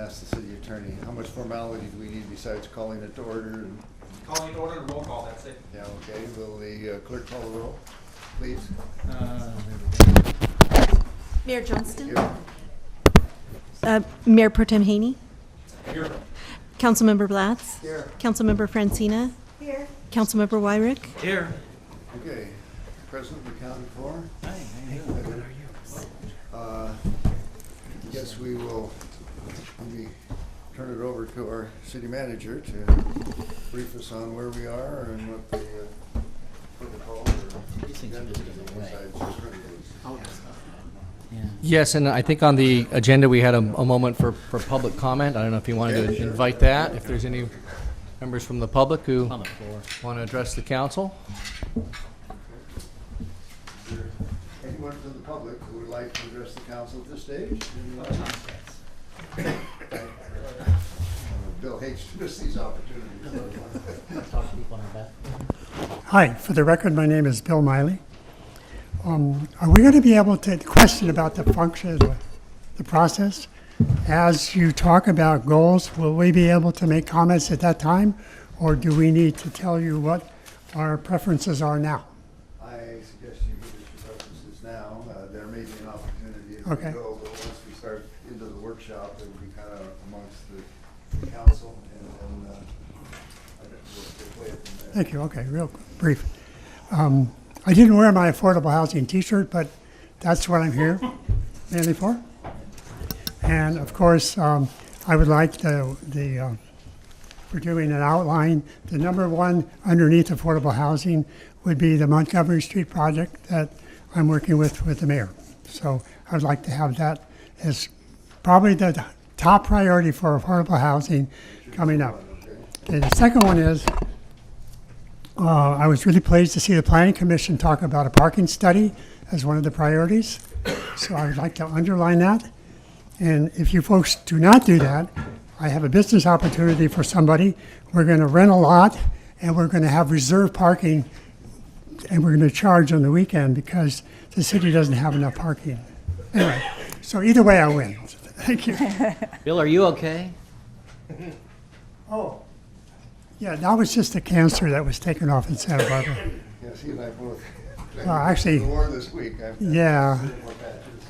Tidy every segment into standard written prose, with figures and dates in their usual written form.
ask the city attorney, how much formality do we need besides calling it to order? Calling to order, roll call, that's it. Yeah, okay. Will the clerk call the roll, please? Mayor Johnston? Here. Mayor Pro Tem Haney? Here. Councilmember Blatz? Here. Councilmember Francina? Here. Councilmember Wyrick? Here. Okay. Present accounted for. I guess we will maybe turn it over to our city manager to brief us on where we are and what the protocol or agenda is. Yes, and I think on the agenda we had a moment for public comment. I don't know if you wanted to invite that, if there's any members from the public who want to address the council. Is there anyone from the public who would like to address the council at this stage? Bill hates to miss these opportunities. Hi, for the record, my name is Bill Miley. Are we going to be able to question about the function of the process? As you talk about goals, will we be able to make comments at that time? Or do we need to tell you what our preferences are now? I suggest you give us your preferences now. There may be an opportunity as Okay. we go, but once we start into the workshop, it will be kind of amongst the council, and I guess we'll play it from there. Thank you. Okay, real brief. I didn't wear my affordable housing T-shirt, but that's what I'm here mainly for. And of course, I would like for doing an outline. The number one underneath affordable housing would be the Montgomery Street project that I'm working with the mayor. So I'd like to have that as probably the top priority for affordable housing coming up. Okay, the second one is, I was really pleased to see the Planning Commission talk about a parking study as one of the priorities. So I would like to underline that. And if you folks do not do that, I have a business opportunity for somebody. We're going to rent a lot, and we're going to have reserved parking, and we're going to charge on the weekend because the city doesn't have enough parking. Anyway, so either way I win. Thank you. Bill, are you okay? Oh, yeah, that was just a cancer that was taken off in Santa Barbara. Yes, he and I both. Actually, The war this week. yeah,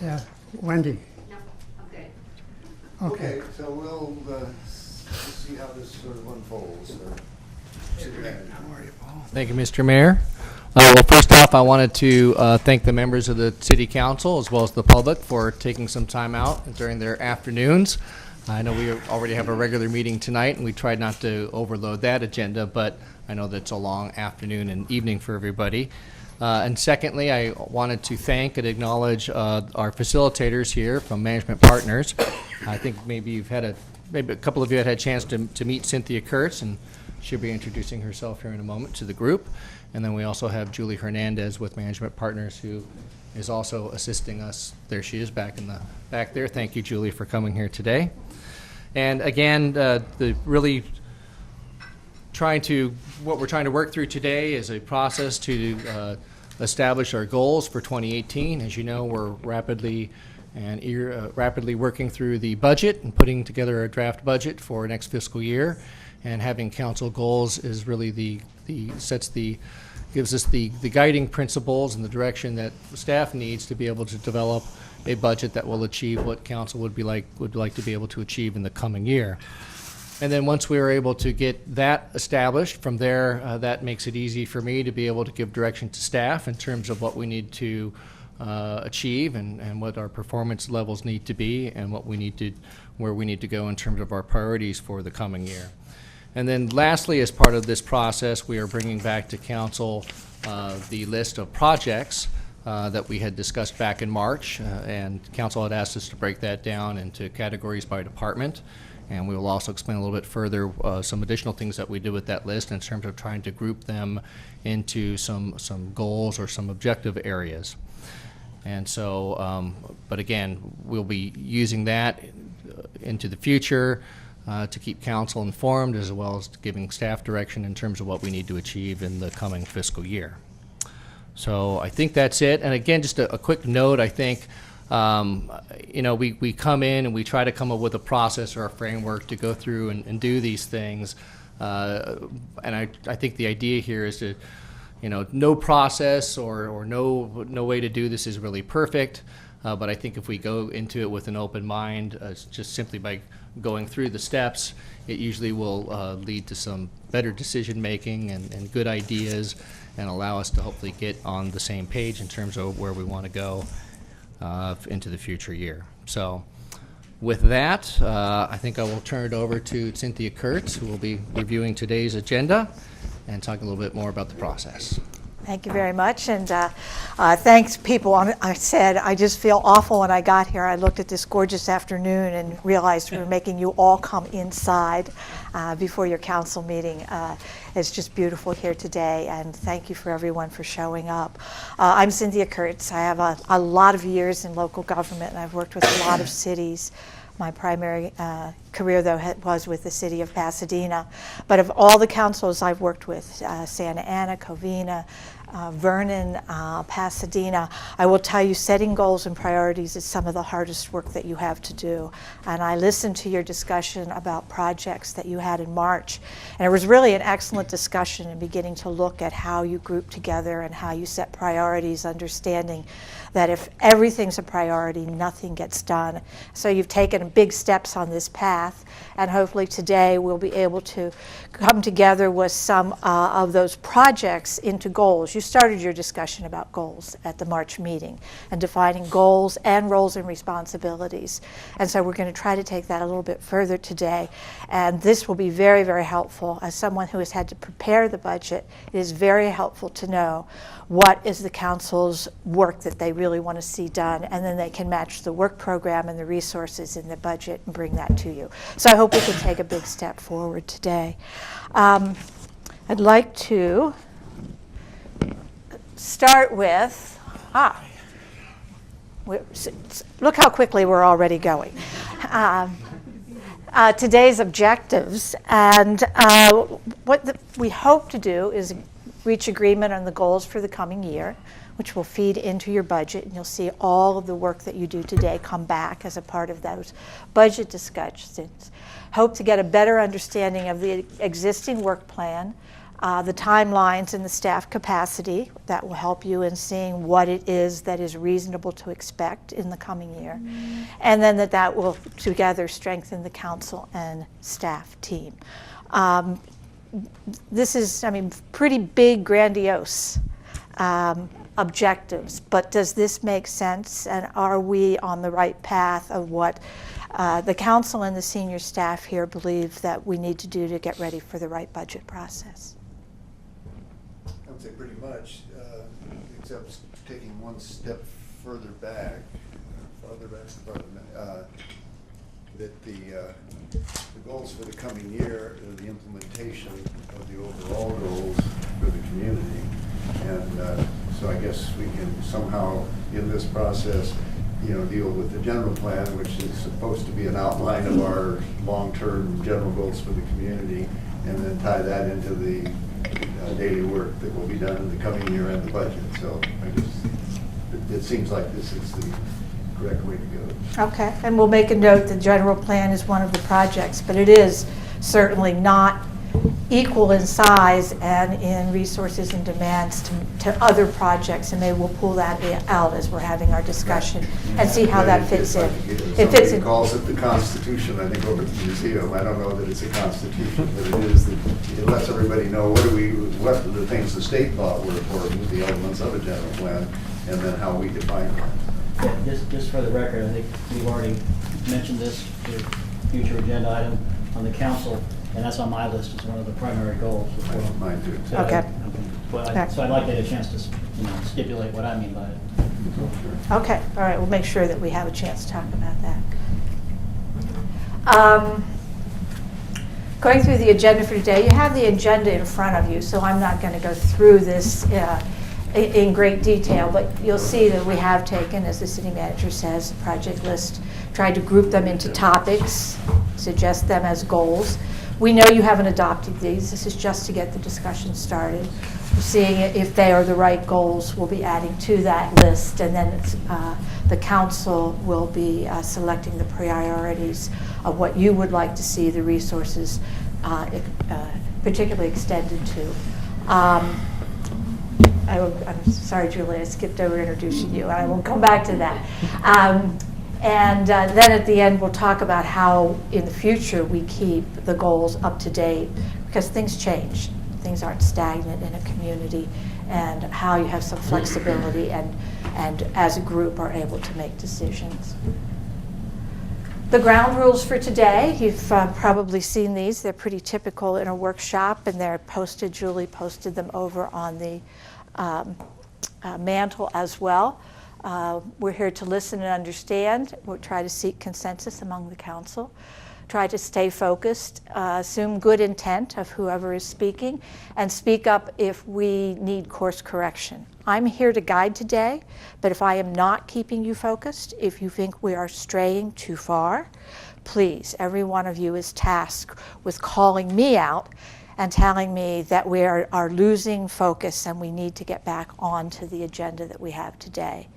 yeah. Wendy. No, I'm good. Okay. Okay, so we'll see how this sort of unfolds. City manager. Thank you, Mr. Mayor. Well, first off, I wanted to thank the members of the City Council as well as the public for taking some time out during their afternoons. I know we already have a regular meeting tonight, and we tried not to overload that agenda, but I know that it's a long afternoon and evening for everybody. And secondly, I wanted to thank and acknowledge our facilitators here from Management Partners. I think maybe a couple of you had a chance to meet Cynthia Kurtz, and she'll be introducing herself here in a moment to the group. And then we also have Julie Hernandez with Management Partners, who is also assisting us. There she is back in the back there. Thank you, Julie, for coming here today. And again, what we're trying to work through today is a process to establish our goals for 2018. As you know, we're rapidly working through the budget and putting together a draft budget for next fiscal year. And having council goals is really gives us the guiding principles and the direction that staff needs to be able to develop a budget that will achieve what council would like to be able to achieve in the coming year. And then once we are able to get that established, from there, that makes it easy for me to be able to give direction to staff in terms of what we need to achieve and what our performance levels need to be and where we need to go in terms of our priorities for the coming year. And then lastly, as part of this process, we are bringing back to council the list of projects that we had discussed back in March, and council had asked us to break that down into categories by department. And we will also explain a little bit further some additional things that we did with that list in terms of trying to group them into some goals or some objective areas. And so, but again, we'll be using that into the future to keep council informed, as well as giving staff direction in terms of what we need to achieve in the coming fiscal year. So I think that's it. And again, just a quick note, I think we come in and we try to come up with a process or a framework to go through and do these things. And I think the idea here is to, no process or no way to do this is really perfect. But I think if we go into it with an open mind, just simply by going through the steps, it usually will lead to some better decision making and good ideas, and allow us to hopefully get on the same page in terms of where we want to go into the future year. So with that, I think I will turn it over to Cynthia Kurtz, who will be reviewing today's agenda and talking a little bit more about the process. Thank you very much, and thanks, people. I said I just feel awful when I got here. I looked at this gorgeous afternoon and realized we were making you all come inside before your council meeting. It's just beautiful here today, and thank you for everyone for showing up. I'm Cynthia Kurtz. I have a lot of years in local government, and I've worked with a lot of cities. My primary career, though, was with the city of Pasadena. But of all the councils I've worked with, Santa Ana, Covina, Vernon, Pasadena, I will tell you, setting goals and priorities is some of the hardest work that you have to do. And I listened to your discussion about projects that you had in March, and it was really an excellent discussion in beginning to look at how you group together and how you set priorities, understanding that if everything's a priority, nothing gets done. So you've taken big steps on this path, and hopefully today we'll be able to come together with some of those projects into goals. You started your discussion about goals at the March meeting and defining goals and roles and responsibilities. And so we're going to try to take that a little bit further today. And this will be very, very helpful. As someone who has had to prepare the budget, it is very helpful to know what is the council's work that they really want to see done, and then they can match the work program and the resources in the budget and bring that to you. So I hope we can take a big step forward today. I'd like to start with, look how quickly we're already going. Today's objectives, and what we hope to do is reach agreement on the goals for the coming year, which will feed into your budget, and you'll see all of the work that you do today come back as a part of those budget discussions. Hope to get a better understanding of the existing work plan, the timelines and the staff capacity. That will help you in seeing what it is that is reasonable to expect in the coming year. And then that will together strengthen the council and staff team. This is, pretty big, grandiose objectives, but does this make sense? And are we on the right path of what the council and the senior staff here believe that we need to do to get ready for the right budget process? I would say pretty much, except taking one step further back, that the goals for the coming year are the implementation of the overall goals for the community. And so I guess we can somehow, in this process, deal with the general plan, which is supposed to be an outline of our long-term general goals for the community, and then tie that into the daily work that will be done in the coming year and the budget. So I guess it seems like this is the correct way to go. Okay, and we'll make a note the general plan is one of the projects, but it is certainly not equal in size and in resources and demands to other projects, and maybe we'll pull that out as we're having our discussion and see how that fits in. It fits in. Calls it the Constitution, I think, over at the museum. I don't know that it's a Constitution, but it is. It lets everybody know what are the things the state thought were important, the elements of a general plan, and then how we define them. Yeah, just for the record, I think we've already mentioned this for future agenda item on the council, and that's on my list as one of the primary goals as well. Mine too. So Okay. So I'd like to get a chance to stipulate what I mean by it. Okay, all right, we'll make sure that we have a chance to talk about that. Going through the agenda for today, you have the agenda in front of you, so I'm not going to go through this in great detail, but you'll see that we have taken, as the city manager says, a project list, tried to group them into topics, suggest them as goals. We know you haven't adopted these. This is just to get the discussion started. seeing if they are the right goals, we'll be adding to that list, and then the council will be selecting the priorities of what you would like to see the resources particularly extended to. I'm sorry, Julie, I skipped over introducing you. I will come back to that. And then at the end, we'll talk about how in the future we keep the goals up to date, because things change. Things aren't stagnant in a community, and how you have some flexibility and as a group are able to make decisions. The ground rules for today, you've probably seen these. They're pretty typical in a workshop, and they're posted. Julie posted them over on the mantle as well. We're here to listen and understand. We'll try to seek consensus among the council. Try to stay focused, assume good intent of whoever is speaking, and speak up if we need course correction. I'm here to guide today, but if I am not keeping you focused, if you think we are straying too far, please, every one of you is tasked with calling me out and telling me that we are losing focus and we need to get back onto the agenda that we have today.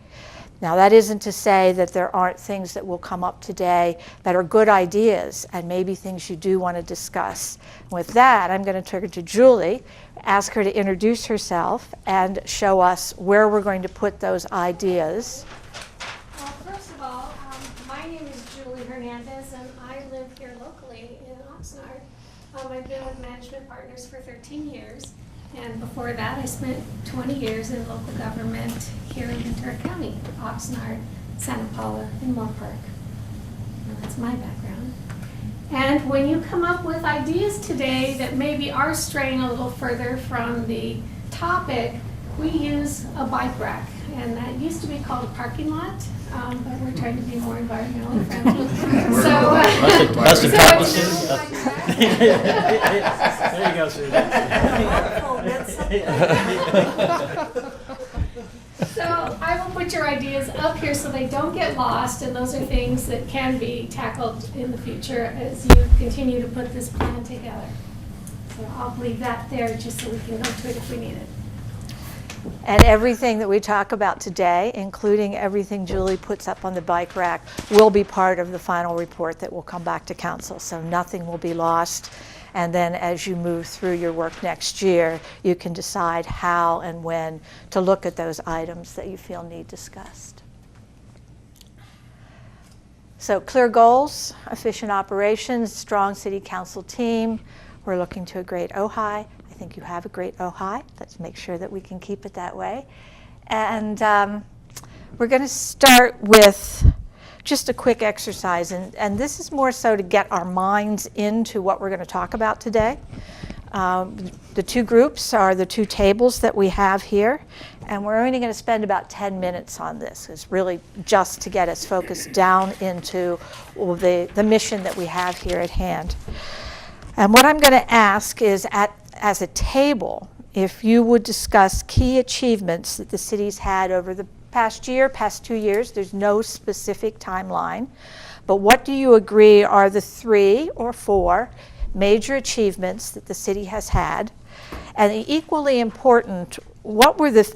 Now, that isn't to say that there aren't things that will come up today that are good ideas and maybe things you do want to discuss. With that, I'm going to turn to Julie, ask her to introduce herself and show us where we're going to put those ideas. Well, first of all, my name is Julie Hernandez, and I live here locally in Oxnard. I've been with Management Partners for 13 years. And before that, I spent 20 years in local government here in Ventura County, Oxnard, Santa Paula, and Moore Park. And that's my background. And when you come up with ideas today that maybe are straying a little further from the topic, we use a bike rack. And that used to be called a parking lot, but we're trying to be more environmentally friendly. That's the There you go, Susan. So I will put your ideas up here so they don't get lost, and those are things that can be tackled in the future as you continue to put this plan together. So I'll leave that there just so we can go to it if we need it. And everything that we talk about today, including everything Julie puts up on the bike rack, will be part of the final report that will come back to council. So nothing will be lost. And then as you move through your work next year, you can decide how and when to look at those items that you feel need discussed. So clear goals, efficient operations, strong city council team. We're looking to a great Ojai. I think you have a great Ojai. Let's make sure that we can keep it that way. And we're going to start with just a quick exercise. And this is more so to get our minds into what we're going to talk about today. The two groups are the two tables that we have here. And we're only going to spend about 10 minutes on this. It's really just to get us focused down into the mission that we have here at hand. And what I'm going to ask is, as a table, if you would discuss key achievements that the city's had over the past year, past 2 years. There's no specific timeline. But what do you agree are the 3 or 4 major achievements that the city has had? And equally important, what were the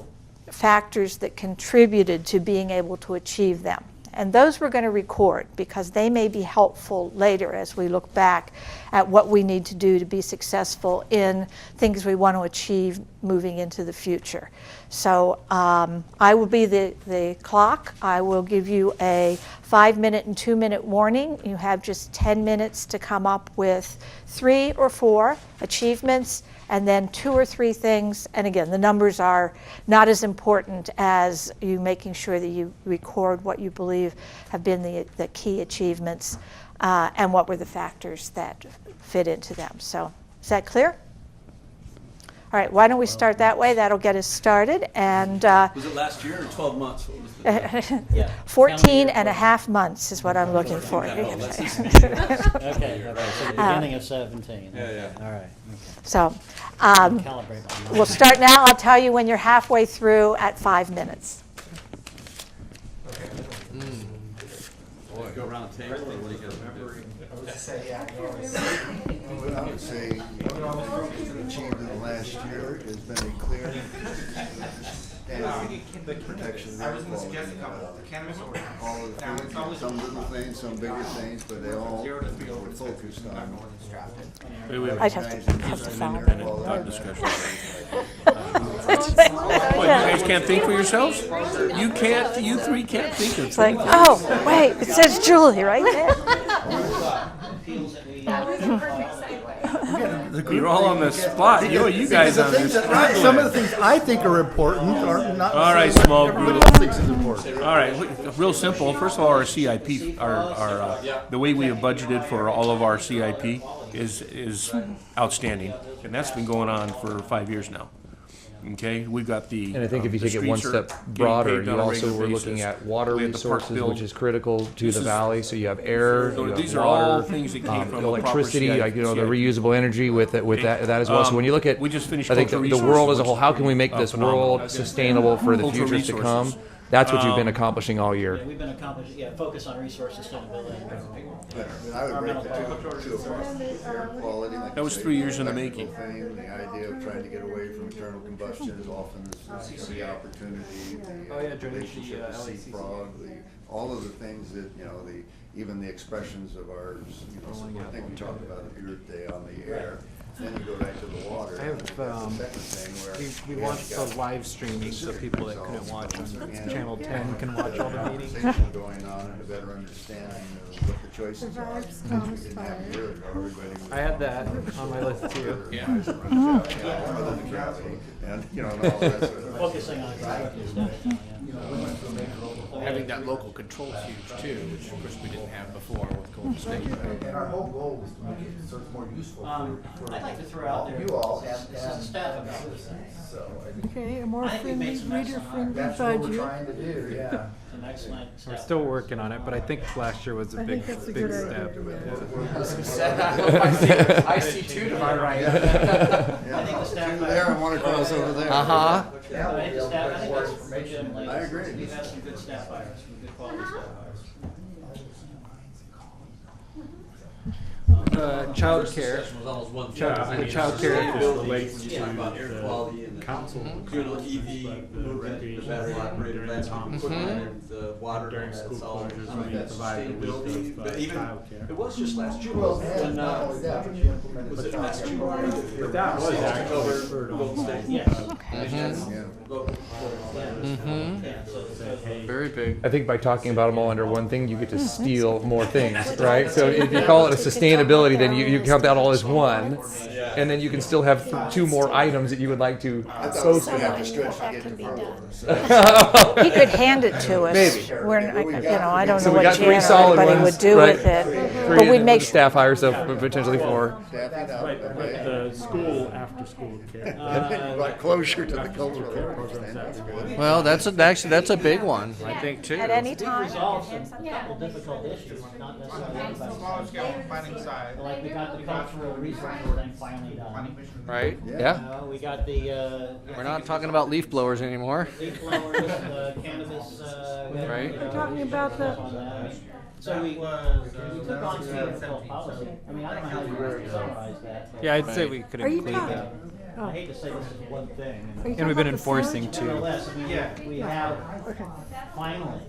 factors that contributed to being able to achieve them? And those we're going to record because they may be helpful later as we look back at what we need to do to be successful in things we want to achieve moving into the future. So I will be the clock. I will give you a 5-minute and 2-minute warning. You have just 10 minutes to come up with 3 or 4 achievements, and then 2 or 3 things. And again, the numbers are not as important as you making sure that you record what you believe have been the key achievements and what were the factors that fit into them. So is that clear? All right, why don't we start that way? That'll get us started. And was it last year or 12 months? What was the Yeah. 14 and a half months is what I'm looking for. Okay, so the beginning of 17. Yeah. All right. So Calibrate my mind. we'll start now. I'll tell you when you're halfway through at 5 minutes. Boy, go around the table, or what do you guys remember? I would say achieved in the last year has been a clear standing protection of I air was gonna quality. suggest a couple, the cannabis ordinance. All of the Now, it's things, always- some little things, some bigger things, but they all 0 to 3 were open space, focused not on more than drafted. I'd have to follow. What, you guys can't think for yourselves? You three can't think of It's like, oh, wait, it says Julie right there. Appeals that we, You're all on the spot. You guys on this. Some of the things I think are important are not. All right, small Everybody group. else thinks is important. All right, real simple. First of all, our CIP, the way we have budgeted for all of our CIP is outstanding, and that's been going on for 5 years now. Okay, we've got the. And I think if you the take it one streets are step getting broader, paved you on a also regular were looking basis. at water We had the park resources, build. which is critical to This the is- valley. So you have air, So you have these are all water, things that came from a proper electricity, CIP. like, the reusable energy with that as well. So when you look at, We just finished I think cultural the world resources, as a whole, how can we make which this is phenomenal. world sustainable for the Cultural futures to come? resources. That's what you've been accomplishing all year. yeah, we've been accomplishing, focus on resource sustainability. I would break the two apart. Air quality, like That was you say, 3 years in the electrical making. thing, the idea of trying to get away from internal combustion as often as the opportunity, the relationship with sea frog, all of the things that, even the expressions of our, I think we talked about it the other day on the air. Then you go right to the water. I have, That's the second thing where we want the live streaming so people that couldn't watch on Channel 10 can watch all the meetings. Conversation going on and a better understanding of what the choices are. Which we didn't have a year ago. Everybody was I had that on my list too. Yeah. Other than county, and, and all the rest of it. Focusing on growth instead of, Having that local control is huge too, which of course we didn't have before with Golden State. And our whole goal is to make it so it's more useful I'd like to throw out there, you all as and staff about this. So I think Okay, a more I think we made some excellent that's what we're trying to do, yeah. Some excellent We're staff. still working on it, but I think last year was a big step. I see two to my right. I think the staff. Two there and one across over there. Uh-huh. Yeah, I think the staff, I think that's legitimately. I agree. We've had some good staff hires, some good quality staff hires. Childcare. The childcare. Relates to air quality and council. EV movement, the battery operated landscape equipment, and the water, that's all under that sustainability. But even, it was just last June, when, Not only that, but you implemented was it the last top June? priority. But that was actually Golden State. Yes. Yeah. Yeah, so Very big. I think by talking about them all under one thing, you get to steal more things, right? So if you call it a sustainability, then you count that all as one, and then you can still have two more items that you would like to I thought focus we have to on. stretch to get to 4. He could hand it to us. Maybe. I don't So know we what got three Jan or solid anybody ones, would do right? with it. Three But we'd with make the staff hires, so potentially 4. Staff it out, okay. The school after school care. Like closure to the cultural areas, then that's good. Well, that's a big one, I think too. At any time. resolved some couple difficult issues, not necessarily Small scale planning side. like we got the cultural resource thing finally done. Right? Yeah. We got the, We're not talking about leaf blowers anymore. leaf blowers, the cannabis, Right. We're talking about the- So we took on some difficult policy. I mean, I don't know how you would summarize that. but Yeah, I'd say we could Are you include talking? that. I hate to say this is one thing. Are you And we've been talking about the enforcing sandwich? too. Nonetheless, I mean, we have Okay. finally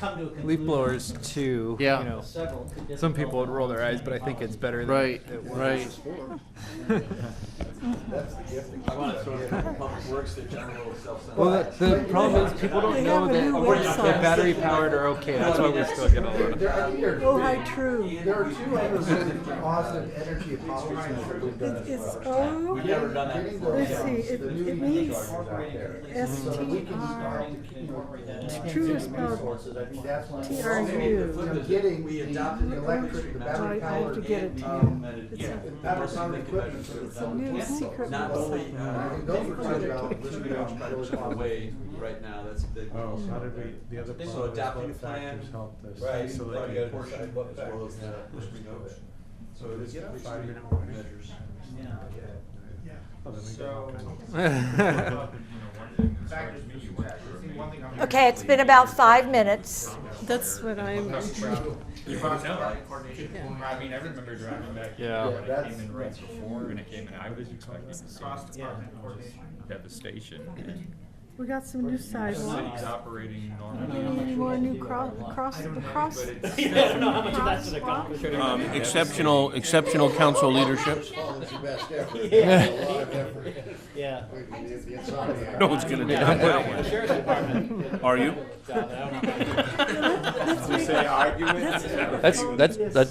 come to a conclusion. Leaf blowers too. Yeah. You know, Several some people would roll their eyes, but I think it's better than Right, it was right. before. I want to throw in Public Works, the general self-centered. Well, the problem is people don't know that battery powered are okay. That's why we still get a lot of. Ojai True. There are two other positive energy accomplishments that we've done. It's We've never done that Getting before. the- let's see, it the new means kindergartens out there. STR. True is spelled Resources, I think that's one. TRU. Getting We the adopted electric, the battery I have powered, to get it to you. implemented, battery powered equipment. It's a new secret not only, website. I think those are two that distributing really production away right now, that's a big. Oh, so how did we, the other part So was adopting a what plan, factors helped us right, so right, that the we portion as well as the pushing notes. So it is Get up, pretty 5-minute strict warning. measures. Oh, then we got all kinds of- Okay, it's been about 5 minutes. That's what I'm. You found out coordination. I mean, I remember driving back. Yeah. When it came in right before, when it came in, I was expecting the cross department coordination at the station. We got some new sidewalks. City's operating normally. Any more new cross. Yeah, I don't know how much of that's an accomplishment. Exceptional council leadership. Well, it's your best effort. Yeah. A lot of effort. Yeah. The insomnia. No one's gonna Yeah, deny I'm that the sheriff's department. Are you?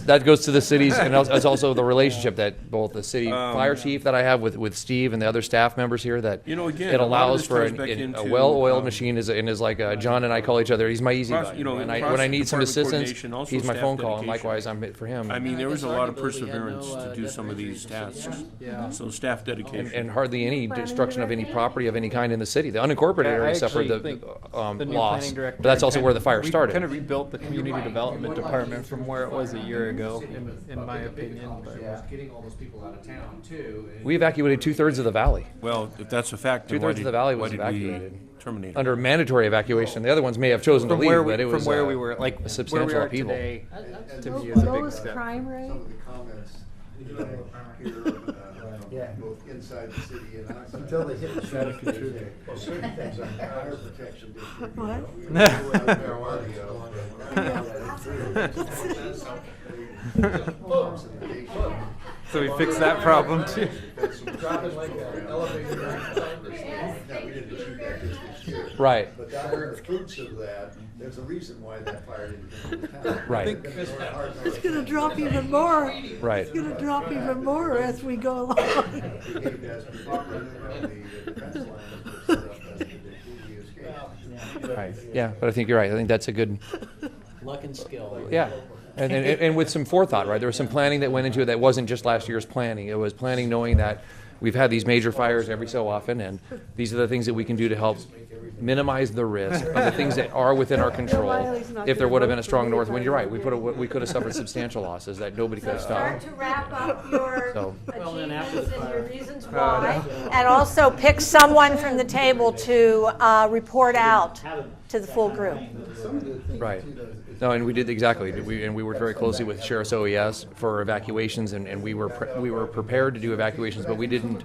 That goes to the cities, and it's also the relationship that both the city fire chief that I have with Steve and the other staff members here, that You know, again, it a lot of allows this for ties back a into, well-oiled machine is like John and I call each other. He's my easy Cross- buddy. you know, When I cross need some department assistance, coordination, also he's my staff phone call, and dedication. likewise I'm for him. I mean, there was a lot of Arguably, we had perseverance no, to do some of these tasks. Yeah. So staff dedication. And hardly any destruction of any property of any kind in the city. The unincorporated I area suffered actually the think the new loss, planning director but that's also where the fire we started. kind of rebuilt the community development department from where it was a year ago, in my opinion. But Getting all those people out of town too. We evacuated 2/3 of the valley. Well, if that's a fact, then why 2/3 of the valley why was did we evacuated terminate it? under mandatory evacuation. The other ones may have chosen to from leave, where but it was from where we were, like a where we substantial are upheaval. today, to me is a big Lowest step. crime rate. Some of the comments here, both inside the city and outside. Until they hit the Well, stratosphere. certain things on the fire protection district. What? We were out there a while ago. So we fixed that problem too. Dropping like an elevator. No, we didn't achieve that this year. Right. But that were the fruits of that, there's a reason why that fire didn't come to town. Right. It's gonna drop even more. Right. It's gonna drop even more as we go along. Behaved as predicted when the defense line was set up as predicted, we escaped. Right. Yeah, but I think you're right. I think that's a good. Luck and skill. Yeah. And with some forethought, right? There was some planning that went into it that wasn't just last year's planning. It was planning knowing that we've had these major fires every so often, and these are the things that we can do to help minimize the risk of the things that are within our control. If there would have been a strong north wind, you're right, we could have suffered substantial losses that nobody could have Start stopped. to wrap up your So- Well, then after achievements the and fire. your reasons why, and also pick someone from the table to report out to the full group. Right. No, and we did exactly. We worked very closely with Sheriff's OES for evacuations, and we were prepared to do evacuations, but we didn't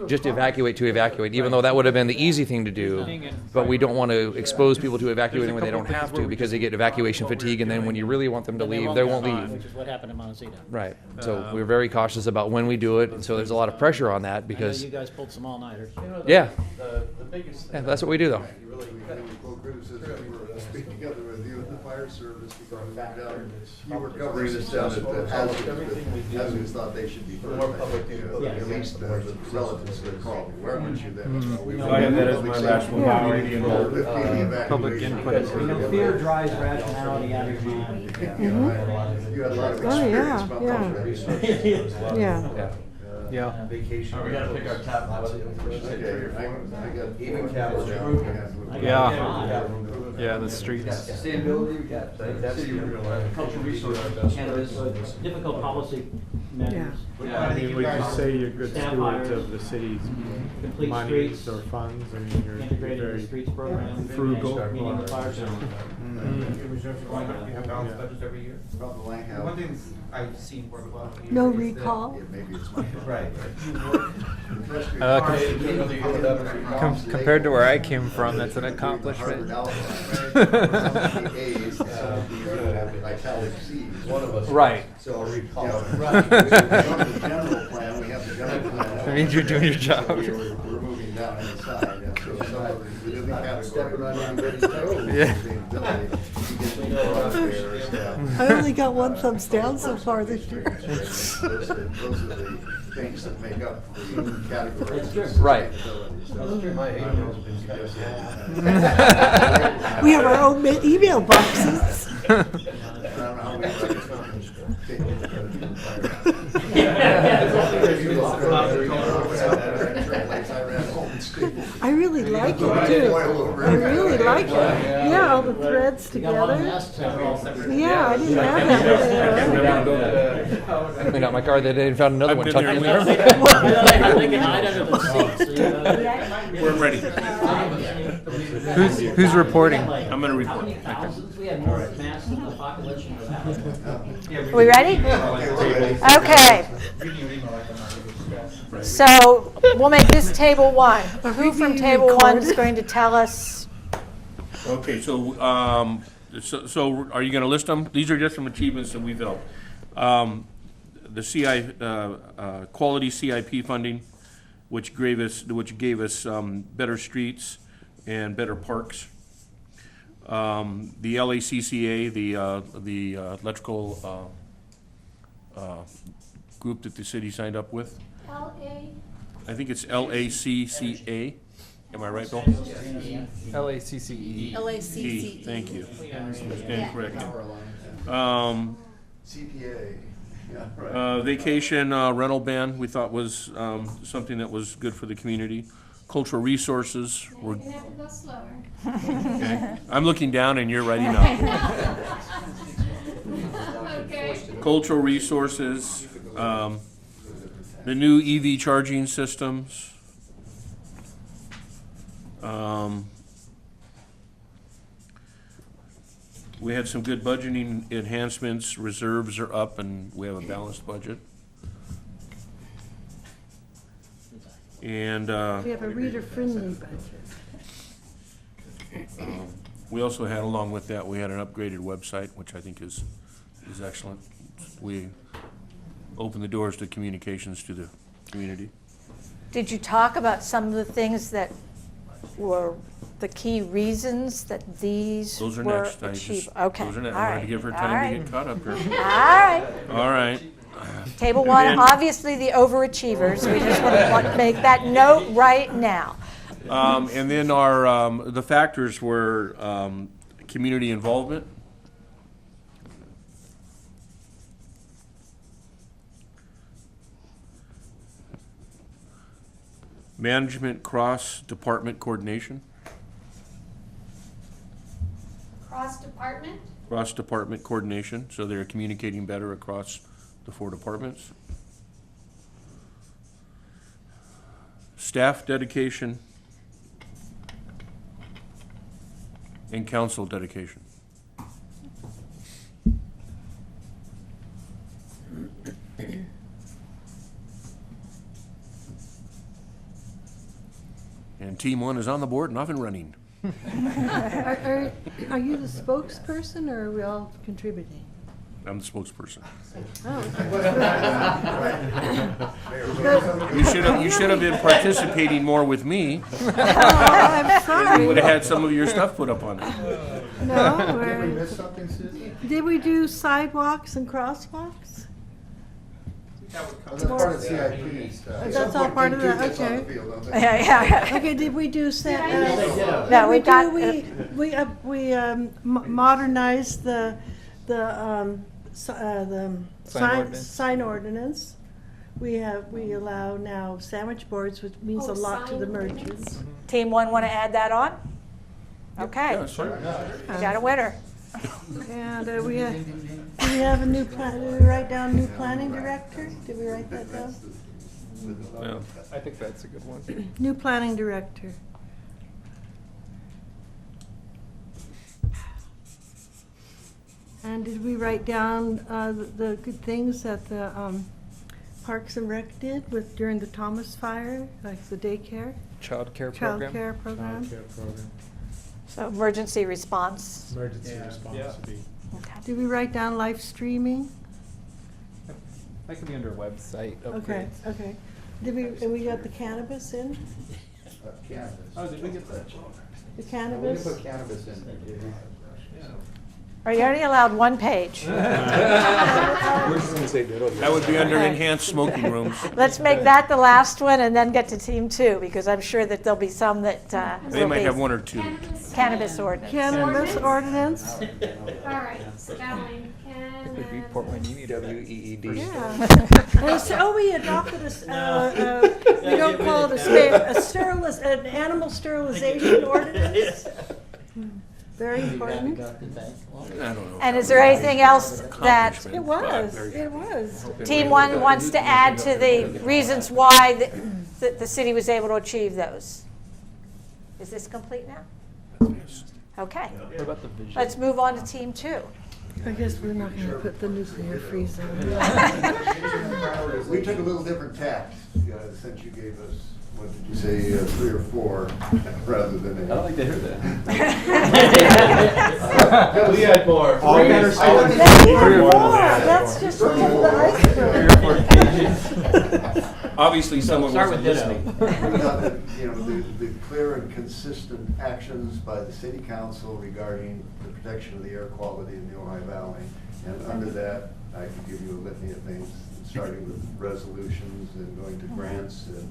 just evacuate to evacuate, even though that would have been the easy thing to do. But we don't want to expose people to evacuating when they don't have to, because they get evacuation fatigue, and then when you really want them to leave, they won't leave. Which is what happened in Montecito. Right. So we're very cautious about when we do it, and so there's a lot of pressure on that I know because, you guys pulled some all-nighters. yeah, The biggest yeah, that's what we do though. You really, full criticism for speaking together with you and the fire service, because we went down, you were covering this down at hazards thought they should be first. At least the relatives that called, where weren't you then? I have that as my last one. Public input. Fear drives rationality out of your mind. You had a lot of Oh, yeah, experience about yeah. public research. Yeah. Yeah. vacation. We gotta pick our top ones. Okay, I got Even capital improvement. Yeah. Yeah, the streets. Sustainability, we got city, cultural resources, cannabis. Difficult policy measures. I mean, would you say you're good Staff stewards hires, of the city's complete monies streets, or funds? I mean, you're integrated very streets program, frugal. meeting the fire zone. You have balanced budgets every year. About the Lang House. One thing I've seen work well. here No is that- recall? Yeah, maybe it's my. Right. Compared to where I came from, that's an accomplishment. Right. So, right. The general plan, we have the general plan. That means you're doing your job. We're moving down inside, and so some of the within the category. Stepping on anybody's toes. Yeah. I only got one thumbs down so far this year. Those are the things that make up the categories. That's true. Right. My email's been We have our own email boxes. I really like it too. I really like it. Yeah, all the threads You got a lot of together. nests that are all separate. Yeah, I didn't have that. I cleaned out my car that day and found another I've one been tucked there. in They there. can hide under the seats. So you know. We're ready. Who's reporting? I'm gonna report. we have more mass than the population of that. Are we ready? Okay. So we'll make this table 1. Who from table 1 is going to tell us? Okay, so are you gonna list them? These are just some achievements that we've held. The quality CIP funding, which gave us better streets and better parks. The LACCA, the electrical group that the city signed up with. LA. I think it's LACCA. Am I right, Bill? LACCE. E, thank you. Stand corrected. CPA. Yeah, right. Vacation rental ban, we thought was something that was good for the community. Cultural resources, You're gonna have to go slower. okay. I'm looking down and you're writing up. Okay. Cultural resources, the new EV charging systems. We had some good budgeting enhancements, reserves are up, and we have a balanced budget. And We have a reader-friendly budget. we also had, along with that, we had an upgraded website, which I think is excellent. We opened the doors to communications to the community. Did you talk about some of the things that were the key reasons that these Those are were next. achieved? Okay. Those are next. All I wanted right. to give her All time right. to get caught up here. All right. All right. Table 1, And- obviously the overachievers. We just want to make that note right now. And then our the factors were community involvement, management cross-department coordination, Cross-department. cross-department coordination, so they're communicating better across the 4 departments. Staff dedication and council dedication. And Team 1 is on the board and off and running. Are you the spokesperson, or are we all contributing? I'm the spokesperson. Oh. You should have been participating more with me. Oh, I'm sorry. You would have had some of your stuff put up on it. No, Did we we're- miss something, Susie? did we do sidewalks and crosswalks? That's part of CIP stuff. At That's some all point, part of Team 2 that, gets on the okay. field, don't they? Yeah. Okay, did we do No, we got. modernized the sign ordinance. We allow now sandwich boards, which means a lot to the sign merchants. ordinance. Team 1 want to add that on? Okay, Yeah, sure. we got a winner. And do we have a new plan? Did we write down new planning director? Did we write that down? Yeah. I think that's a good one. New planning director. And did we write down the good things that the Parks and Rec did during the Thomas fire, like the daycare? Child care program. Childcare program. Childcare program, So emergency response. emergency response Yeah. would be. Okay. Did we write down live streaming? That could be under website Okay, upgrades. okay. And we got the cannabis in? Cannabis. Oh, did we get that? The We can cannabis? put cannabis in there, too. Are you only allowed 1 page? That would be under enhanced smoking rooms. Let's make that the last one and then get to Team 2, because I'm sure that there'll be some that They will might be have 1 or 2. cannabis ordinance. Cannabis ordinance? All right, spelling. Could be Portland Union. WEED. Yeah. And so we adopted we don't call it an animal sterilization ordinance. Very important. I don't know. And is there anything else that It was, it was. Team 1 wants to add to the reasons why the city was able to achieve those? Is this complete now? Okay. What about the vision? Let's move on to team 2. I guess we're not gonna put the nuclear freeze in. We took a little different tack, since you gave us, what did you say, 3 or 4, rather than 8. I don't think they heard that. We had more. That's just the tip of the iceberg. Obviously, someone Start wasn't with ditto. listening. The clear and consistent actions by the city council regarding the protection of the air quality in the Ojai Valley. And under that, I could give you a litany of things, starting with resolutions and going to grants and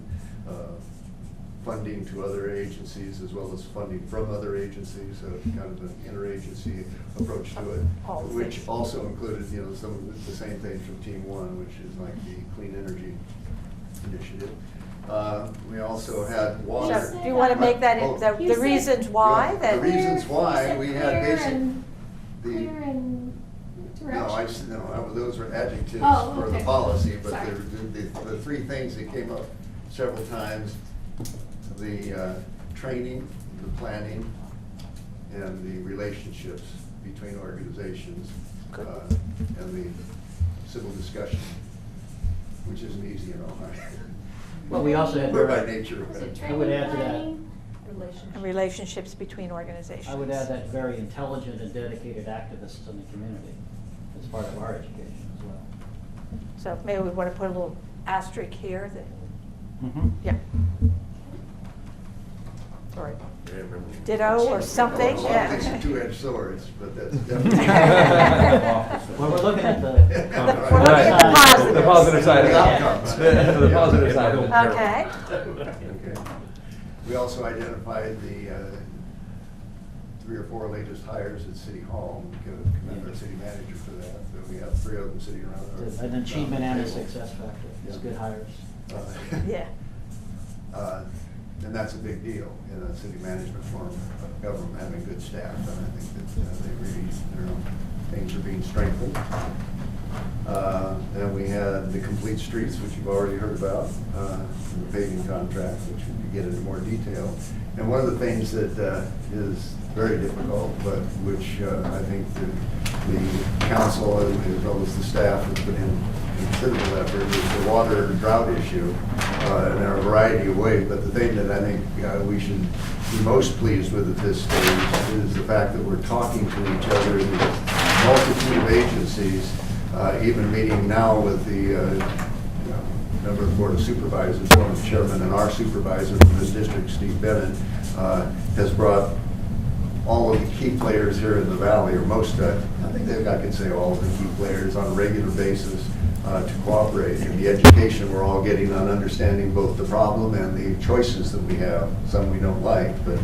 funding to other agencies, as well as funding from other agencies, so kind of an interagency approach to it, which also included, some of the same things from Team 1, which is like the Clean Energy Initiative. We also had water. So, do you want to make that the reasons why? The reasons why we had Clear and direction. Those were adjectives Oh, for okay. the policy, but Sorry. the 3 things that came up several times, the training, the planning, and the relationships between organizations, and the civil discussion, which isn't easy in Ohio. Well, we also had. We're by nature. Was it I would add to that. training, And relationships between organizations. I would add that very intelligent and dedicated activists in the community as part of our education as well. So maybe we want to put a little asterisk here that, Mm-hmm. yeah. Or ditto or something, Well, yeah. things are two-edged swords, but that's definitely. Well, we're looking at the. We're looking at the positives. The positive side of The it. outcomes. The positive side of it. Okay. Okay. We also identified the 3 or 4 latest hires at City Hall. We can commend our city manager for that. So we have 3 of them sitting around. An achievement and a success factor. It's good hires. Yeah. And that's a big deal in a city management form of government, having good staff. And I think that they really, things are being strengthened. And we had the complete streets, which you've already heard about, and the paving contract, which we could get into more detail. And one of the things that is very difficult, but which I think the council as well as the staff has put in considerable effort is the water drought issue in a variety of ways. But the thing that I think we should be most pleased with at this stage is the fact that we're talking to each other in a multitude of agencies, even meeting now with the member of the Board of Supervisors, one of the chairman and our supervisor from this district, Steve Bennett, has brought all of the key players here in the valley, or most, I think I could say all of the key players on a regular basis to cooperate in the education we're all getting on understanding both the problem and the choices that we have. Some we don't like, but.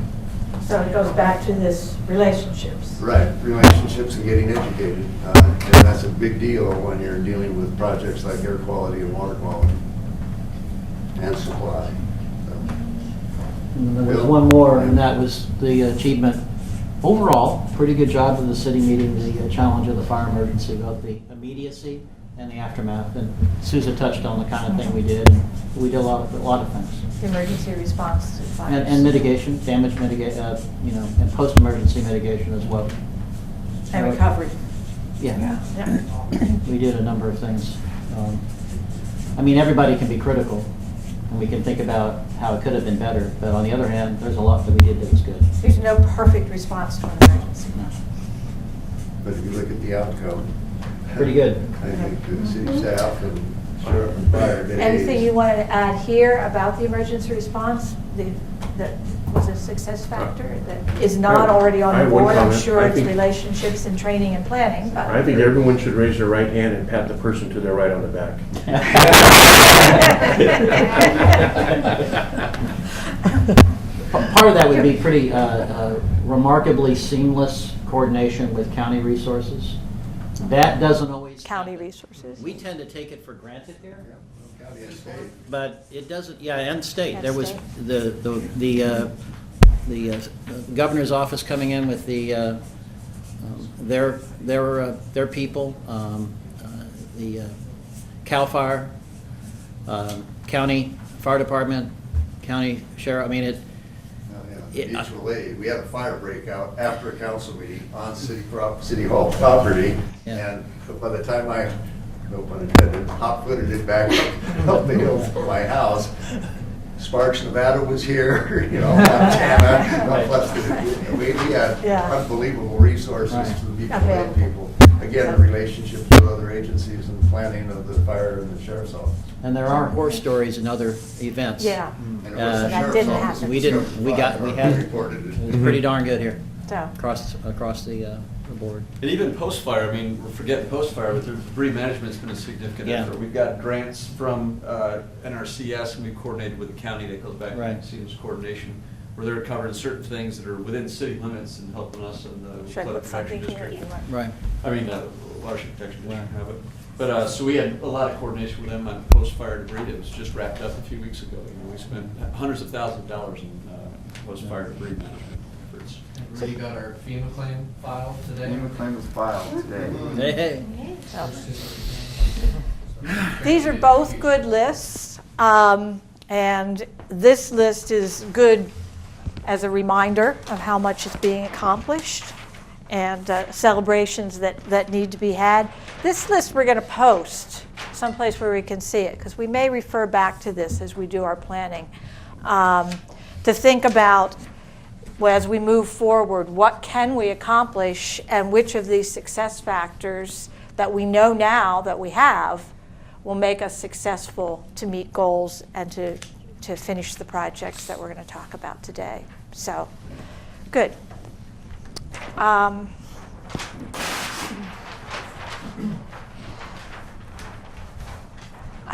So it goes back to this relationships. Right, relationships and getting educated. And that's a big deal when you're dealing with projects like air quality and water quality and supply. And there was one more, and that was the achievement. Overall, pretty good job of the city meeting the challenge of the fire emergency, both the immediacy and the aftermath. And Sousa touched on the kind of thing we did. We did a lot of things. Emergency response to fires. And mitigation, damage mitigation, and post-emergency mitigation as well. And recovery. Yeah. Yeah. We did a number of things. Everybody can be critical, and we can think about how it could have been better. But on the other hand, there's a lot that we did that was good. There's no perfect response to an emergency. No. But if you look at the outcome. Pretty good. I think the city staff and sheriff and fire did. Anything you wanted to add here about the emergency response that was a success factor that is not already on I the have one board? I'm comment. sure I it's think- relationships and training and planning, but. I think everyone should raise their right hand and pat the person to their right on the back. Part of that would be pretty remarkably seamless coordination with county resources. That doesn't always. County resources. We tend to take it for granted here. County and state. But it doesn't, and state. And There was state. the governor's office coming in with their people, the CAL FIRE, county fire department, county sheriff. mutual aid. We had a fire breakout after a council meeting on city hall property. And by the time I, no pun intended, hot-footed it back up the hill from my house, Sparks, Nevada was here, Montana. We had unbelievable resources to the mutual aid people. Again, the relationships with other agencies and planning of the fire and the sheriff's office. And there are horror stories and other events. Yeah. And of course, the That sheriff's didn't office happen. We didn't, we had, reported it it. was pretty darn good here, So, across the board. And even post-fire, I mean, we're forgetting post-fire, but the debris management's been a significant Yeah. effort. We've got grants from NRCS, and we've coordinated with the county that goes back Right. to Seniors Coordination, where they're covering certain things that are within city limits and helping us in the should I flood put something protection here? district. Right. I mean, watershed protection Right. district have it. But, so we had a lot of coordination with them on post-fire debris that was just wrapped up a few weeks ago. We spent hundreds of thousands of dollars in post-fire debris management efforts. So you got our FEMA claim filed today? FEMA claim was filed today. Hey. these are both good lists, and this list is good as a reminder of how much is being accomplished and celebrations that need to be had. This list we're going to post someplace where we can see it, because we may refer back to this as we do our planning, to think about, well, as we move forward, what can we accomplish, and which of these success factors that we know now that we have will make us successful to meet goals and to finish the projects that we're going to talk about today. So, good. I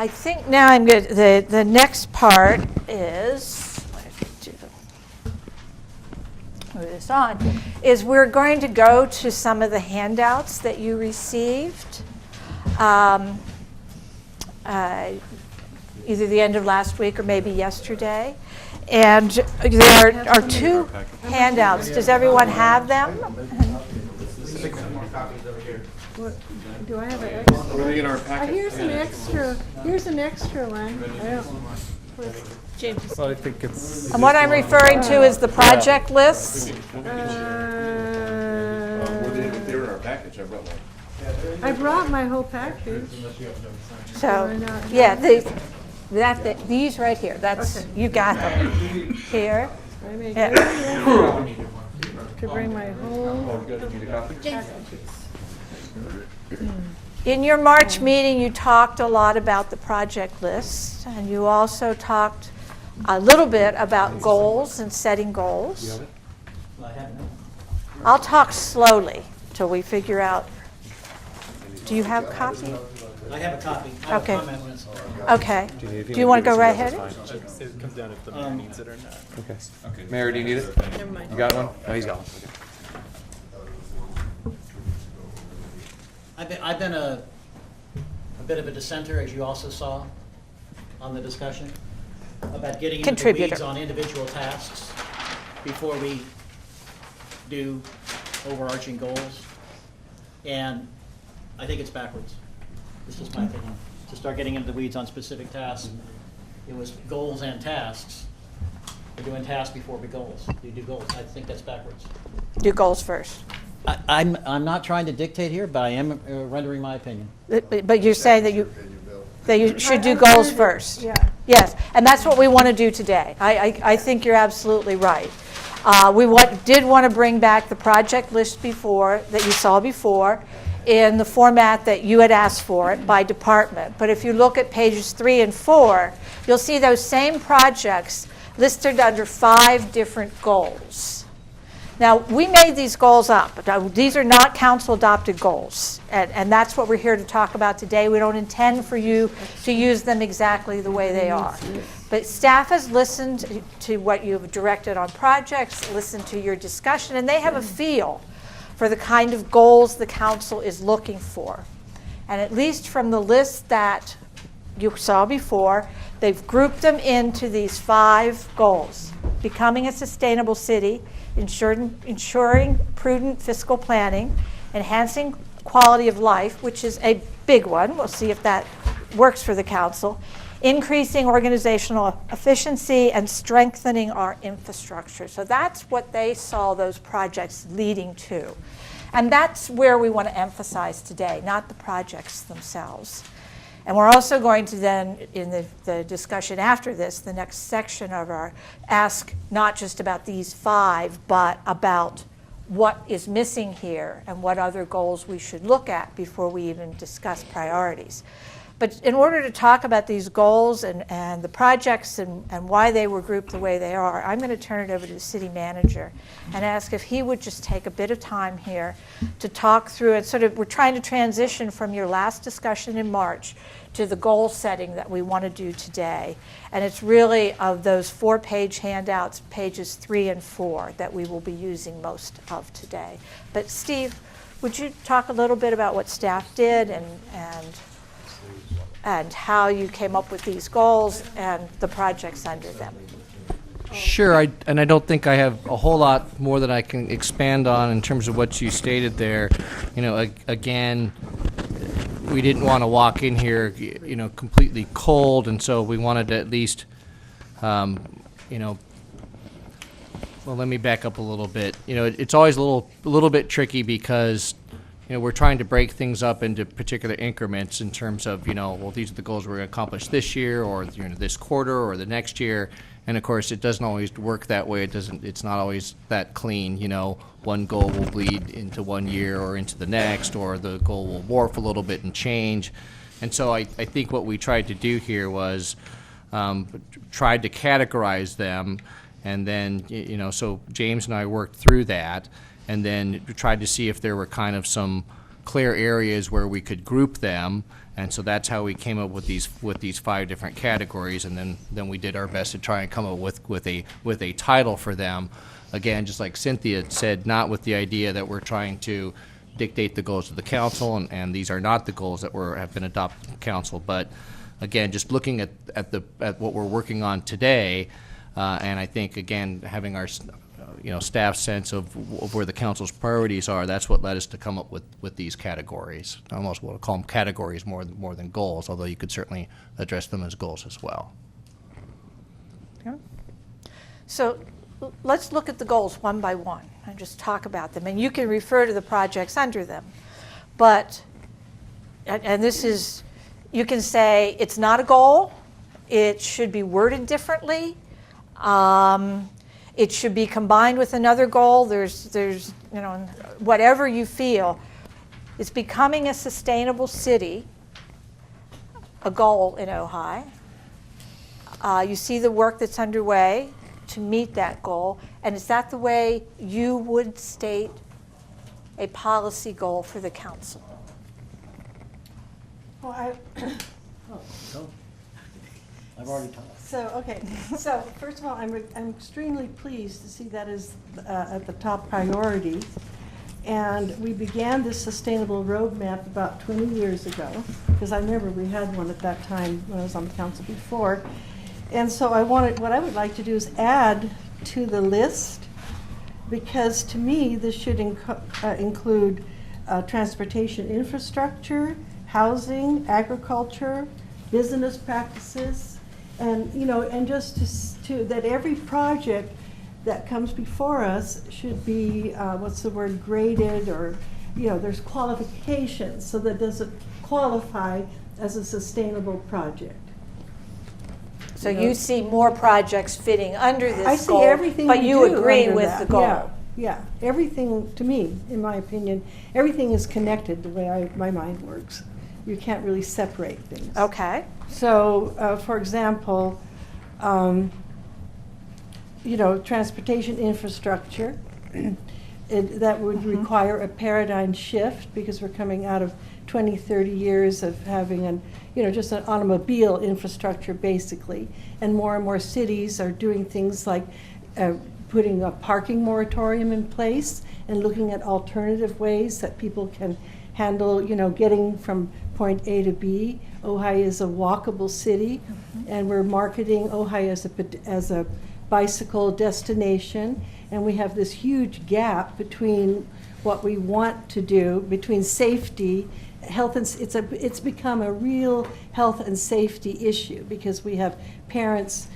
think now I'm good. The next part is, move this on, is we're going to go to some of the handouts that you received. Either the end of last week or maybe yesterday. And there are two handouts. Does everyone have them? What, do I have an extra? Here's an extra one. I don't. James. So I think it's. And what I'm referring to is the project list. They were in our package, I brought one. I brought my whole package. So, yeah, these right here. That's Okay. you got them here. I may Yeah. go to bring my whole package. In your March meeting, you talked a lot about the project list, and you also talked a little bit about goals and setting goals. I'll talk slowly till we figure out. Do you have a copy? I have a copy. I have Okay. a comment when it's Okay. Do you want to go right ahead? It comes down if the mayor needs it or not. Okay. Mayor, do you need it? Never mind. You got one? No, he's got one. I've been a bit of a dissenter, as you also saw on the discussion, about getting into the Contributor. weeds on individual tasks before we do overarching goals. And I think it's backwards. This is my opinion. To start getting into the weeds on specific tasks, it was goals and tasks. We're doing tasks before we goals. You do goals. I think that's backwards. Do goals first. I'm not trying to dictate here, but I am rendering my opinion. But you're saying that you should do goals first. Yeah. Yes, and that's what we want to do today. I think you're absolutely right. We did want to bring back the project list that you saw before in the format that you had asked for it by department. But if you look at pages 3 and 4, you'll see those same projects listed under 5 different goals. Now, we made these goals up. These are not council-adopted goals, and that's what we're here to talk about today. We don't intend for you to use them exactly the way they are. But staff has listened to what you've directed on projects, listened to your discussion, and they have a feel for the kind of goals the council is looking for. And at least from the list that you saw before, they've grouped them into these 5 goals: becoming a sustainable city, ensuring prudent fiscal planning, enhancing quality of life, which is a big one. We'll see if that works for the council, increasing organizational efficiency and strengthening our infrastructure. So that's what they saw those projects leading to. And that's where we want to emphasize today, not the projects themselves. And we're also going to then, in the discussion after this, the next section of our, ask not just about these 5, but about what is missing here and what other goals we should look at before we even discuss priorities. But in order to talk about these goals and the projects and why they were grouped the way they are, I'm going to turn it over to the city manager and ask if he would just take a bit of time here to talk through it. Sort of, we're trying to transition from your last discussion in March to the goal setting that we want to do today. And it's really of those 4-page handouts, pages 3 and 4, that we will be using most of today. But Steve, would you talk a little bit about what staff did and how you came up with these goals and the projects under them? Sure, and I don't think I have a whole lot more that I can expand on in terms of what you stated there. You know, again, we didn't want to walk in here, you know, completely cold, and so we wanted to at least, you know, well, let me back up a little bit. You know, it's always a little bit tricky because, you know, we're trying to break things up into particular increments in terms of, you know, well, these are the goals we're going to accomplish this year, or, you know, this quarter, or the next year. And of course, it doesn't always work that way. It's not always that clean. You know, one goal will bleed into one year or into the next, or the goal will morph a little bit and change. And so I think what we tried to do here was tried to categorize them, and then, you know, so James and I worked through that, and then tried to see if there were kind of some clear areas where we could group them. And so that's how we came up with these 5 different categories, and then we did our best to try and come up with a title for them. Again, just like Cynthia said, not with the idea that we're trying to dictate the goals of the council, and these are not the goals that have been adopted from council, but again, just looking at what we're working on today, and I think again having our you know, staff sense of where the council's priorities are, that's what led us to come up with these categories. I almost want to call them categories more than goals, although you could certainly address them as goals as well. Yeah. So let's look at the goals one by one and just talk about them. And you can refer to the projects under them. But, and this is, you can say it's not a goal, it should be worded differently, it should be combined with another goal. There's, you know, whatever you feel. It's becoming a sustainable city, a goal in Ojai. You see the work that's underway to meet that goal. And is that the way you would state a policy goal for the council? Well, I've already talked. So, okay. So, first of all, I'm extremely pleased to see that is at the top priority. And we began this sustainable roadmap about 20 years ago, because I remember we had one at that time when I was on the council before. And so what I would like to do is add to the list, because to me this should include transportation infrastructure, housing, agriculture, business practices, and, you know, and just to that every project that comes before us should be, graded, or, you know, there's qualifications so that does it qualify as a sustainable project. So you see more projects fitting under this goal. I see everything, but you agree with that. the goal. Yeah, everything, to me, in my opinion, everything is connected the way my mind works. You can't really separate things. Okay. So, for example, you know, transportation infrastructure, that would require a paradigm shift, because we're coming out of 20, 30 years of having just an automobile infrastructure basically, and more cities are doing things like putting a parking moratorium in place and looking at alternative ways that people can handle, you know, getting from point A to B. Ojai is a walkable city, and we're marketing Ojai as a bicycle destination, And we have this huge gap between what we want to do, between safety, health, and it's become a real health and safety issue because we have parents,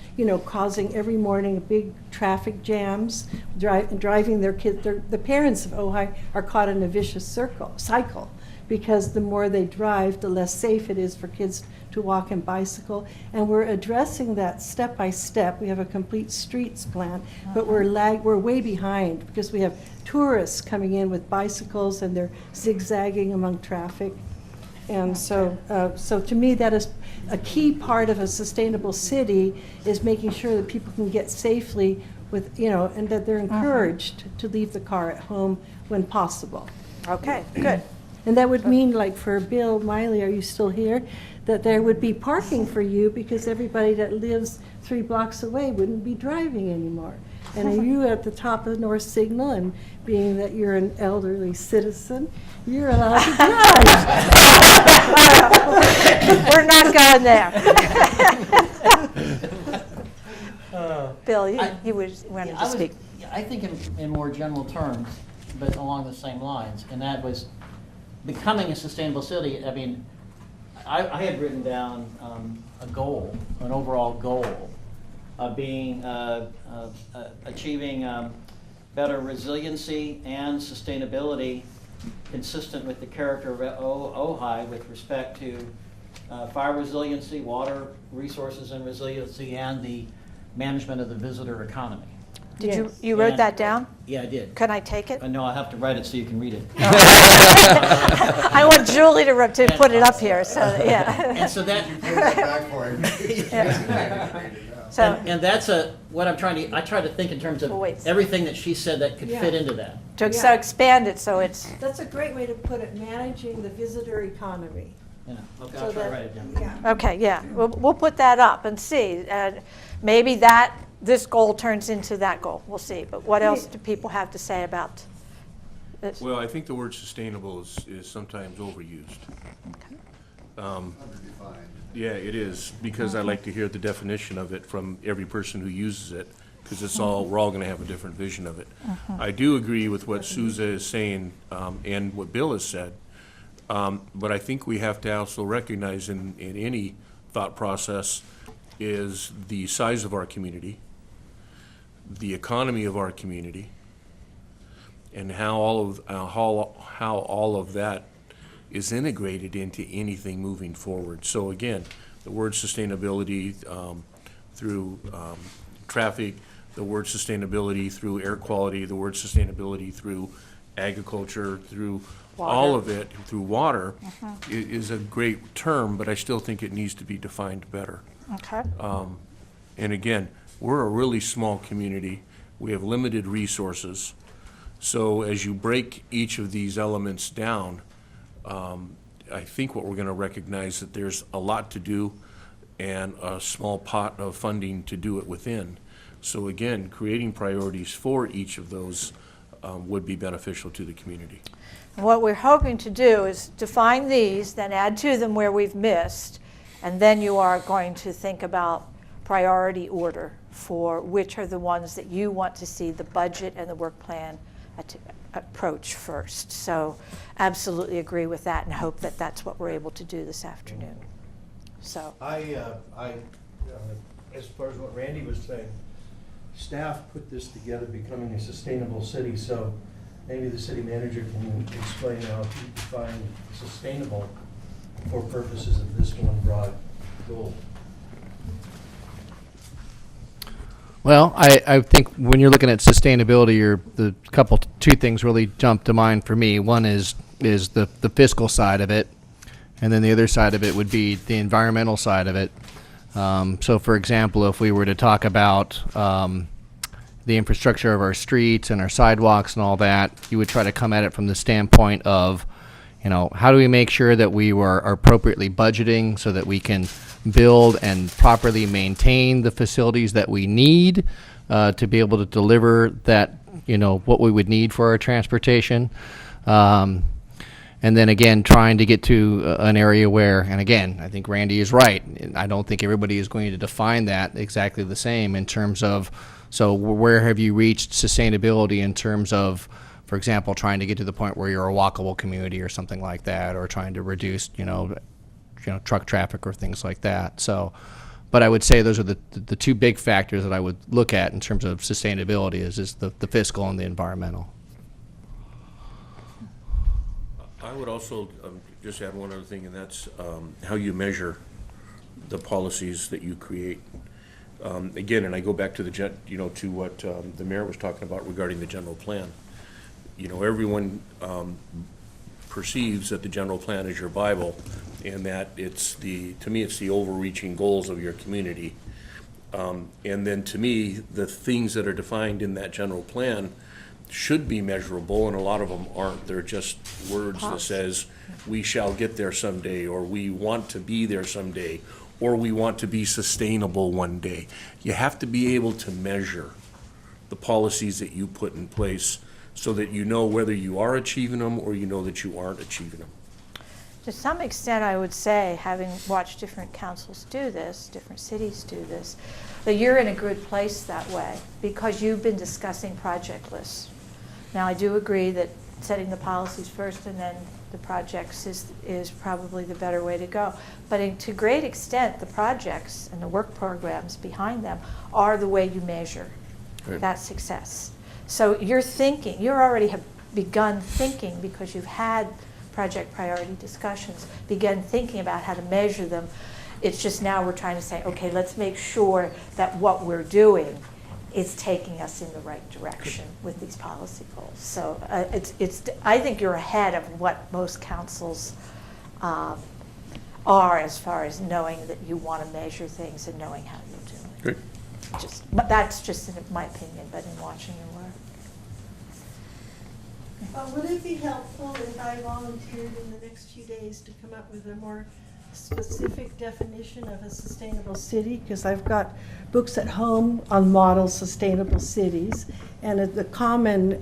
causing every morning big traffic jams, driving their kids. The parents of Ojai are caught in a vicious cycle because the more they drive, the less safe it is for kids to walk and bicycle. And we're addressing that step by step. We have a complete streets plan, but we're way behind because we have tourists coming in with bicycles and they're zigzagging among traffic. And so to me, that is a key part of a sustainable city, is making sure that people can get safely with, and that they're encouraged to leave the car at home when possible. Okay, good. And that would mean, like for Bill Miley, are you still here? That there would be parking for you because everybody that lives 3 blocks away wouldn't be driving anymore. And are you at the top of North Signal, and being that you're an elderly citizen, you're allowed to drive. We're not going there. Bill, you wanted to speak. I think in more general terms, but along the same lines, and that was becoming a sustainable city. I mean, I had written down a goal, an overall goal of being achieving better resiliency and sustainability consistent with the character of Ojai with respect to fire resiliency, water resources and resiliency, and the management of the visitor economy. Did you wrote that down? Yeah, I did. Can I take it? No, I have to write it so you can read it. I want Julie to put it up here. So yeah. And so that. Back for him. So and that's what I'm trying to. I try to think in terms of everything that she said that could fit into that. So expand it so it's. That's a great way to put it. Managing the visitor economy. Yeah. Okay, I'll try to write it down. Yeah. Okay. Yeah. We'll put that up and see. Maybe this goal turns into that goal. We'll see. But what else do people have to say about this? Well, I think the word sustainable is sometimes overused. Okay. Yeah, it is, because I like to hear the definition of it from every person who uses it, because we're all going to have a different vision of it. I do agree with what Sousa is saying and what Bill has said, but I think we have to also recognize in any thought process is the size of our community, the economy of our community, and how all of that is integrated into anything moving forward. So again, the word sustainability through traffic, the word sustainability through air quality, the word sustainability through agriculture, through all of it, through water, is a great term, but I still think it needs to be defined better. Okay. And again, we're a really small community. We have limited resources. So as you break each of these elements down, I think what we're going to recognize that there's a lot to do and a small pot of funding to do it within. So again, creating priorities for each of those would be beneficial to the community. What we're hoping to do is define these, then add to them where we've missed, and then you are going to think about priority order for which are the ones that you want to see the budget and the work plan approach first. So absolutely agree with that and hope that that's what we're able to do this afternoon. So as far as what Randy was saying, staff put this together becoming a sustainable city, so maybe the city manager can explain how he defined sustainable for purposes of this one broad goal. Well, I think when you're looking at sustainability, two things really jump to mind for me. One is the fiscal side of it, and then the other side of it would be the environmental side of it. So, for example, if we were to talk about the infrastructure of our streets and our sidewalks and all that, you would try to come at it from the standpoint of, how do we make sure that we are appropriately budgeting so that we can build and properly maintain the facilities that we need to be able to deliver that, what we would need for our transportation. And then again, trying to get to an area where, and again, I think Randy is right. I don't think everybody is going to define that exactly the same in terms of So where have you reached sustainability in terms of, for example, trying to get to the point where you're a walkable community or something like that, or trying to reduce, truck traffic or things like that. So, but I would say those are the two big factors that I would look at in terms of sustainability is the fiscal and the environmental. I would also just add one other thing, and that's how you measure the policies that you create. Again, and I go back to to what the mayor was talking about regarding the general plan. Everyone perceives that the general plan is your Bible, and that to me, it's the overreaching goals of your community. And then to me, the things that are defined in that general plan should be measurable, and a lot of them aren't. They're just words that says, we shall get there someday, or we want to be there someday, or we want to be sustainable one day. You have to be able to measure the policies that you put in place so that you know whether you are achieving them or you know that you aren't achieving them. To some extent, I would say, having watched different councils do this, different cities do this, that you're in a good place that way because you've been discussing project lists. Now, I do agree that setting the policies first and then the projects is probably the better way to go. But to a great extent, the projects and the work programs behind them are the way you measure that success. So you already have begun thinking, because you've had project priority discussions, begun thinking about how to measure them. It's just now we're trying to say, okay, let's make sure that what we're doing is taking us in the right direction with these policy goals. So I think you're ahead of what most councils are as far as knowing that you want to measure things and knowing how you do it. Great. But that's just in my opinion, but in watching your work. Would it be helpful if I volunteered in the next few days to come up with a more specific definition of a sustainable city? Because I've got books at home on model sustainable cities, and the common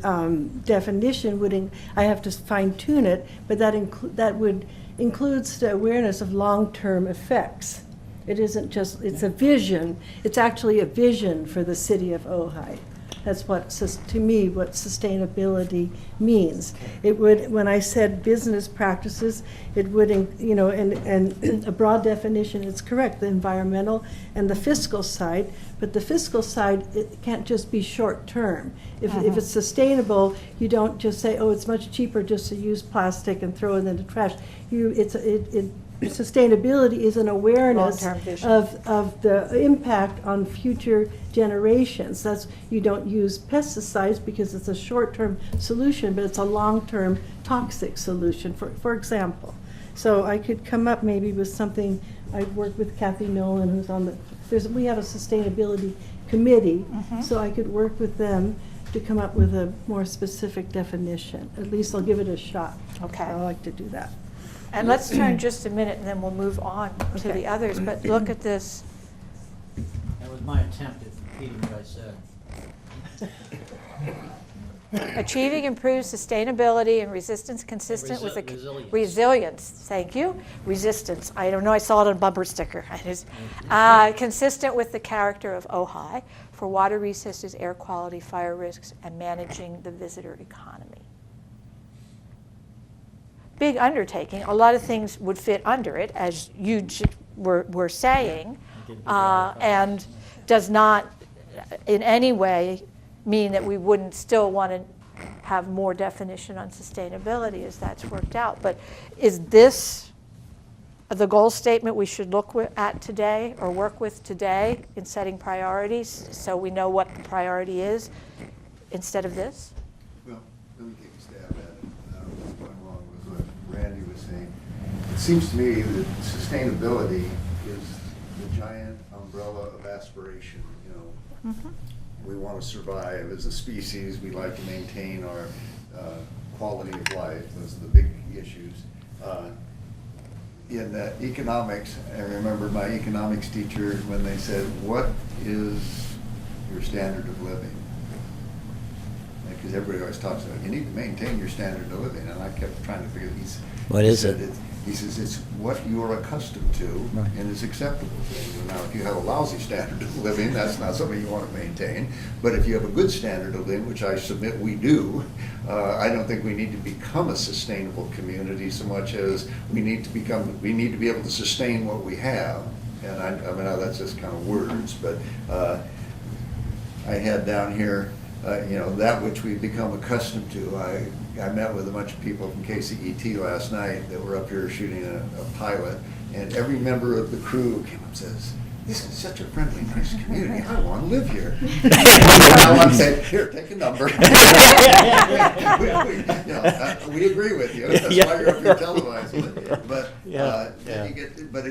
definition I have to fine tune it, but that would includes the awareness of long-term effects. It isn't just, it's a vision. It's actually a vision for the city of Ojai. That's to me, what sustainability means. It would, when I said business practices, it would, and a broad definition is correct, the environmental and the fiscal side, but the fiscal side, it can't just be short term. If it's sustainable, you don't just say, oh, it's much cheaper just to use plastic and throw it in the trash. Sustainability is an awareness of the impact on future generations. You don't use pesticides because it's a short-term solution, but it's a long-term toxic solution, for example. So I could come up maybe with something. I'd work with Kathy Nolan, who's on we have a sustainability committee, so I could work with them to come up with a more specific definition. At least I'll give it a shot. Okay. I like to do that. And let's turn just a minute and then we'll move on to the others. But look at this. That was my attempt at repeating what I said. Achieving improved sustainability and resistance consistent with the resilience. Thank you. Resistance. I don't know. I saw it on a bumper sticker. Consistent with the character of Ojai for water resources, air quality, fire risks, and managing the visitor economy. Big undertaking. A lot of things would fit under it, as you were saying, and does not in any way mean that we wouldn't still want to have more definition on sustainability as that's worked out. But is this the goal statement we should look at today or work with today in setting priorities so we know what the priority is instead of this? Well, let me take a stab at it. What's going wrong with what Randy was saying. It seems to me that sustainability is the giant umbrella of aspiration. We want to survive as a species. We like to maintain our quality of life. Those are the big issues. In economics, I remember my economics teacher when they said, what is your standard of living? because everybody always talks about, you need to maintain your standard of living, and I kept trying to figure, What is it? He says, it's what you are accustomed to Right. and is acceptable to you. Now, if you have a lousy standard of living, that's not something you want to maintain. But if you have a good standard of living, which I submit we do, I don't think we need to become a sustainable community so much as we need to be able to sustain what we have. And I mean, that's just kind of words, but I had down here, that which we've become accustomed to. I met with a bunch of people from KCET last night that were up here shooting a pilot, and every member of the crew came up and says, "This is such a friendly, nice community. I want to live here." And I want to say, "Here, take a number." We agree with you. That's why you're up here televising it. But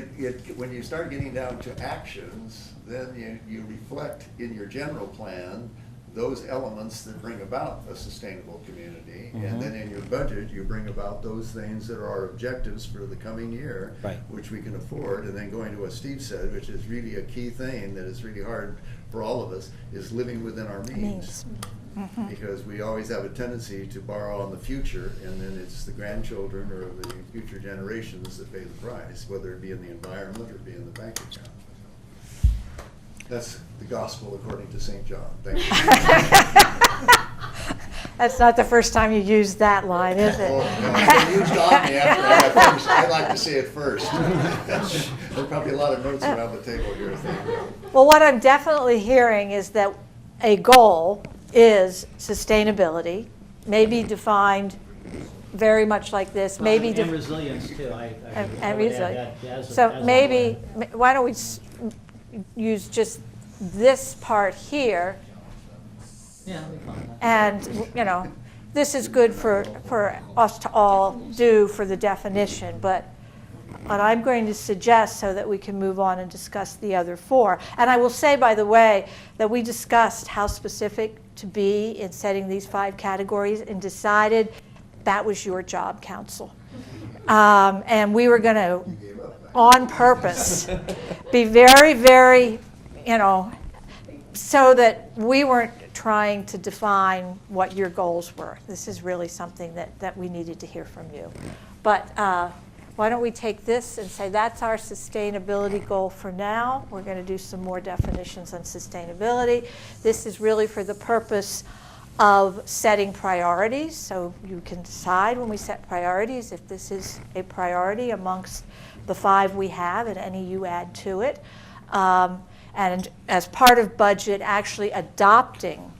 when you start getting down to actions, then you reflect in your general plan those elements that bring about a sustainable community, and then in your budget you bring about those things that are our objectives for the coming year, which we can afford. And then going to what Steve said, which is really a key thing that is really hard for all of us, is living within our means. Because we always have a tendency to borrow on the future, and then it's the grandchildren or the future generations that pay the price, whether it be in the environment or be in the bank account. That's the gospel according to St. John. Thank you. That's not the first time you used that line, is it? Oh, no, it's been used on me after I got finished. I like to see it first. There's probably a lot of notes around the table here. Well, what I'm definitely hearing is that a goal is sustainability, maybe defined very much like this, maybe and resilience too. And resilience. So maybe, why don't we use just this part here, and this is good for us to all do for the definition, but what I'm going to suggest so that we can move on and discuss the other four. And I will say, by the way, that we discussed how specific to be in setting these 5 categories and decided that was your job, council. And we were going to, on purpose, be very, very, so that we weren't trying to define what your goals were. This is really something that we needed to hear from you. But why don't we take this and say that's our sustainability goal for now. We're going to do some more definitions on sustainability. This is really for the purpose of setting priorities, so you can decide when we set priorities if this is a priority amongst the 5 we have and any you add to it. And as part of budget, actually adopting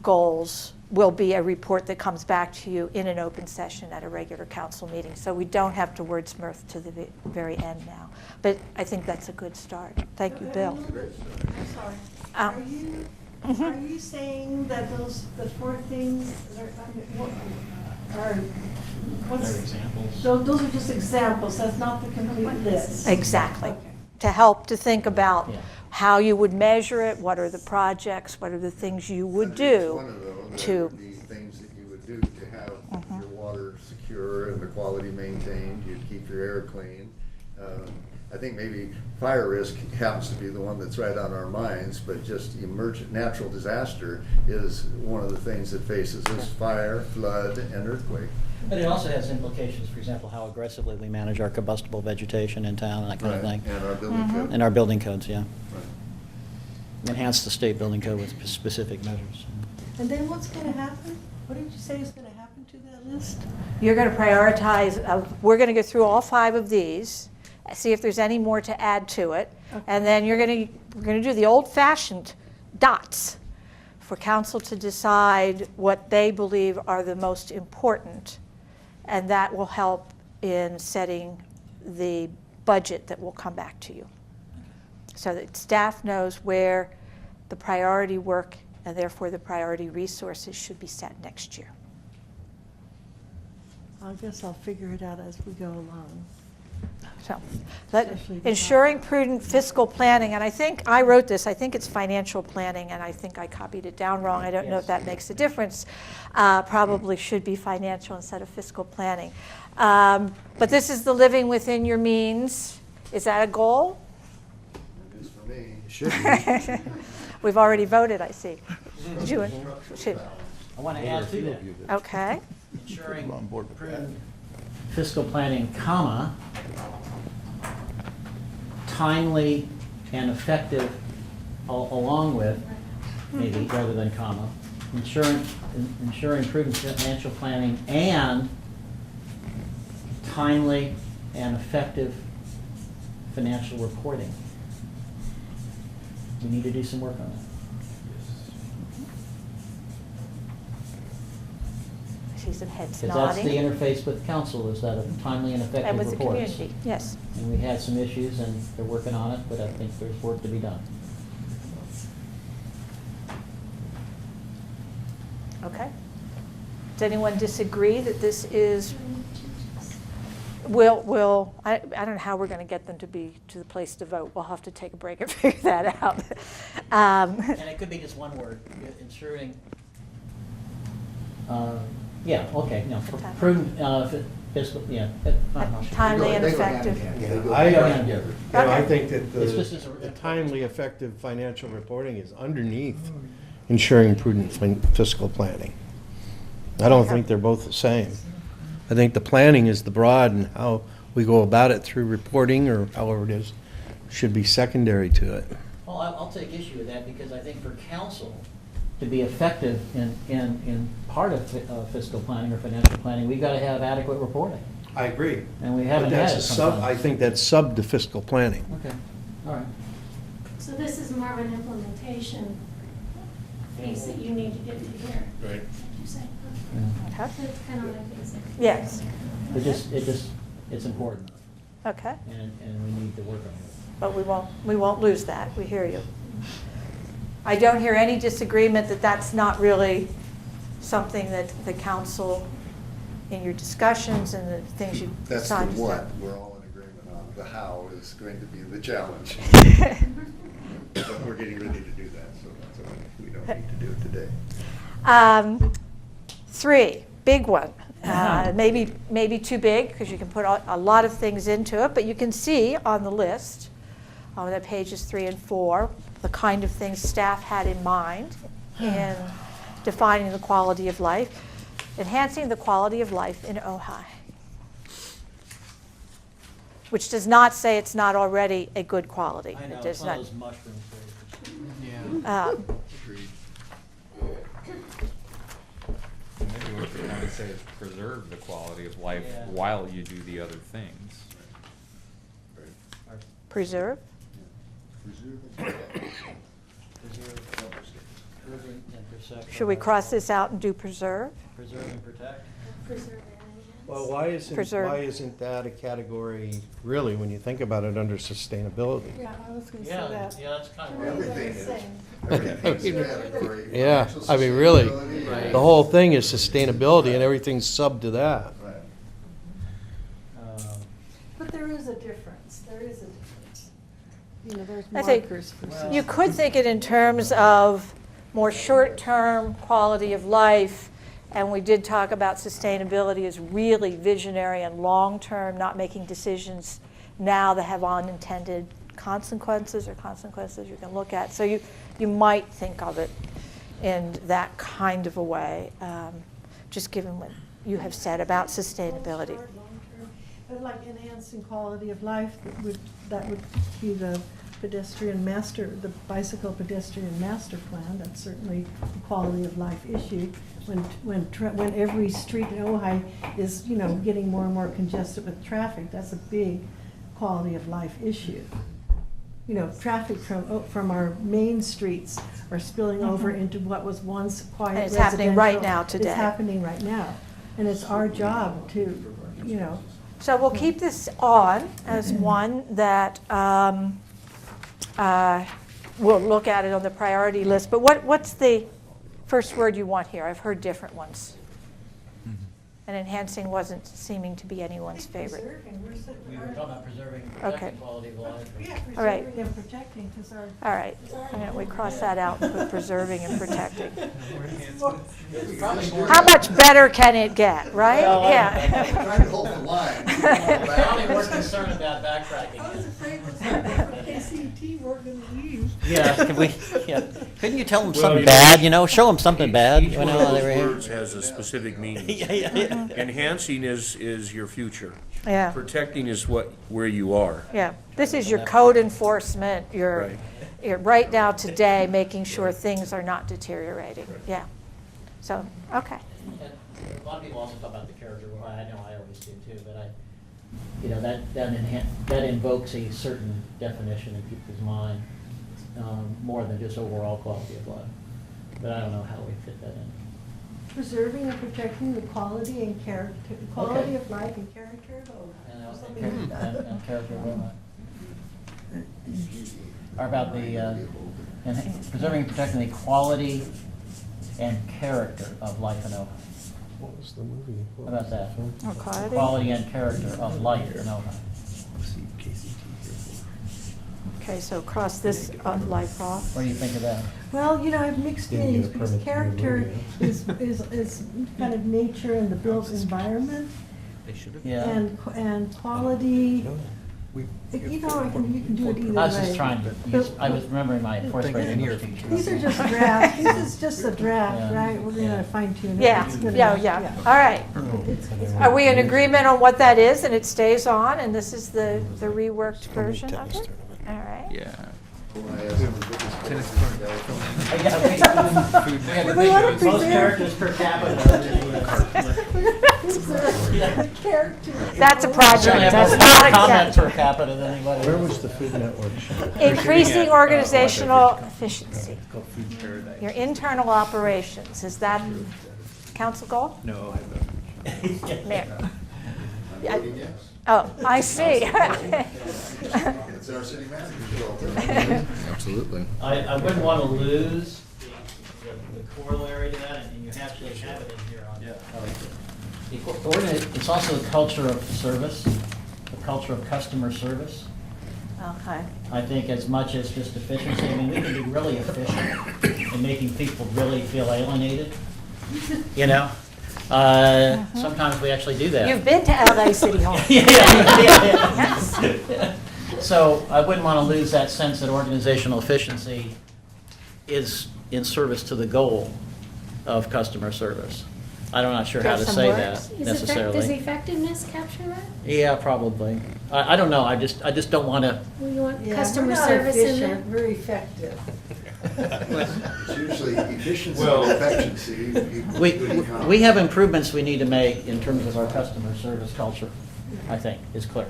goals will be a report that comes back to you in an open session at a regular council meeting. So we don't have to wordsmith to the very end now. But I think that's a good start. Thank you, Bill. I'm sorry. Are you saying that the 4 things are examples? So those are just examples. That's not the complete list. Exactly. Okay. To help to think about how you would measure it, what are the projects, what are the things you would do One of those to would be things that you would do to have your water secure and the quality maintained. You'd keep your air clean. I think maybe fire risk happens to be the one that's right on our minds, but just emergent natural disaster is one of the things that faces us: fire, flood, and earthquake. But it also has implications, for example, how aggressively we manage our combustible vegetation in town and that kind of thing. And our building code. And our building codes, Right. Enhance the state building code with specific measures. And then what's going to happen? What did you say is going to happen to that list? You're going to prioritize, we're going to go through all 5 of these, see if there's any more to add to it, and then we're going to do the old-fashioned dots for council to decide what they believe are the most important, and that will help in setting the budget that will come back to you, so that staff knows where the priority work and therefore the priority resources should be set next year. I guess I'll figure it out as we go along. So, ensuring prudent fiscal planning, and I think I wrote this, I think it's financial planning, and I think I copied it down wrong. I don't know if that makes a difference. Probably should be financial instead of fiscal planning. But this is the living within your means. Is that a goal? It is for me. It should be. We've already voted, I see. I want to add to that. Okay. Ensuring prudent fiscal planning, comma, timely and effective, along with, maybe, rather than comma, ensuring prudent financial planning and timely and effective financial reporting. We need to do some work on that. I see some heads Because that's the nodding. interface with council, is that of timely and effective And reports. with the community, yes. And we had some issues, and they're working on it, but I think there's work to be done. Okay. Does anyone disagree that this is, I don't know how we're going to get them to the place to vote. We'll have to take a break and figure that out. And it could be just one word, ensuring, yeah, okay, no, prudent, fiscal, yeah. Timely and effective. I think that It's just as the timely, effective financial reporting is underneath ensuring prudent fiscal planning. I don't think they're both the same. I think the planning is the broad, and how we go about it through reporting or however it is should be secondary to it. Well, I'll take issue with that, because I think for council to be effective in part of fiscal planning or financial planning, we've got to have adequate reporting. I agree. And we haven't But had that's it a sometimes. I think that's sub to fiscal planning. Okay, all right. So this is more of an implementation piece that you need to get to here. Right. Like you say. Okay. So it's kind of like basic. Yes. It's important, Okay. and we need to work on it. But we won't lose that. We hear you. I don't hear any disagreement that that's not really something that the council, in your discussions and the things you That's the decided. what we're all in agreement on. The how is going to be the challenge. But we're getting ready to do that, so that's all. We don't need to do it today. 3, big one. Maybe too big, because you can put a lot of things into it, but you can see on the list, on the pages 3 and 4, the kind of things staff had in mind in defining the quality of life, enhancing the quality of life in Ojai. Which does not say it's not already a good quality. I know, It it's does one not. of those mushroom phrases. Yeah. Maybe what you're trying to say is preserve the quality of life Yeah. while you do the other things. Preserve. Preserving and protect. Should we cross this out and do preserve? Preserve and protect. Preserve it. Well, why isn't that a category, really, when you think about it, under sustainability? Yeah, I was going to Yeah, say that. yeah, that's kind of. Everything is. Everything's a category. Yeah, Financial I mean, really, sustainability. the whole thing is sustainability, and everything's sub to that. Right. But there is a difference. There is a difference. You know, there's I think markers for Well- you could think it in terms of more short-term quality of life, and we did talk about sustainability as really visionary and long-term, not making decisions now that have unintended consequences or consequences you can look at. So you might think of it in that kind of a way, just given what you have said about sustainability. Short, long-term. But like enhancing quality of life, that would be the the bicycle pedestrian master plan. That's certainly a quality of life issue. When every street in Ojai is, getting more and more congested with traffic, that's a big quality of life issue. Traffic from our main streets are spilling over into what was once quiet And it's residential. happening right now today. It's happening right now. And it's our job to, So we'll keep this on as one that we'll look at it on the priority list. But what's the first word you want here? I've heard different ones. And enhancing wasn't seeming to be anyone's favorite. We were talking about preserving and Okay. protecting quality of life. All right. preserving and protecting, because our. All right. We cross that out and put preserving and protecting. How much better can it get, right? Well, Yeah. Trying to hold the line. Probably more concerned about backtracking. I was afraid that ACT weren't going to leave. Yeah, couldn't you tell them Well, something you know, bad, you know, show them something bad, Each you one know, of while they those were here? words has a specific meaning. Yeah. Enhancing is your future. Yeah. Protecting is where you are. Yeah, this is your code enforcement, Right. you're right now today, making sure things are not deteriorating, yeah. So, okay. And a lot of people also talk about the character, well, I know I always do too, but you know, that invokes a certain definition in people's mind, more than just overall quality of life. But I don't know how we fit that in. Preserving and protecting the quality and character, quality of life and character of Ojai. And character of Ojai. Or about the, preserving and protecting the quality and character of life in Ojai. What was the movie? How about that? Oh, quality? Quality and character of life in Ojai. Okay, so cross this life off. What do you think of that? Well, you know, I have mixed Didn't feelings get a because permit to do a character is kind of nature and the built environment. Yeah. And quality, you know, you can do it either way. I was just trying to use, I was remembering my fourth grade English teacher. These are just drafts, this is just a draft, Yeah. right? We're gonna fine tune it. Yeah, It's gonna- yeah, all right. It's- Are we in agreement on what that is, and it stays on, and this is the reworked version of it? All right. Yeah. We want to Most preserve characters per capita. character. That's a Certainly project, have that's more not a comment per capita than anybody. Where was the Food Network show? Increasing organizational efficiency. Your internal operations, is that council goal? No, Mayor? I'm voting yes. Oh, I see. It's our city manager's role. absolutely. I wouldn't want to lose the corollary to that, and you actually have it in here on. It's also the culture of service, the culture of customer service. Okay. I think as much as just efficiency, I mean, we can be really efficient in making people really feel alienated, you know? Sometimes we actually do that. You've been to LA City Hall. Yeah. So I wouldn't want to lose that sense that organizational efficiency is in service to the goal of customer service. I'm not sure how to There's some say words. that Does necessarily. effectiveness capture that? Yeah, probably. I don't know. I just don't want to. Well, you want Yeah, customer we're not service in there? efficient, we're effective. It's usually efficiency Well- and efficiency equals good economy. We have improvements we need to make in terms of our customer service culture, I think, is clear.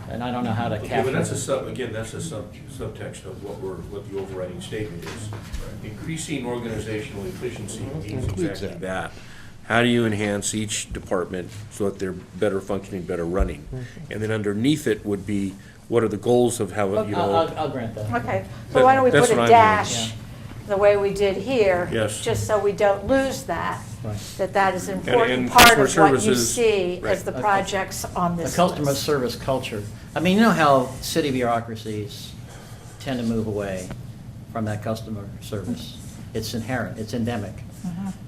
And I don't know how to Okay, capture but that's a it. subtext of what the overriding statement is. Increasing organizational efficiency means exactly that. How do you enhance each department so that they're better functioning, better running? And then underneath it would be, what are the goals of how, you know? I'll grant that. Okay, so why don't we That's put what a I'm dash, hearing. the way we did here? Yes. Just so we don't lose that, Right. that is an important and part customer of what you services- see as right. the projects on The this customer list. service culture. I mean, you know how city bureaucracies tend to move away from that customer service. It's inherent, it's endemic.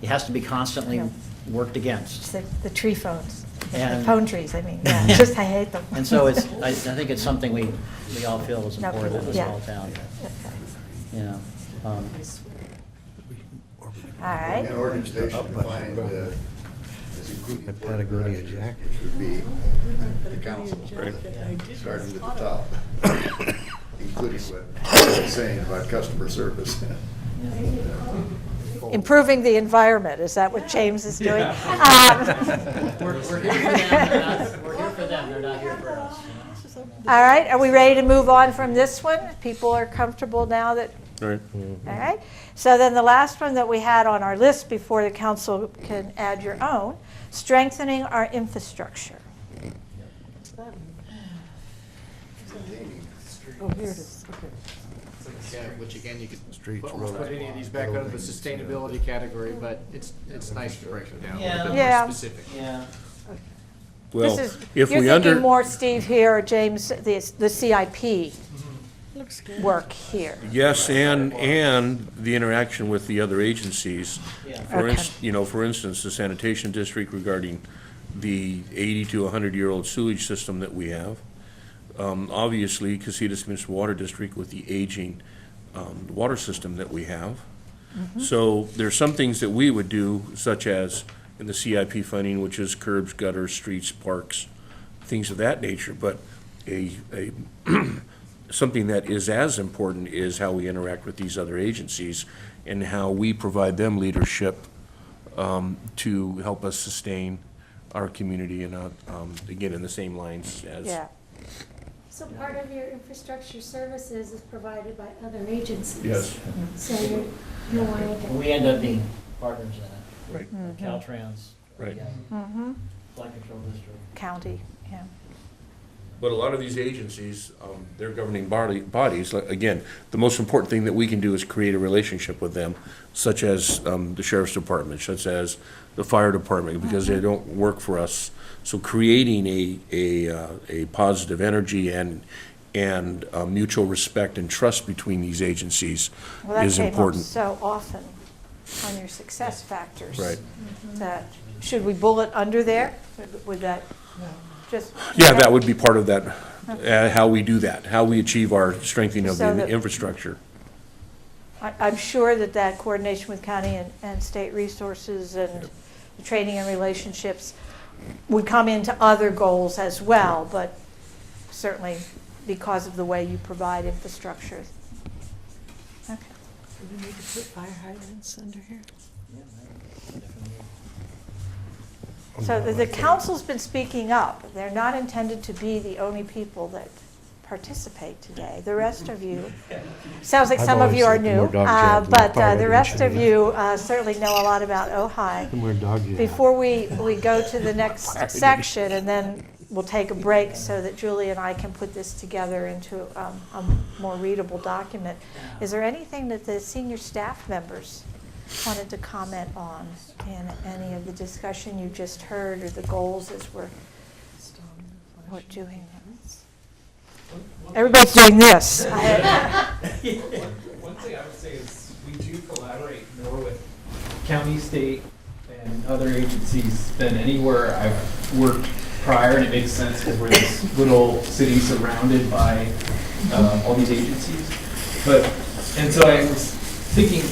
It has to be constantly Yeah. worked against. It's the tree phones, the And- phone trees, I mean, yeah, just, I hate them. And so it's, I think it's something we all feel is important in a Yeah. small town, you know. All right, An organization defined as including Patagonia board of directors, jacket. which would be the council, starting with the top, including what I was saying about customer service. improving the environment, is that what James is doing? We're here for them, they're not here for us. All right, are we ready to move on from this one? People are comfortable now that, Right. all right? So then the last one that we had on our list before the council can add your own, strengthening our infrastructure. Oh, here it is, okay. Yeah, which again, you could Streets, almost put any of these back under the sustainable category, but it's nice to break it down a Yeah. little bit Yeah. more specific. Yeah. Well, This is, if you're we thinking under, more, Steve, here, or James, the CIP work here. yes, and the interaction with the other agencies. Yeah. For instance, the sanitation district regarding the 80 to 100-year-old sewage system that we have. Obviously, Casitas Municipal Water District with the aging water system that we have. So there's some things that we would do, such as in the CIP funding, which is curbs, gutters, streets, parks, things of that nature. But something that is as important is how we interact with these other agencies and how we provide them leadership to help us sustain our community and, again, in the same lines as. Yeah. So part of your infrastructure services is provided by other agencies? Yes. So you're wanting to. We end up being partners in it. Right. Caltrans. Right. Flood Control District. County, yeah. But a lot of these agencies, they're governing bodies. Like, again, the most important thing that we can do is create a relationship with them, such as the sheriff's department, such as the fire department, because they don't work for us. So creating a positive energy and mutual respect and trust between these agencies is important. Well, that came up so often on your success factors. Right. That, should we bullet under there? Would that just? Yeah, that would be part of that, how we do that, how we achieve our strengthening of So the that- infrastructure. I'm sure that coordination with county and state resources and the training and relationships would come into other goals as well, but certainly because of the way you provide infrastructure. Okay. Do we need to put fire hydrants under here? So the council's been speaking up. They're not intended to be the only people that participate today. The rest of you, sounds like some of you are new, but the rest of you certainly know a lot about Ojai. Before we go to the next section, and then we'll take a break so that Julie and I can put this together into a more readable document. Is there anything that the senior staff members wanted to comment on in any of the discussion you just heard, or the goals as we're doing this? Everybody's doing this. One thing I would say is we do collaborate more with county, state, and other agencies than anywhere I've worked prior, and it makes sense because we're this little city surrounded by all these agencies. And so I was thinking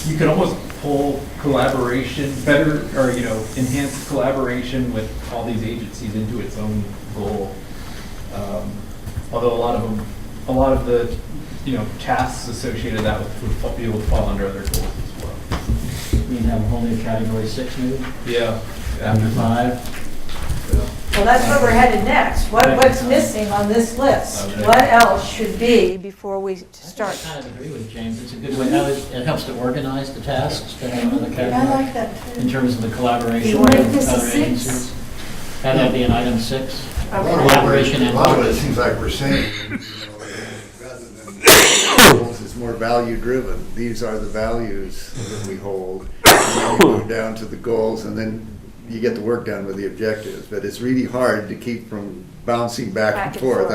you could almost pull collaboration better, or enhance collaboration with all these agencies into its own goal. Although a lot of the tasks associated with that would be able to fall under other goals as well. You mean have a whole new category 6 maybe? Yeah. After 5? Well, that's where we're headed next. What's missing on this list? Okay. What else should be before we start? I kind of agree with James. It's a good way. It helps to organize the tasks to have another category. I like that too. In terms of the collaboration You with want this a other 6? agencies. Have that be an item 6. Okay. Collaboration and A lot of it seems like we're saying, rather than goals, it's more value driven. These are the values that we hold. And then you move down to the goals, and then you get the work done with the objectives. But it's really hard to keep from bouncing back and forth.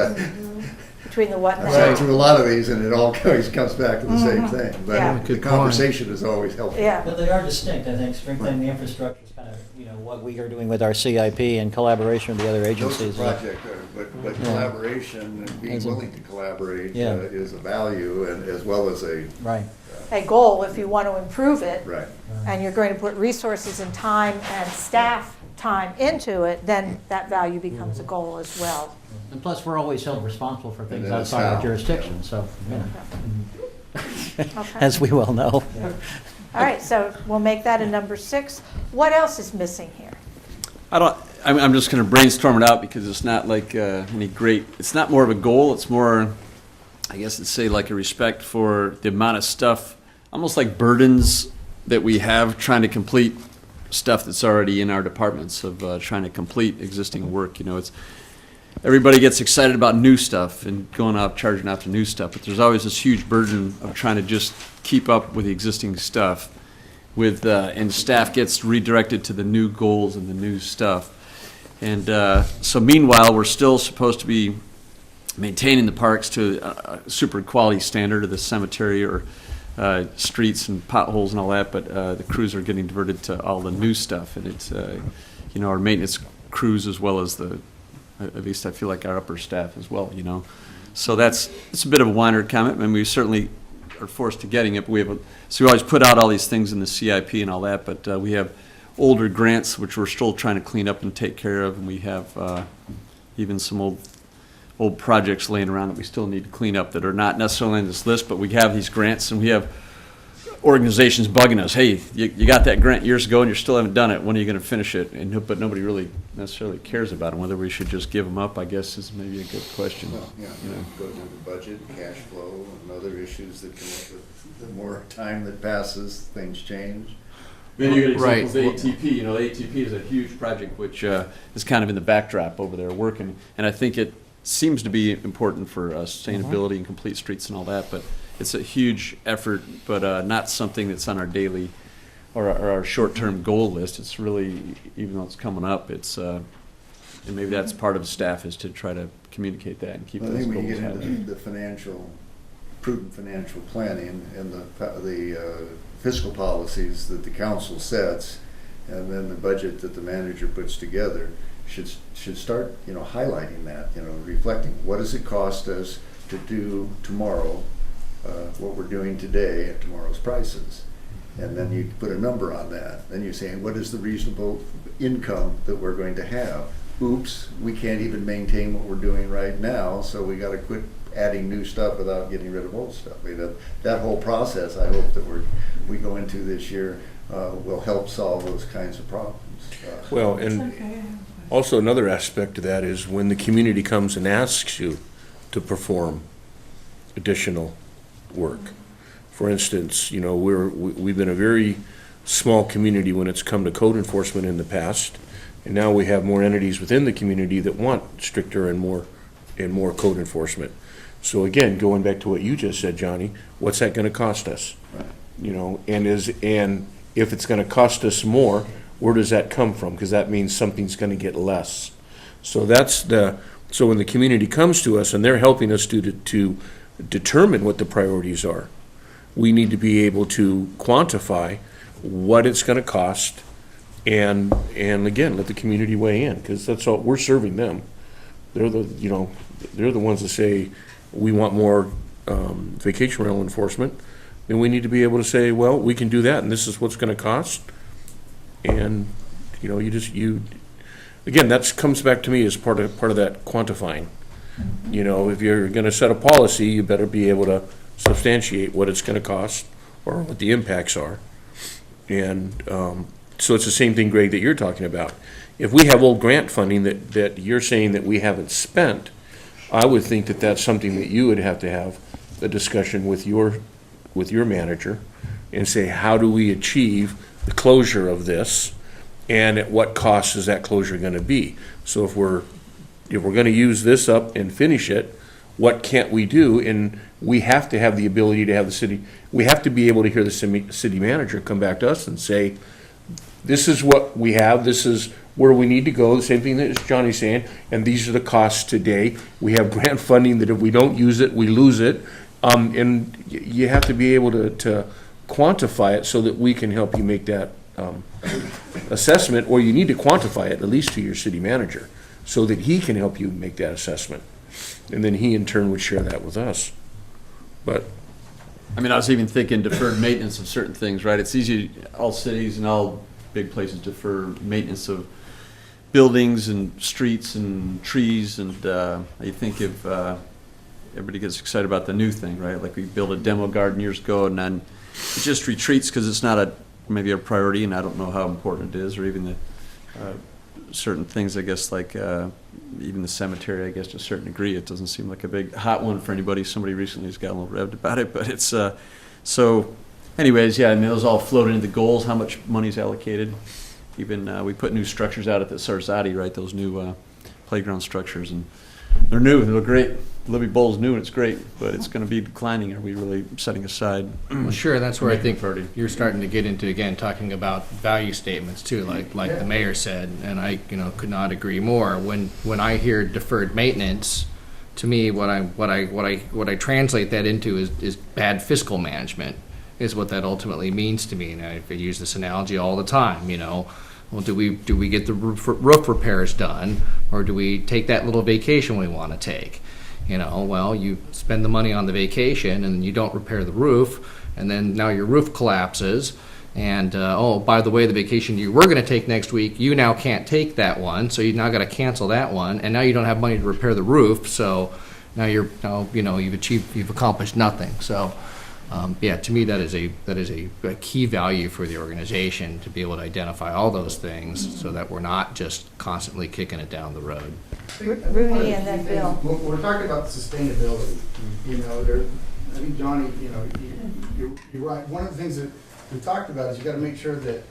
Between the what and I've the sat how. through a lot of these, and it all always comes back to the same thing. Yeah. But the conversation is always helpful. Yeah. But they are distinct. I think strengthening the infrastructure is kind of what we are doing with our CIP and collaboration with the other Those agencies. are project, but collaboration and being willing to collaborate is a value, and as well as a Right. A goal, if you want to improve it, right. and you're going to put resources and time and staff time into it, then that value becomes a goal as well. And plus, we're always held responsible for things then it's outside our how. jurisdiction, so, Okay. as we well know. All right, so we'll make that a number 6. What else is missing here? I'm just going to brainstorm it out because it's not like any great, it's not more of a goal, it's more, I guess it's say like a respect for the amount of stuff, almost like burdens that we have trying to complete stuff that's already in our departments of trying to complete existing work. It's everybody gets excited about new stuff and going out charging after new stuff, but there's always this huge burden of trying to just keep up with the existing stuff. And staff gets redirected to the new goals and the new stuff. And so meanwhile, we're still supposed to be maintaining the parks to a super quality standard of the cemetery or streets and potholes and all that, but the crews are getting diverted to all the new stuff. And it's, our maintenance crews as well as at least I feel like our upper staff as well, So it's a bit of a whiner comment, and we certainly are forced to getting it. But so we always put out all these things in the CIP and all that, but we have older grants which we're still trying to clean up and take care of, and we have even some old projects laying around that we still need to clean up that are not necessarily on this list, but we have these grants, and we have organizations bugging us, hey, you got that grant years ago and you still haven't done it, when are you going to finish it? But nobody really necessarily cares about them. Whether we should just give them up, I guess, is maybe a good question. Well, yeah, go to the budget, cash flow, and other issues that come up with the more time that passes, things change. Then you get Right. examples of ATP. ATP is a huge project which is kind of in the backdrop over there working, and I think it seems to be important for sustainability and complete streets and all that, but it's a huge effort, but not something that's on our daily or our short-term goal list. It's really, even though it's coming up, it's and maybe that's part of staff is to try to communicate that and keep I those think when goals you get high. into the prudent financial planning and the fiscal policies that the council sets, and then the budget that the manager puts together, should start, highlighting that, reflecting what does it cost us to do tomorrow what we're doing today at tomorrow's prices. And then you put a number on that. Then you say, what is the reasonable income that we're going to have? Oops, we can't even maintain what we're doing right now, so we got to quit adding new stuff without getting rid of old stuff. I mean, that whole process, I hope that we go into this year will help solve those kinds of problems. Well, and also another aspect of that is when the community comes and asks you to perform additional work. For instance, we've been a very small community when it's come to code enforcement in the past, and now we have more entities within the community that want stricter and more code enforcement. So again, going back to what you just said, Johnny, what's that going to cost us? And if it's going to cost us more, where does that come from? Because that means something's going to get less. So so when the community comes to us and they're helping us to determine what the priorities are, we need to be able to quantify what it's going to cost, and again, let the community weigh in, because that's all we're serving them. They're the ones that say we want more vacation rental enforcement. Then we need to be able to say, well, we can do that, and this is what's going to cost. And again, that comes back to me as part of that quantifying. If you're going to set a policy, you better be able to substantiate what it's going to cost or what the impacts are. And so it's the same thing, Greg, that you're talking about. If we have old grant funding that you're saying that we haven't spent, I would think that that's something that you would have to have a discussion with your manager and say, how do we achieve the closure of this, and at what cost is that closure going to be? So if we're going to use this up and finish it, what can't we do? And we have to have the ability to have we have to be able to hear the city manager come back to us and say, this is what we have, this is where we need to go, the same thing that Johnny's saying, and these are the costs today. We have grant funding that if we don't use it, we lose it. And you have to be able to quantify it so that we can help you make that assessment, or you need to quantify it at least to your city manager so that he can help you make that assessment. And then he in turn would share that with us. But I was even thinking deferred maintenance of certain things, right? It's easy, all cities and all big places defer maintenance of buildings and streets and trees, and I think if everybody gets excited about the new thing, right? Like we built a demo garden years ago, and then it just retreats because it's not maybe a priority, and I don't know how important it is, or even the certain things, I guess, like even the cemetery, I guess, to a certain degree. It doesn't seem like a big hot one for anybody. Somebody recently has got a little revved about it, but it's so anyways, yeah, those all float into the goals, how much money's allocated. Even we put new structures out at the Sarzati, right, those new playground structures, and they're new, they look great. Libby Bowl's new and it's great, but it's going to be declining. Are we really setting aside? Well, sure, that's where I think you're starting to get into, again, talking about value statements too, like the mayor said, and I could not agree more. When I hear deferred maintenance, to me, what I translate that into is bad fiscal management, is what that ultimately means to me. And I use this analogy all the time. Well, do we get the roof repairs done, or do we take that little vacation we want to take? Well, you spend the money on the vacation and you don't repair the roof, and then now your roof collapses. And, oh, by the way, the vacation you were going to take next week, you now can't take that one, so you now got to cancel that one, and now you don't have money to repair the roof, so now you've accomplished nothing. So, yeah, to me, that is a key value for the organization, to be able to identify all those things so that we're not just constantly kicking it down the road. Rooney and then Bill. When we're talking about sustainability, I think Johnny, you're right. One of the things that we talked about is you got to make sure that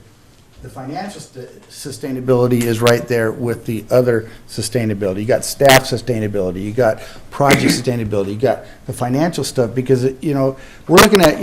the financial sustainability is right there with the other sustainability. You got staff sustainability, you got project sustainability, you got the financial stuff, because we're looking at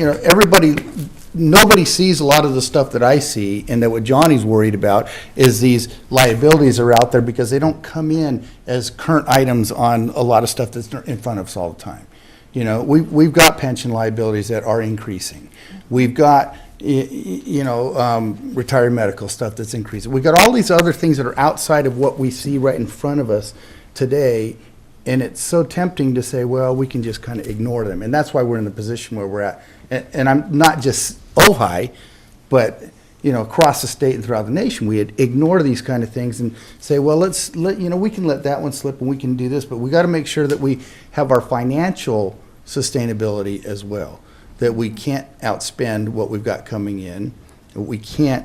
nobody sees a lot of the stuff that I see, and that what Johnny's worried about is these liabilities are out there because they don't come in as current items on a lot of stuff that's in front of us all the time. We've got pension liabilities that are increasing. We've got retired medical stuff that's increasing. We've got all these other things that are outside of what we see right in front of us today, and it's so tempting to say, well, we can just kind of ignore them. And that's why we're in the position where we're at. And I'm not just Ojai, but across the state and throughout the nation, we had ignore these kind of things and say, well, we can let that one slip and we can do this, but we got to make sure that we have our financial sustainability as well, that we can't outspend what we've got coming in. We can't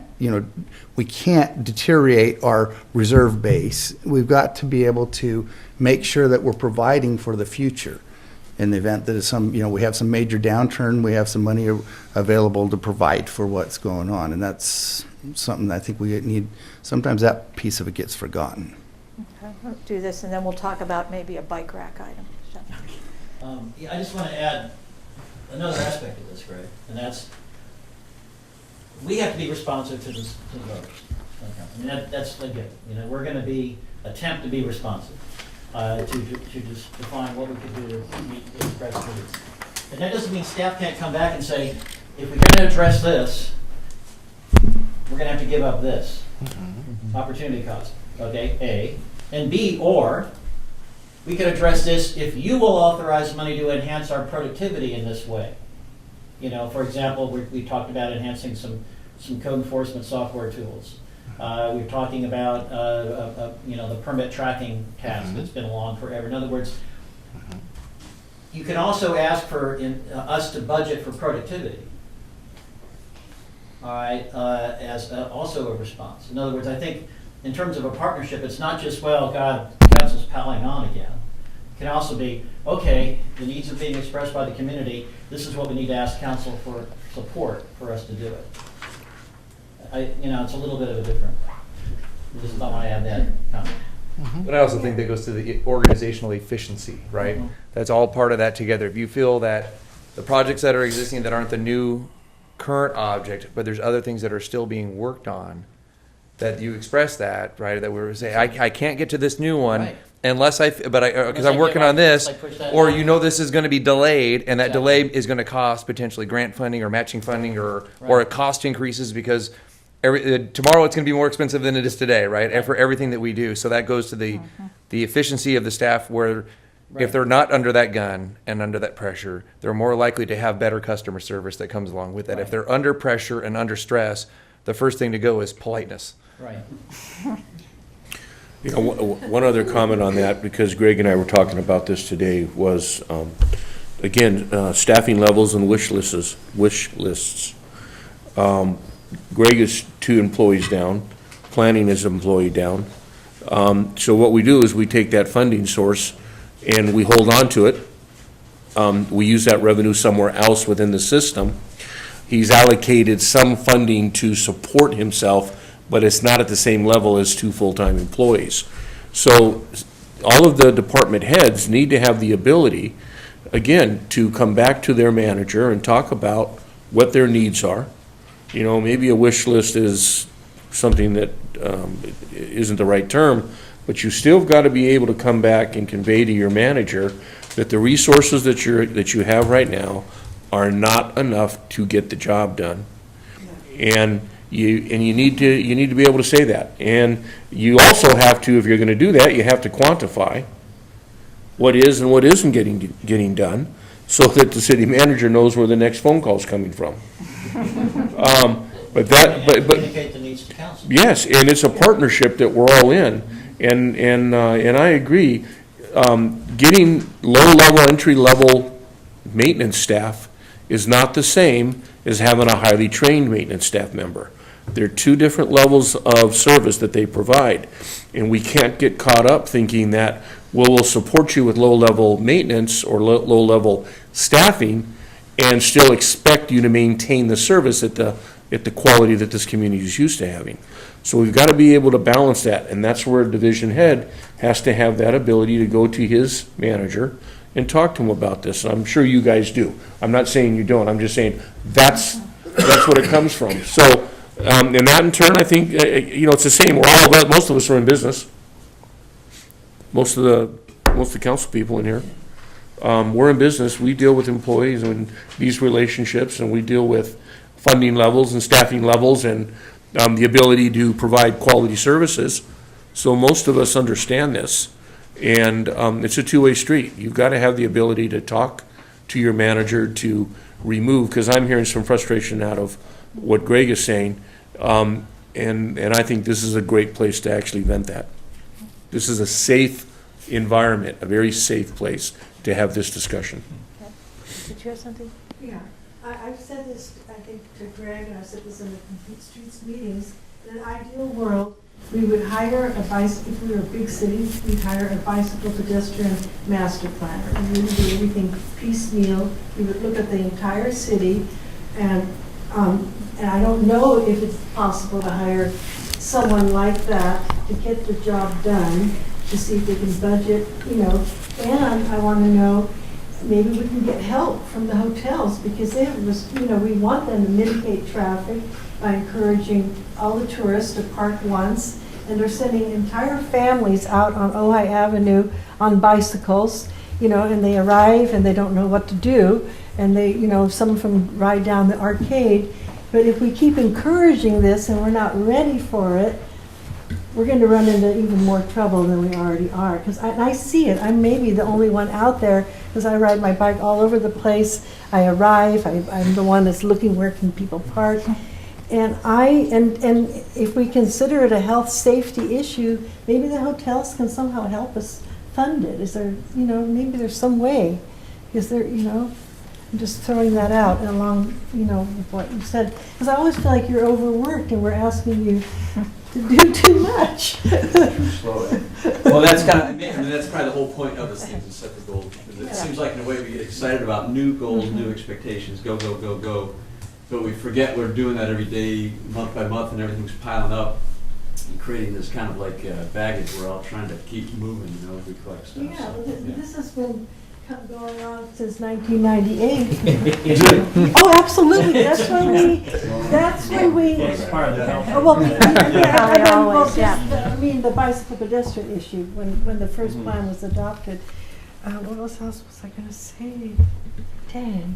deteriorate our reserve base. We've got to be able to make sure that we're providing for the future. In the event that we have some major downturn, we have some money available to provide for what's going on. And that's something that I think we need. Sometimes that piece of it gets forgotten. Okay, we'll do this, and then we'll talk about maybe a bike rack item. I just want to add another aspect of this, Greg, and that's we have to be responsive to the voters. Okay. That's a given. We're going to attempt to be responsive to just define what we could do to meet express needs. And that doesn't mean staff can't come back and say, if we're going to address this, we're going to have to give up this opportunity cost. Okay, A. And B, or we could address this if you will authorize money to enhance our productivity in this way. For example, we talked about enhancing some code enforcement software tools. We're talking about the permit tracking task that's been along forever. In other words, you can also ask for us to budget for productivity. All right, as also a response. In other words, I think in terms of a partnership, it's not just, well, God, council's piling on again. It can also be, okay, the needs are being expressed by the community. This is what we need to ask council for support for us to do it. It's a little bit of a different. Just thought I add that comment. But I also think that goes to the organizational efficiency, right? That's all part of that together. If you feel that the projects that are existing that aren't the new current object, but there's other things that are still being worked on, that you express that, right? That we're saying, I can't get to this new one. Right. Unless because I'm working on this, or this is going to be delayed, and that delay is going to cost potentially grant funding or matching funding or cost increases because tomorrow it's going to be more expensive than it is today, right? And for everything that we do, so that goes to the efficiency of the staff. Where if they're not under that gun and under that pressure, they're more likely to have better customer service that comes along with that. If they're under pressure and under stress, the first thing to go is politeness. Right. One other comment on that, because Greg and I were talking about this today, was staffing levels and wish lists. Greg is 2 employees down. Planning is an employee down. So what we do is we take that funding source and we hold on to it. We use that revenue somewhere else within the system. He's allocated some funding to support himself, but it's not at the same level as 2 full-time employees. So all of the department heads need to have the ability, again, to come back to their manager and talk about what their needs are. Maybe a wish list is something that isn't the right term, but you still got to be able to come back and convey to your manager that the resources that you have right now are not enough to get the job done. And you need to be able to say that. And you also have to, if you're going to do that, you have to quantify what is and what isn't getting done, so that the city manager knows where the next phone call is coming from. But Communicate the needs to council. yes, and it's a partnership that we're all in, and I agree. Getting low-level, entry-level maintenance staff is not the same as having a highly trained maintenance staff member. They're two different levels of service that they provide, and we can't get caught up thinking that, well, we'll support you with low-level maintenance or low-level staffing and still expect you to maintain the service at the quality that this community is used to having. So we've got to be able to balance that, and that's where a division head has to have that ability to go to his manager and talk to him about this. And I'm sure you guys do. I'm not saying you don't. I'm just saying that's what it comes from. So, and that in turn, I think, it's the same. Most of us are in business. Most of the council people in here. We're in business. We deal with employees and these relationships, and we deal with funding levels and staffing levels and the ability to provide quality services. So most of us understand this, and it's a two-way street. You've got to have the ability to talk to your manager to remove, because I'm hearing some frustration out of what Greg is saying, and I think this is a great place to actually vent that. This is a safe environment, a very safe place to have this discussion. Okay. Did you have something? Yeah, I've said this, I think, to Greg, and I've said this in the Complete Streets meetings. In an ideal world, we would hire a bicycle, if we were a big city, we'd hire a bicycle pedestrian master planner. And we would do everything piecemeal. We would look at the entire city, and I don't know if it's possible to hire someone like that to get the job done, to see if they can budget, and I want to know, maybe we can get help from the hotels, because they have this, we want them to mitigate traffic by encouraging all the tourists to park once, and they're sending entire families out on Ojai Avenue on bicycles, and they arrive and they don't know what to do, and they, some of them ride down the arcade. But if we keep encouraging this and we're not ready for it, we're going to run into even more trouble than we already are. Because I see it. I'm maybe the only one out there, because I ride my bike all over the place. I arrive. I'm the one that's looking where can people park. And if we consider it a health safety issue, maybe the hotels can somehow help us fund it. Is there, maybe there's some way. Is there, I'm just throwing that out along, with what you said. Because I always feel like you're overworked and we're asking you to do too much. Well, that's kind of, that's probably the whole point of this thing, to set the goals. Because it seems like in a way we get excited about new goals, new expectations, go, go, go, go. But we forget we're doing that every day, month by month, and everything's piling up and creating this kind of like baggage we're all trying to keep moving, as we collect stuff. Yeah, well, this has been going on since 1998. Oh, absolutely. That's when we. I mean, the bicycle pedestrian issue, when the first plan was adopted. What else was I going to say? Dang.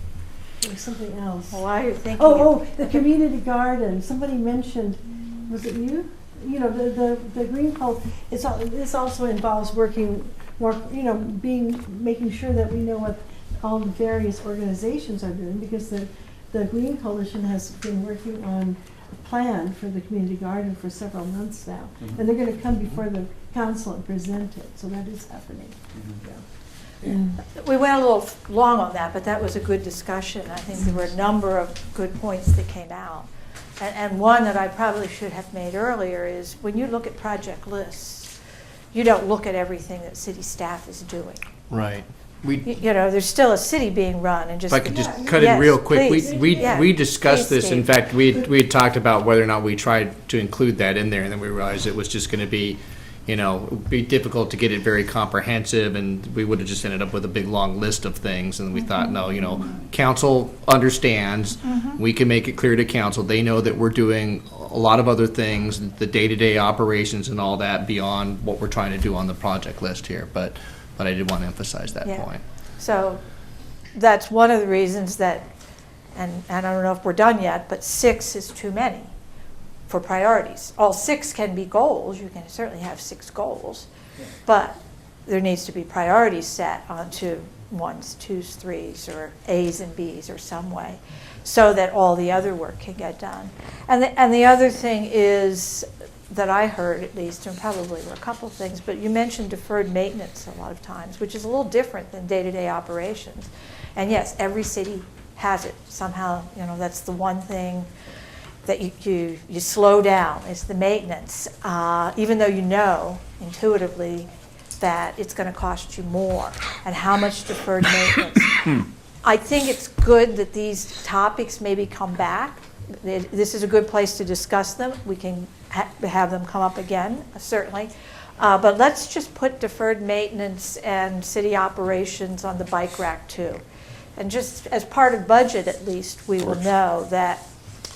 There was something else. Why are you thinking? The community garden. Somebody mentioned, was it you? The green code. This also involves working more, making sure that we know what all the various organizations are doing, because the Green Coalition has been working on a plan for the community garden for several months now, and they're going to come before the council and present it. So that is happening. We went a little long on that, but that was a good discussion. I think there were a number of good points that came out. And one that I probably should have made earlier is when you look at project lists, you don't look at everything that city staff is doing. Right. There's still a city being run, and just. If I could just cut in real quick, we discussed this. Steve. In fact, we had talked about whether or not we tried to include that in there, and then we realized it was just going to be, it would be difficult to get it very comprehensive, and we would have just ended up with a big long list of things. And we thought, no, council understands. We can make it clear to council. They know that we're doing a lot of other things, the day-to-day operations and all that beyond what we're trying to do on the project list here. But I did want to emphasize that point. So that's one of the reasons that, and I don't know if we're done yet, but 6 is too many for priorities. All 6 can be goals. You can certainly have 6 goals, but there needs to be priorities set onto 1s, 2s, 3s, or A's and B's or some way, so that all the other work can get done. And the other thing is, that I heard at least, and probably were a couple things, but you mentioned deferred maintenance a lot of times, which is a little different than day-to-day operations. And yes, every city has it. Somehow, that's the one thing that you slow down, is the maintenance, even though you know intuitively that it's going to cost you more, and how much deferred maintenance. I think it's good that these topics maybe come back. This is a good place to discuss them. We can have them come up again, certainly. But let's just put deferred maintenance and city operations on the bike rack too. And just as part of budget, at least, we will know that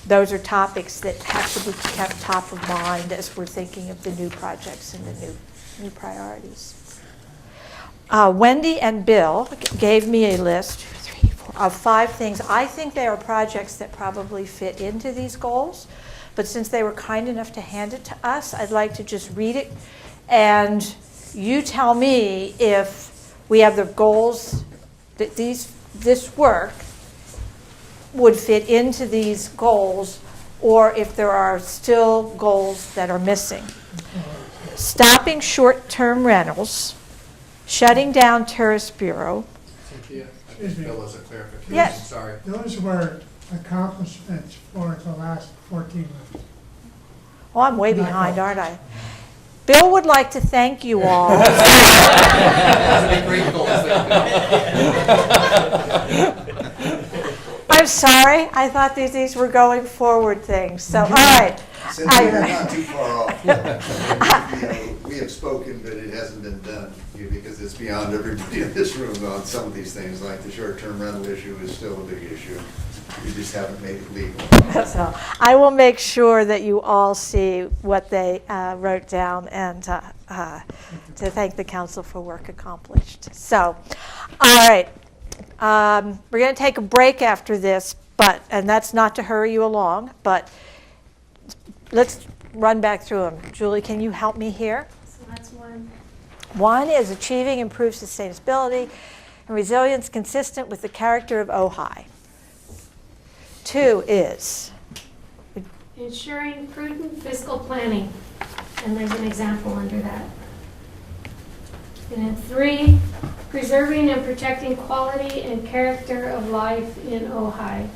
those are topics that have to be kept top of mind as we're thinking of the new projects and the new priorities. Wendy and Bill gave me a list of 5 things. I think they are projects that probably fit into these goals, but since they were kind enough to hand it to us, I'd like to just read it, and you tell me if we have the goals that this work would fit into these goals, or if there are still goals that are missing. Stopping short-term rentals, shutting down Terrace Bureau. Cynthia, Excuse me. Bill, as a clarification, Yes. sorry. Those were accomplishments for the last 14 months. Oh, I'm way behind, aren't I? Bill would like to thank you all. I'm sorry. I thought these were going forward things. So, all right. Cynthia, you're not too far off. We have spoken, but it hasn't been done because it's beyond everybody in this room on some of these things. Like the short-term rental issue is still a big issue. You just haven't made it legal. So I will make sure that you all see what they wrote down, and to thank the council for work accomplished. So, all right. We're going to take a break after this, and that's not to hurry you along, but let's run back through them. Julie, can you help me here? So that's 1. 1 is achieving improved sustainability and resilience consistent with the character of Ojai. 2 is ensuring prudent fiscal planning, and there's an example under that. And then 3, preserving and protecting quality and character of life in Ojai.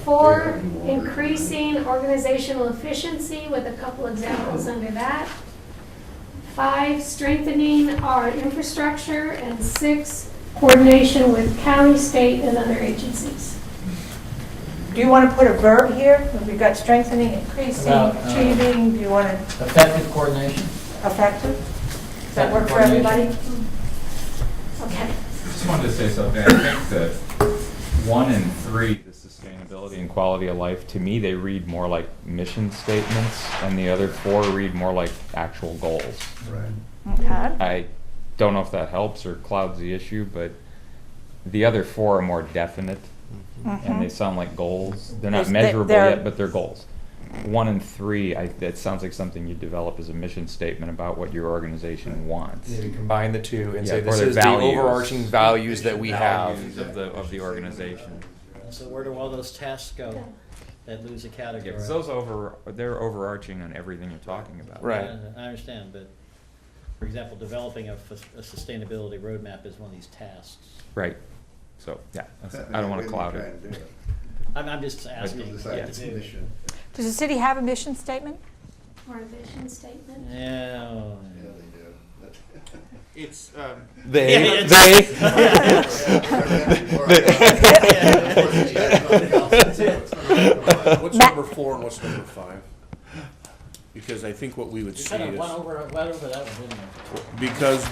4, increasing organizational efficiency, with a couple examples under that. 5, strengthening our infrastructure. And 6, coordination with county, state, and other agencies. Do you want to put a verb here? We've got strengthening, increasing, achieving. Do you want to? Effective coordination. Effective? Does that work for everybody? Okay. I just wanted to say something. I think that 1 and 3, the sustainability and quality of life, to me, they read more like mission statements, and the other 4 read more like actual goals. Right. Okay. I don't know if that helps or clouds the issue, but the other 4 are more definite, and they sound like goals. They're not measurable yet, but they're goals. 1 and 3, that sounds like something you develop as a mission statement about what your organization wants. Maybe combine the 2 and say or this their is the values. overarching values that we have. Values of the organization. So where do all those tasks go that lose a category? Yeah, 'cause they're overarching on everything you're talking about. Right. I understand, but for example, developing a sustainability roadmap is one of these tasks. Right. So, yeah, I don't want to cloud it. I'm just asking. Does the city have a mission statement? Or a vision statement? Yeah. Yeah, they do. It's, What's number 4 and what's number 5? Because I think what we would see Kind of is, went over that one, didn't you? because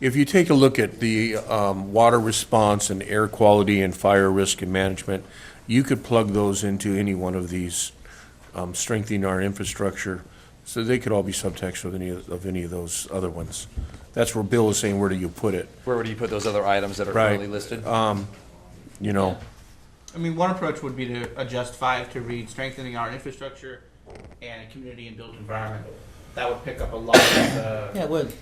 if you take a look at the water response and air quality and fire risk and management, you could plug those into any one of these, strengthening our infrastructure, so they could all be subtext of any of those other ones. That's where Bill is saying, where do you put it? Where would you put those other items that are currently listed? You know. I mean, one approach would be to adjust 5 to read strengthening our infrastructure and a community and built environment. That would pick up a lot of the, Yeah, it would.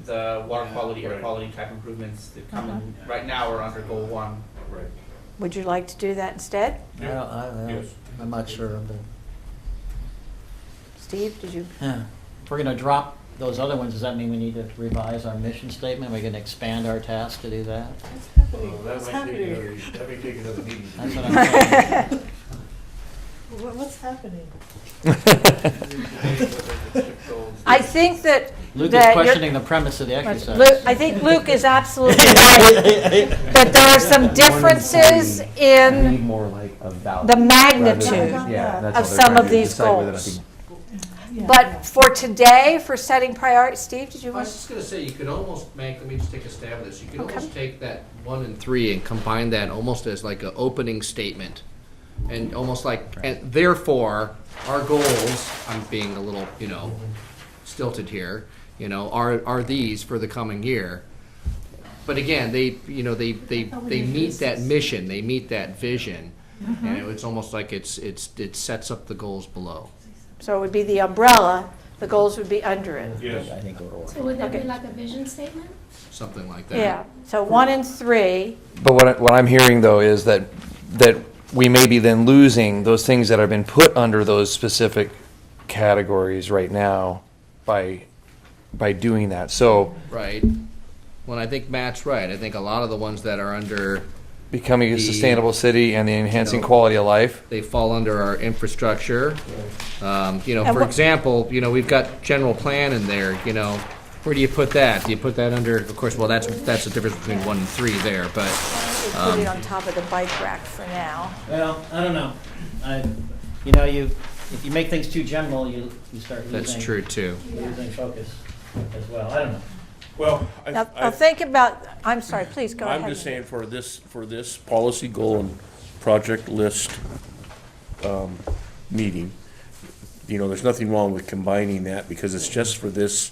the water quality, air quality type improvements that come in right now are under goal 1. Right. Would you like to do that instead? I'm not sure. But Steve, did you? if we're going to drop those other ones, does that mean we need to revise our mission statement? Are we going to expand our task to do that? What's happening? That may take another meeting. That's what I'm saying. What's happening? I think that. Luke that is you're- questioning the premise of the exercise. I think Luke is absolutely right, that there are some differences in More like a value. the magnitude Yeah, that's of all they're some trying of to these decide whether or not goals. they- But for today, for setting priorities, Steve, did you I want? was just gonna say, you could almost make, let me just take a stab at this, you could Okay. almost take that 1 and 3 and combine that almost as like an opening statement. And almost like, and therefore, our goals, I'm being a little, stilted here, are these for the coming year. But again, they meet that mission, they meet that vision, and it's almost like it sets up the goals below. So it would be the umbrella, the goals would be under it. Yes. I think it'll work. So would that Okay. be like a vision statement? Something like that. Yeah, so 1 and 3, But what I'm hearing though is that we may be then losing those things that have been put under those specific categories right now by doing that. So Right. Well, I think Matt's right. I think a lot of the ones that are under, becoming a The- sustainable city and the enhancing quality of life. they fall under our infrastructure. And For what- example, we've got general plan in there, where do you put that? Do you put that under, of course, well, that's the difference between 1 and 3 there, but, we'll put it on top of the bike rack for now. Well, I don't know. If you make things too general, you start losing. that's true too. Losing focus as well. I don't know. Well, Now, think about, I'm sorry, please go ahead. I'm just saying for this policy goal and project list meeting, there's nothing wrong with combining that because it's just for this.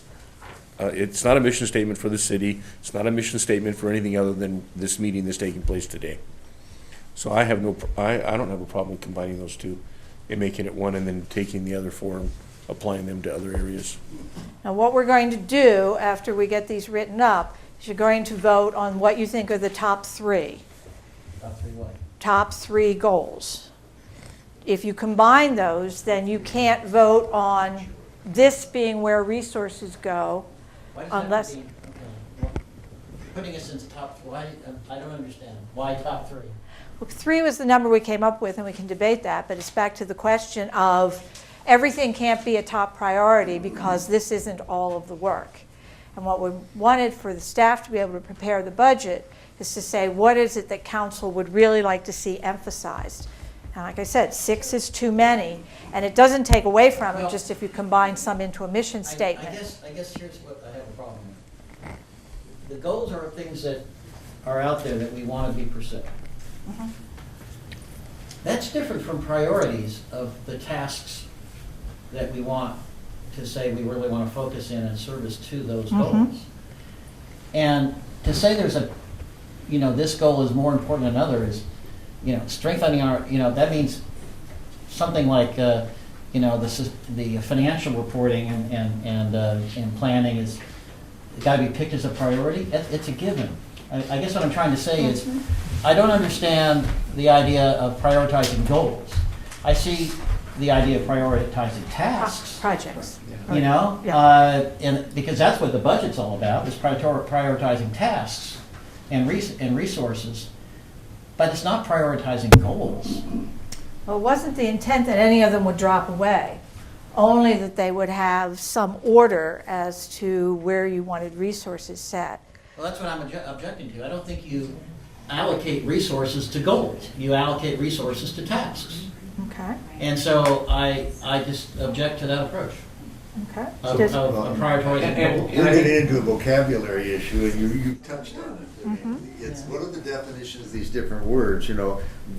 It's not a mission statement for the city. It's not a mission statement for anything other than this meeting that's taking place today. So I don't have a problem with combining those two and making it one and then taking the other 4 and applying them to other areas. Now, what we're going to do after we get these written up is you're going to vote on what you think are the top 3. Top 3 what? Top 3 goals. If you combine those, then you can't vote on this being where resources go Why does that unless. be- okay. Well, putting us in top, why, I don't understand. Why top 3? 3 was the number we came up with, and we can debate that, but it's back to the question of everything can't be a top priority because this isn't all of the work. And what we wanted for the staff to be able to prepare the budget is to say, what is it that council would really like to see emphasized? And like I said, 6 is too many, and it doesn't take away from it, Well, just if you combine some into a mission statement. I guess here's what I have a problem with. The goals are things that are out there that we want to be pursuing. Mhm. That's different from priorities of the tasks that we want to say we really want to focus in service to those goals. And to say there's this goal is more important than others, strengthening our, that means something like, the financial reporting and planning is got to be picked as a priority. It's a given. I guess what I'm trying to say is, I don't understand the idea of prioritizing goals. I see the idea of prioritizing tasks. Projects. And because that's what the budget's all about, is prioritizing tasks and resources, but it's not prioritizing goals. Well, it wasn't the intent that any of them would drop away, only that they would have some order as to where you wanted resources set. Well, that's what I'm objecting to. I don't think you allocate resources to goals. You allocate resources to tasks. Okay. And so I just object to that approach Okay. of prioritizing goals. You're getting into a vocabulary issue, and you touched on it. Mm-hmm. It's what are the definitions of these different words?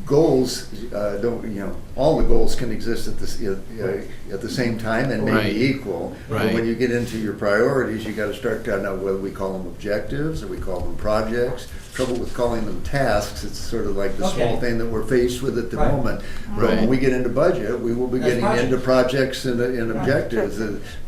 Goals don't. All the goals can exist at the same time and maybe Right. equal. Right. But when you get into your priorities, you got to start to know whether we call them objectives or we call them projects trouble with calling them tasks. It's sort of like the small Okay. thing that we're faced with at the Right. moment. But when we get into budget, we will be That's getting into projects and objectives.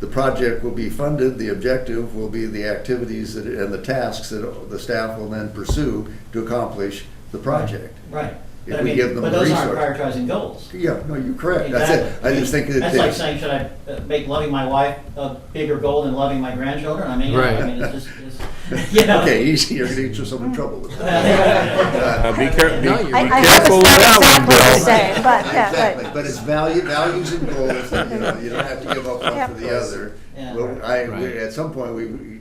The project will be funded, the objective will be the activities and the tasks that the staff will then pursue to accomplish the project. Right. If But I we mean, give them but the those aren't resource. prioritizing goals. Yeah, no, you're correct. That's it. Exactly. I just think that That's like saying, should I make loving my wife a bigger goal than loving my grandchildren? I mean, you know, I mean, it's just, it's, you know. Okay, easy, you're gonna get yourself in trouble with that. Be careful I with that hope one, it's not Bill. exactly the same, but, yeah, Exactly, right. but it's values and goals, that, you don't have to give up one for the other. Yeah. Well, at some point,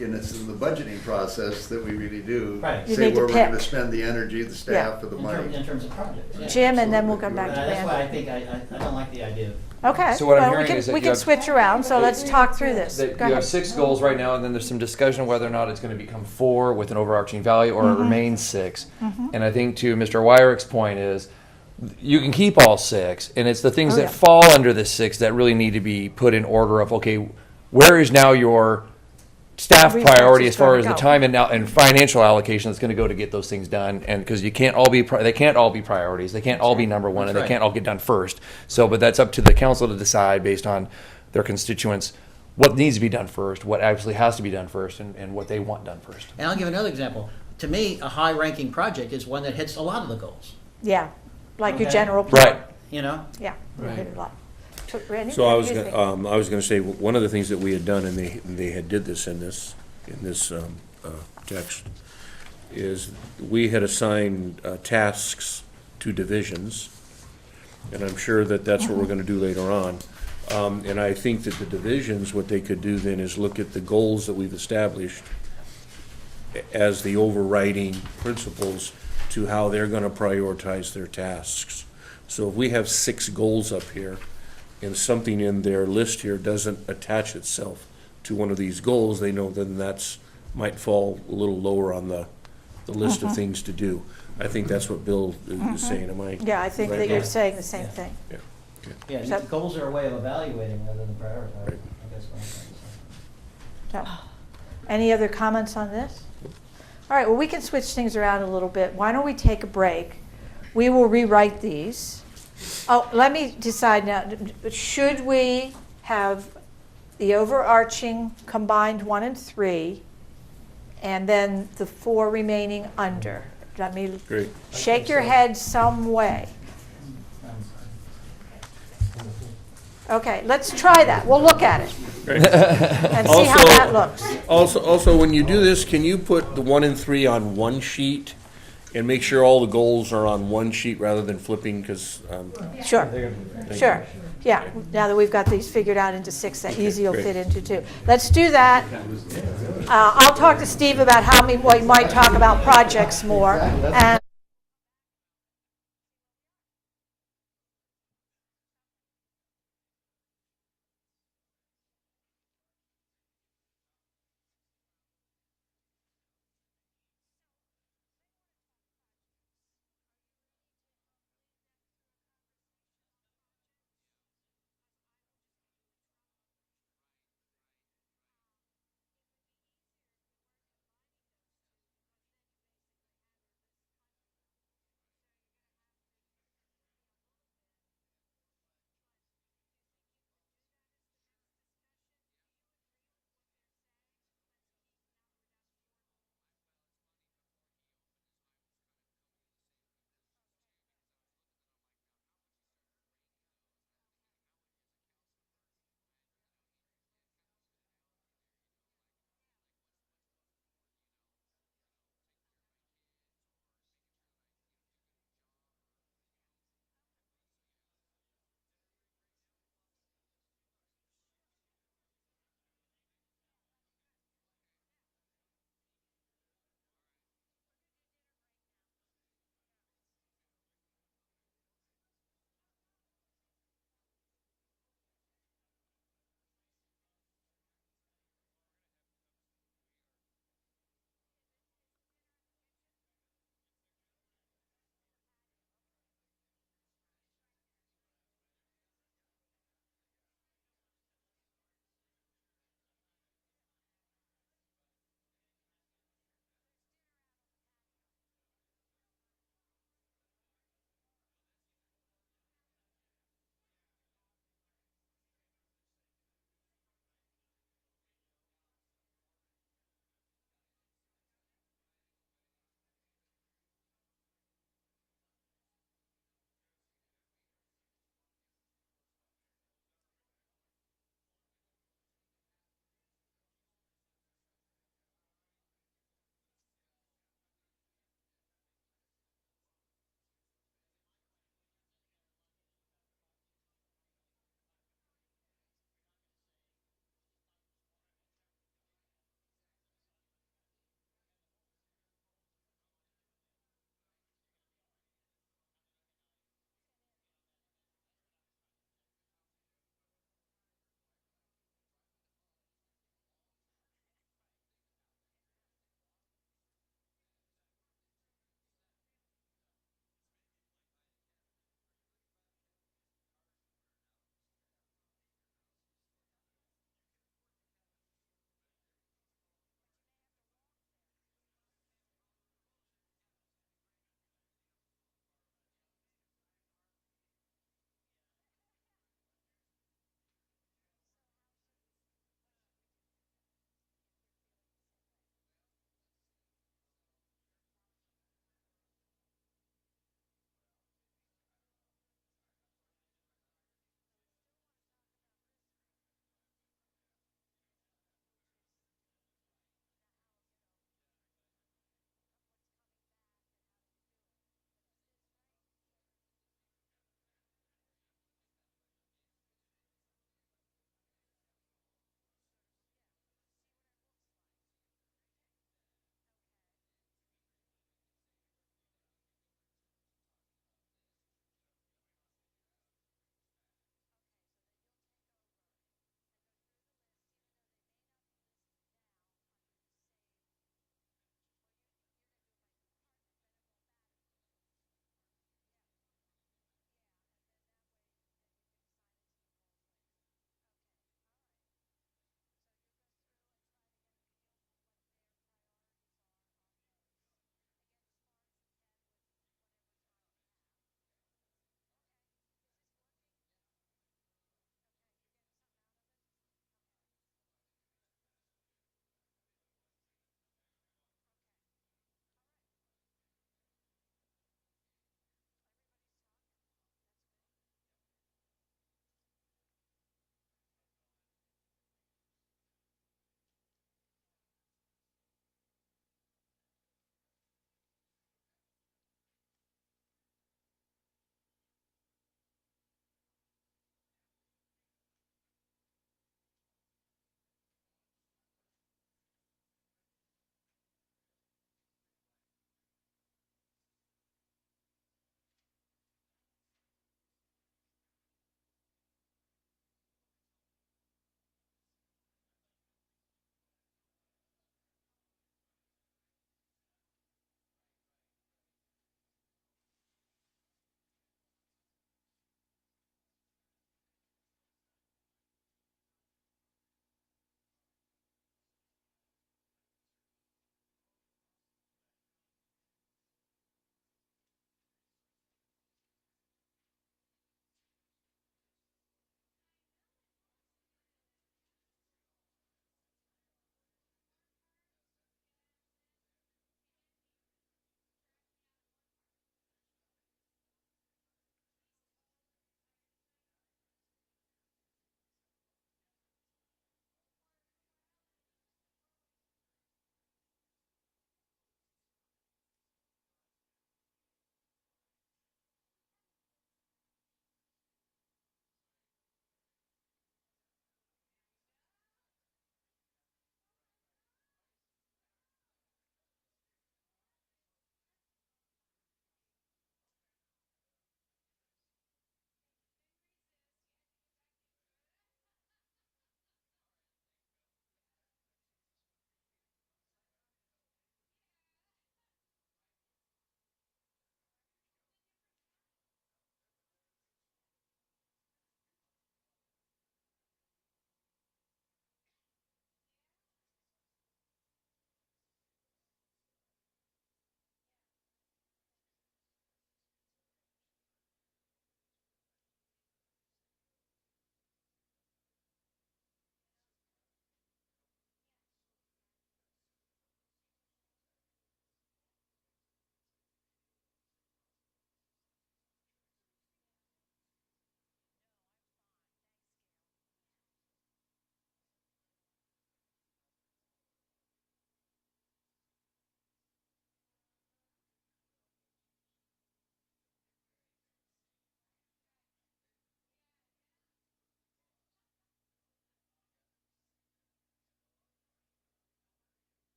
and it's in the budgeting process that we really do. Right. You Say need to where we're gonna pick. spend the energy, the staff, or the money. In terms of projects, yeah. Jim, and then we'll come back to That's why I Randy. think I don't like the idea of. Okay, So what I'm well, hearing is that we you can have- switch around, so let's talk through this. That Go you ahead. have 6 goals right now, and then there's some discussion of whether or not it's going to become 4 with an overarching value, or it remains 6. And I think to Mr. Wyrick's point is, you can keep all 6, and it's the things Oh, that yeah. fall under the 6 that really need to be put in order of, okay, where is now your staff Resources priority as far gonna as the go. time and financial allocation that's going to go to get those things done, and because you can't all be they can't all be priorities, they can't all be number one, and That's they can't right. all get done first. So, but that's up to the council to decide based on their constituents what needs to be done first, what actually has to be done first, and what they want done first. And I'll give another example. To me, a high-ranking project is one that hits a lot of the goals. Yeah, like your Okay. general plan. Right. You know. Yeah, we did a lot. So, Randy, So I what was do you gonna, think? I was gonna say, one of the things that we had done, and they had did this in this text, is we had assigned tasks to divisions, and I'm sure that that's what we're gonna do later on. And I think that the divisions, what they could do then is look at the goals that we've established as the overriding principles to how they're gonna prioritize their tasks. So if we have 6 goals up here, and something in their list here doesn't attach itself to one of these goals, they know then that's, might fall a little lower on the list of things to do. I think that's what Bill is saying, am I? Yeah, I think right that there? you're saying the same thing. Yeah. Okay. Yeah, So- goals are a way of evaluating rather than prioritizing. I guess what I'm trying to say. So, any other comments on this? All right, well, we can switch things around a little bit. Why don't we take a break? We will rewrite these. Oh, let me decide now, should we have the overarching combined 1 and 3, and then the 4 remaining under? Let me Great. shake your head some way. Okay, let's try that. We'll look at it and see how that looks. Also, when you do this, can you put the 1 and 3 on one sheet and make sure all the goals are on one sheet rather than flipping, because, Sure, sure. Yeah, now that we've got these figured out into 6, that easy will great. fit into 2. Let's do that. I'll talk to Steve about how we might talk about projects more. And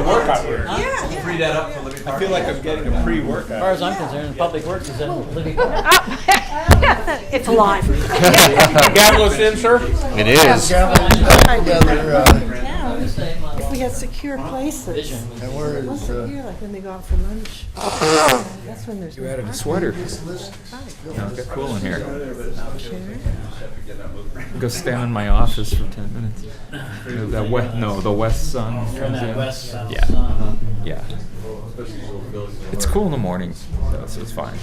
workout room. Yeah. Free that up for living I feel like I'm getting a pre-workout. As far as I'm concerned, Public Works is in living quarters. It's alive. Gavel us in, sir? It is. If we had secure places. And where is, Once a year, like when they go out for lunch. That's when there's. You added a sweater. Right. No, get cool in here. Go stand in my office for 10 minutes. The west sun comes in. Yeah. Yeah. It's cool in the mornings, so it's fine.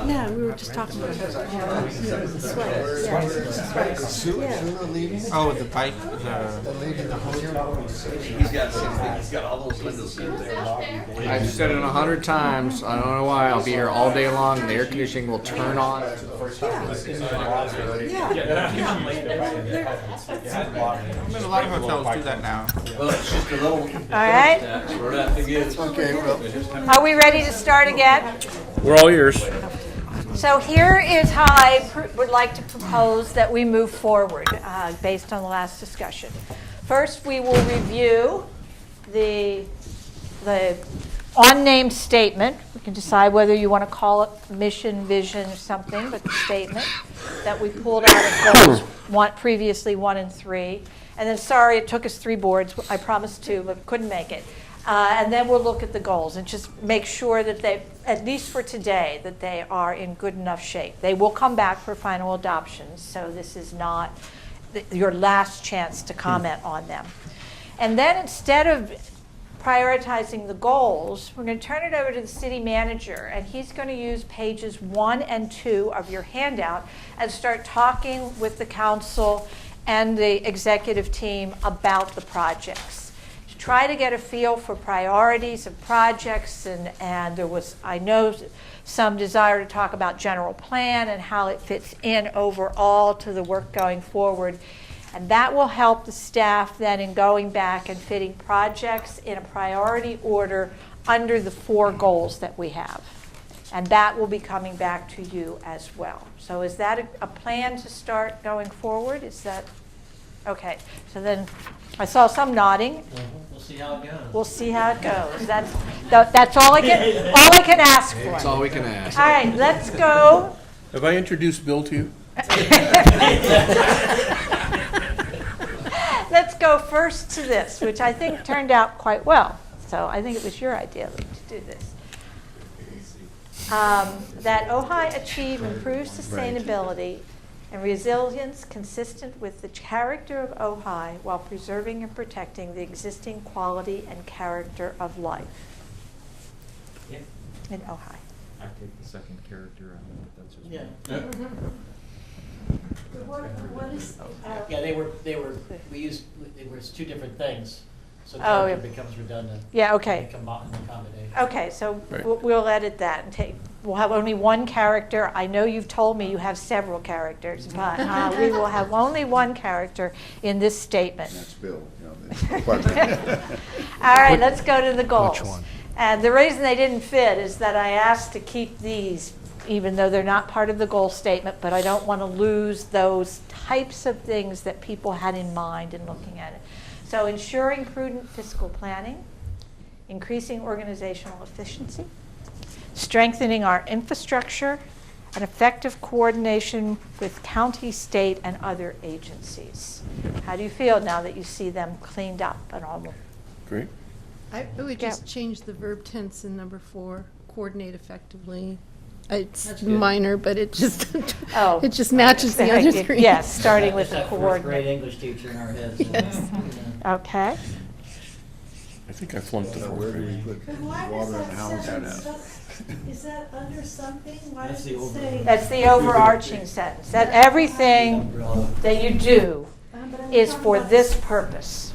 Yeah, we were just talking about the sweater. Yeah. Oh, the bike, He's got the same thing. He's got all those windows in there. I've said it 100 times. I don't know why. I'll be here all day long. And the air conditioning will turn on. Yeah. I mean, a lot of hotels do that now. Well, it's just a little. All right. Where that thing is. okay, well, Are we ready to start again? We're all ears. So here is how I would like to propose that we move forward based on the last discussion. First, we will review the unnamed statement. We can decide whether you want to call it mission, vision, or something, but the statement that we pulled out of goals previously 1 and 3. And then, sorry, it took us 3 boards. I promised 2, but couldn't make it. And then we'll look at the goals and just make sure that they, at least for today, that they are in good enough shape. They will come back for final adoption, so this is not your last chance to comment on them. And then instead of prioritizing the goals, we're going to turn it over to the city manager, and he's going to use pages 1 and 2 of your handout and start talking with the council and the executive team about the projects. Try to get a feel for priorities of projects, and there was, I know, some desire to talk about general plan and how it fits in overall to the work going forward. And that will help the staff then in going back and fitting projects in a priority order under the 4 goals that we have. And that will be coming back to you as well. So is that a plan to start going forward? Is that okay? So then I saw some nodding. We'll see how it goes. We'll see how it goes. That's all I can ask for. That's all we can ask. All right, let's go. Have I introduced Bill to you? Let's go first to this, which I think turned out quite well. So I think it was your idea to do this. That Ojai achieve improved sustainability and resilience consistent with the character of Ojai while preserving and protecting the existing quality and character of life in Ojai. I take the second character out, but that's just Yeah. What is? Yeah, we used, it was 2 different things, so Oh, character becomes redundant. Yeah, okay. Combination. Okay, so Right. we'll edit that and we'll have only 1 character. I know you've told me you have several characters, but we will have only 1 character in this statement. that's Bill, you know. All right, let's go to the goals. Which one? And the reason they didn't fit is that I asked to keep these, even though they're not part of the goal statement, but I don't want to lose those types of things that people had in mind in looking at it. So ensuring prudent fiscal planning, increasing organizational efficiency, strengthening our infrastructure, and effective coordination with county, state, and other agencies. How do you feel now that you see them cleaned up and all? Great. I would just change the verb tense in number 4, coordinate effectively. It's minor, but it just it just matches the other 3. Yes, starting with the That 4th coordinate. grade English teacher in our heads. Yes. Okay. I think I flunked the 4th Where do we grade. put But why water does in the that house? sentence, is that under something? Why That's does the it say? That's the overarching sentence, that everything that you do But I'm is talking for about- this purpose.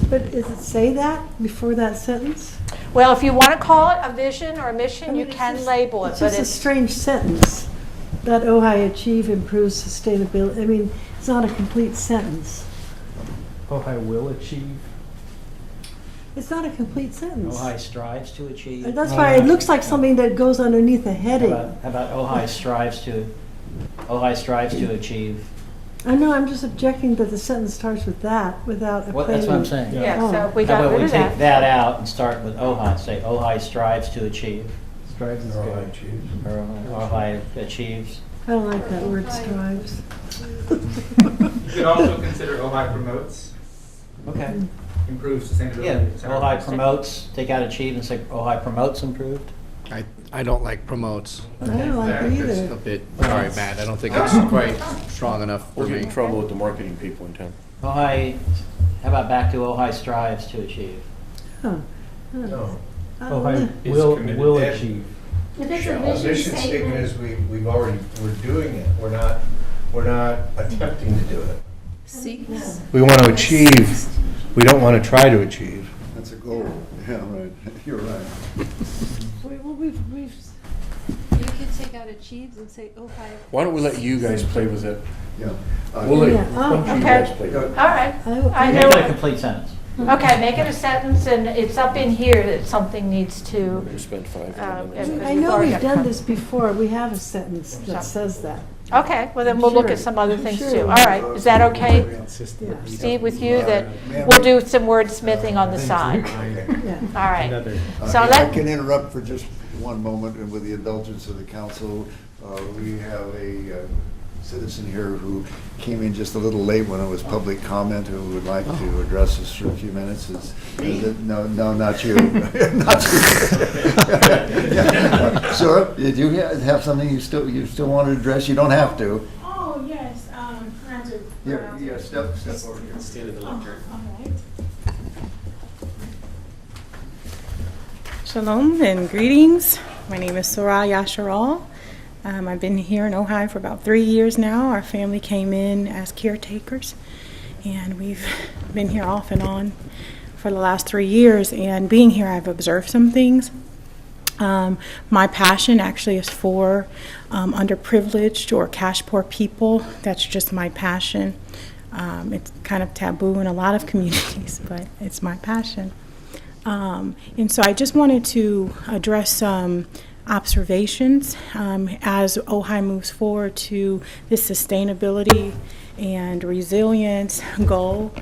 But does it say that before that sentence? Well, if you want to call it a vision or a mission, I mean, you it's can just- label it, It's but just a it's, strange sentence, that Ojai achieve improves sustainability. I mean, it's not a complete sentence. Ojai will achieve. It's not a complete sentence. Ojai strives to achieve. That's why it looks like something that goes underneath a How heading. about Ojai strives to achieve I know, I'm just objecting that the sentence starts with that without a Well, that's what I'm prelude. saying. Yeah, Oh. so we How got about rid we of take that. that out and start with Ojai, say Ojai strives to achieve, Strides is Or good. achieves. or Ojai achieves. I don't like that word strives. You could also consider Ojai promotes, Okay. improves sustainability. Yeah, et cetera. Ojai promotes, take out achieve and say Ojai promotes improved. I don't like promotes. I don't like it It's a either. bit, sorry, Matt, I don't think it's quite strong enough for We'll get me. in trouble with the marketing people in town. Ojai, how about back to Ojai strives to achieve? Huh. No. Ojai Is will committed. achieve. If it's a Our vision mission statement is statement, we're doing it. We're not attempting to do it. Seeks. We want to achieve, we don't want to try to achieve. That's a goal. Yeah, right. You're right. Well, we've, You could take out achieves and say Ojai. Why don't we let you guys play with it? Yeah. We'll let Yeah. Oh, you okay. guys play with it. All right. I Make know. it a complete sentence. Okay, make it a sentence, and it's up in here that something needs to. We spent 5 Uh, minutes. and- I know we've done this before. We have a sentence that says that. Okay, well then we'll look at some other things too. All right, is that okay, Steve, with you, that we'll do some wordsmithing on the side? Yeah. All right. So If I let, can interrupt for just one moment, and with the indulgence of the council, we have a citizen here who came in just a little late when it was public comment, who would like to address us for a few minutes. No, not you. Not you. Sir, did you have something you still want to address? You don't have to. Oh, yes, Andrew. Yeah, step over here. Stand in the lectern. All right. Shalom and greetings. My name is Soraya Yasharal. I've been here in Ojai for about 3 years now. Our family came in as caretakers, and we've been here off and on for the last 3 years. And being here, I've observed some things. My passion actually is for underprivileged or cash poor people. That's just my passion. It's kind of taboo in a lot of communities, but it's my passion. And so I just wanted to address some observations as Ojai moves forward to this sustainability and resilience goal.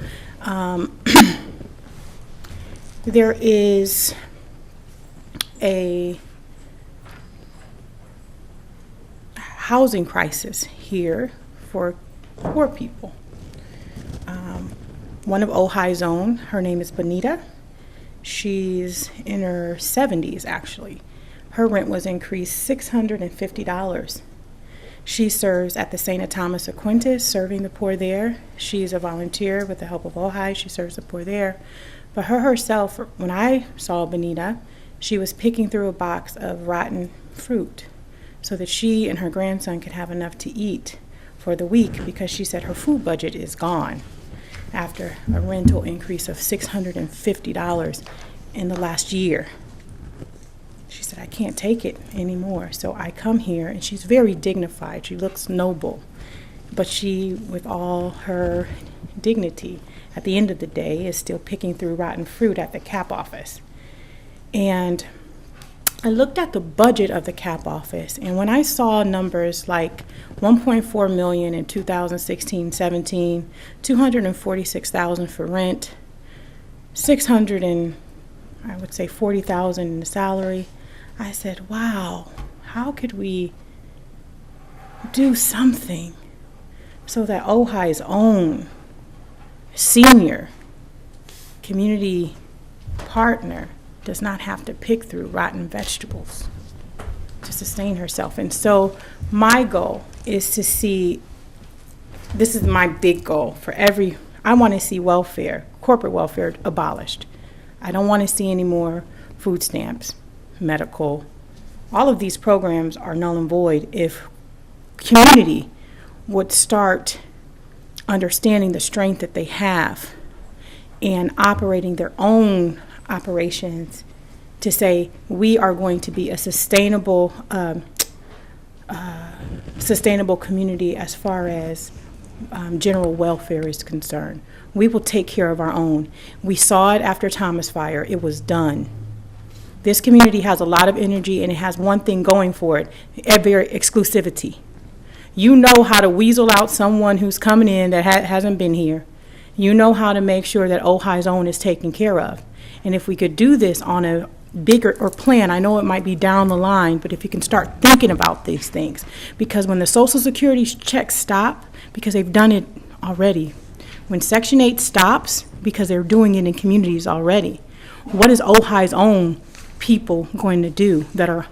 There is a housing crisis here for poor people. One of Ojai's own, her name is Bonita. She's in her 70s, actually. Her rent was increased $650. She serves at the St. Thomas Aquinas, serving the poor there. She's a volunteer with the help of Ojai. She serves the poor there. But her herself, when I saw Bonita, she was picking through a box of rotten fruit so that she and her grandson could have enough to eat for the week, because she said her food budget is gone after a rental increase of $650 in the last year. She said, I can't take it anymore. So I come here, and she's very dignified. She looks noble. But she, with all her dignity, at the end of the day, is still picking through rotten fruit at the CAP office. And I looked at the budget of the CAP office, and when I saw numbers like $1.4 million in 2016-17, $246,000 for rent, $40,000 in the salary, I said, wow, how could we do something so that Ojai's own senior community partner does not have to pick through rotten vegetables to sustain herself. And so my goal is to see, this is my big goal for I want to see welfare, corporate welfare, abolished. I don't want to see any more food stamps, medical. All of these programs are null and void if community would start understanding the strength that they have and operating their own operations to say, we are going to be a sustainable community as far as general welfare is concerned. We will take care of our own. We saw it after Thomas Fire. It was done. This community has a lot of energy, and it has one thing going for it, exclusivity. You know how to weasel out someone who's coming in that hasn't been here. You know how to make sure that Ojai's own is taken care of. And if we could do this on a bigger or plan, I know it might be down the line, but if you can start thinking about these things. Because when the Social Security checks stop, because they've done it already, when Section 8 stops, because they're doing it in communities already, what is Ojai's own people going to do that are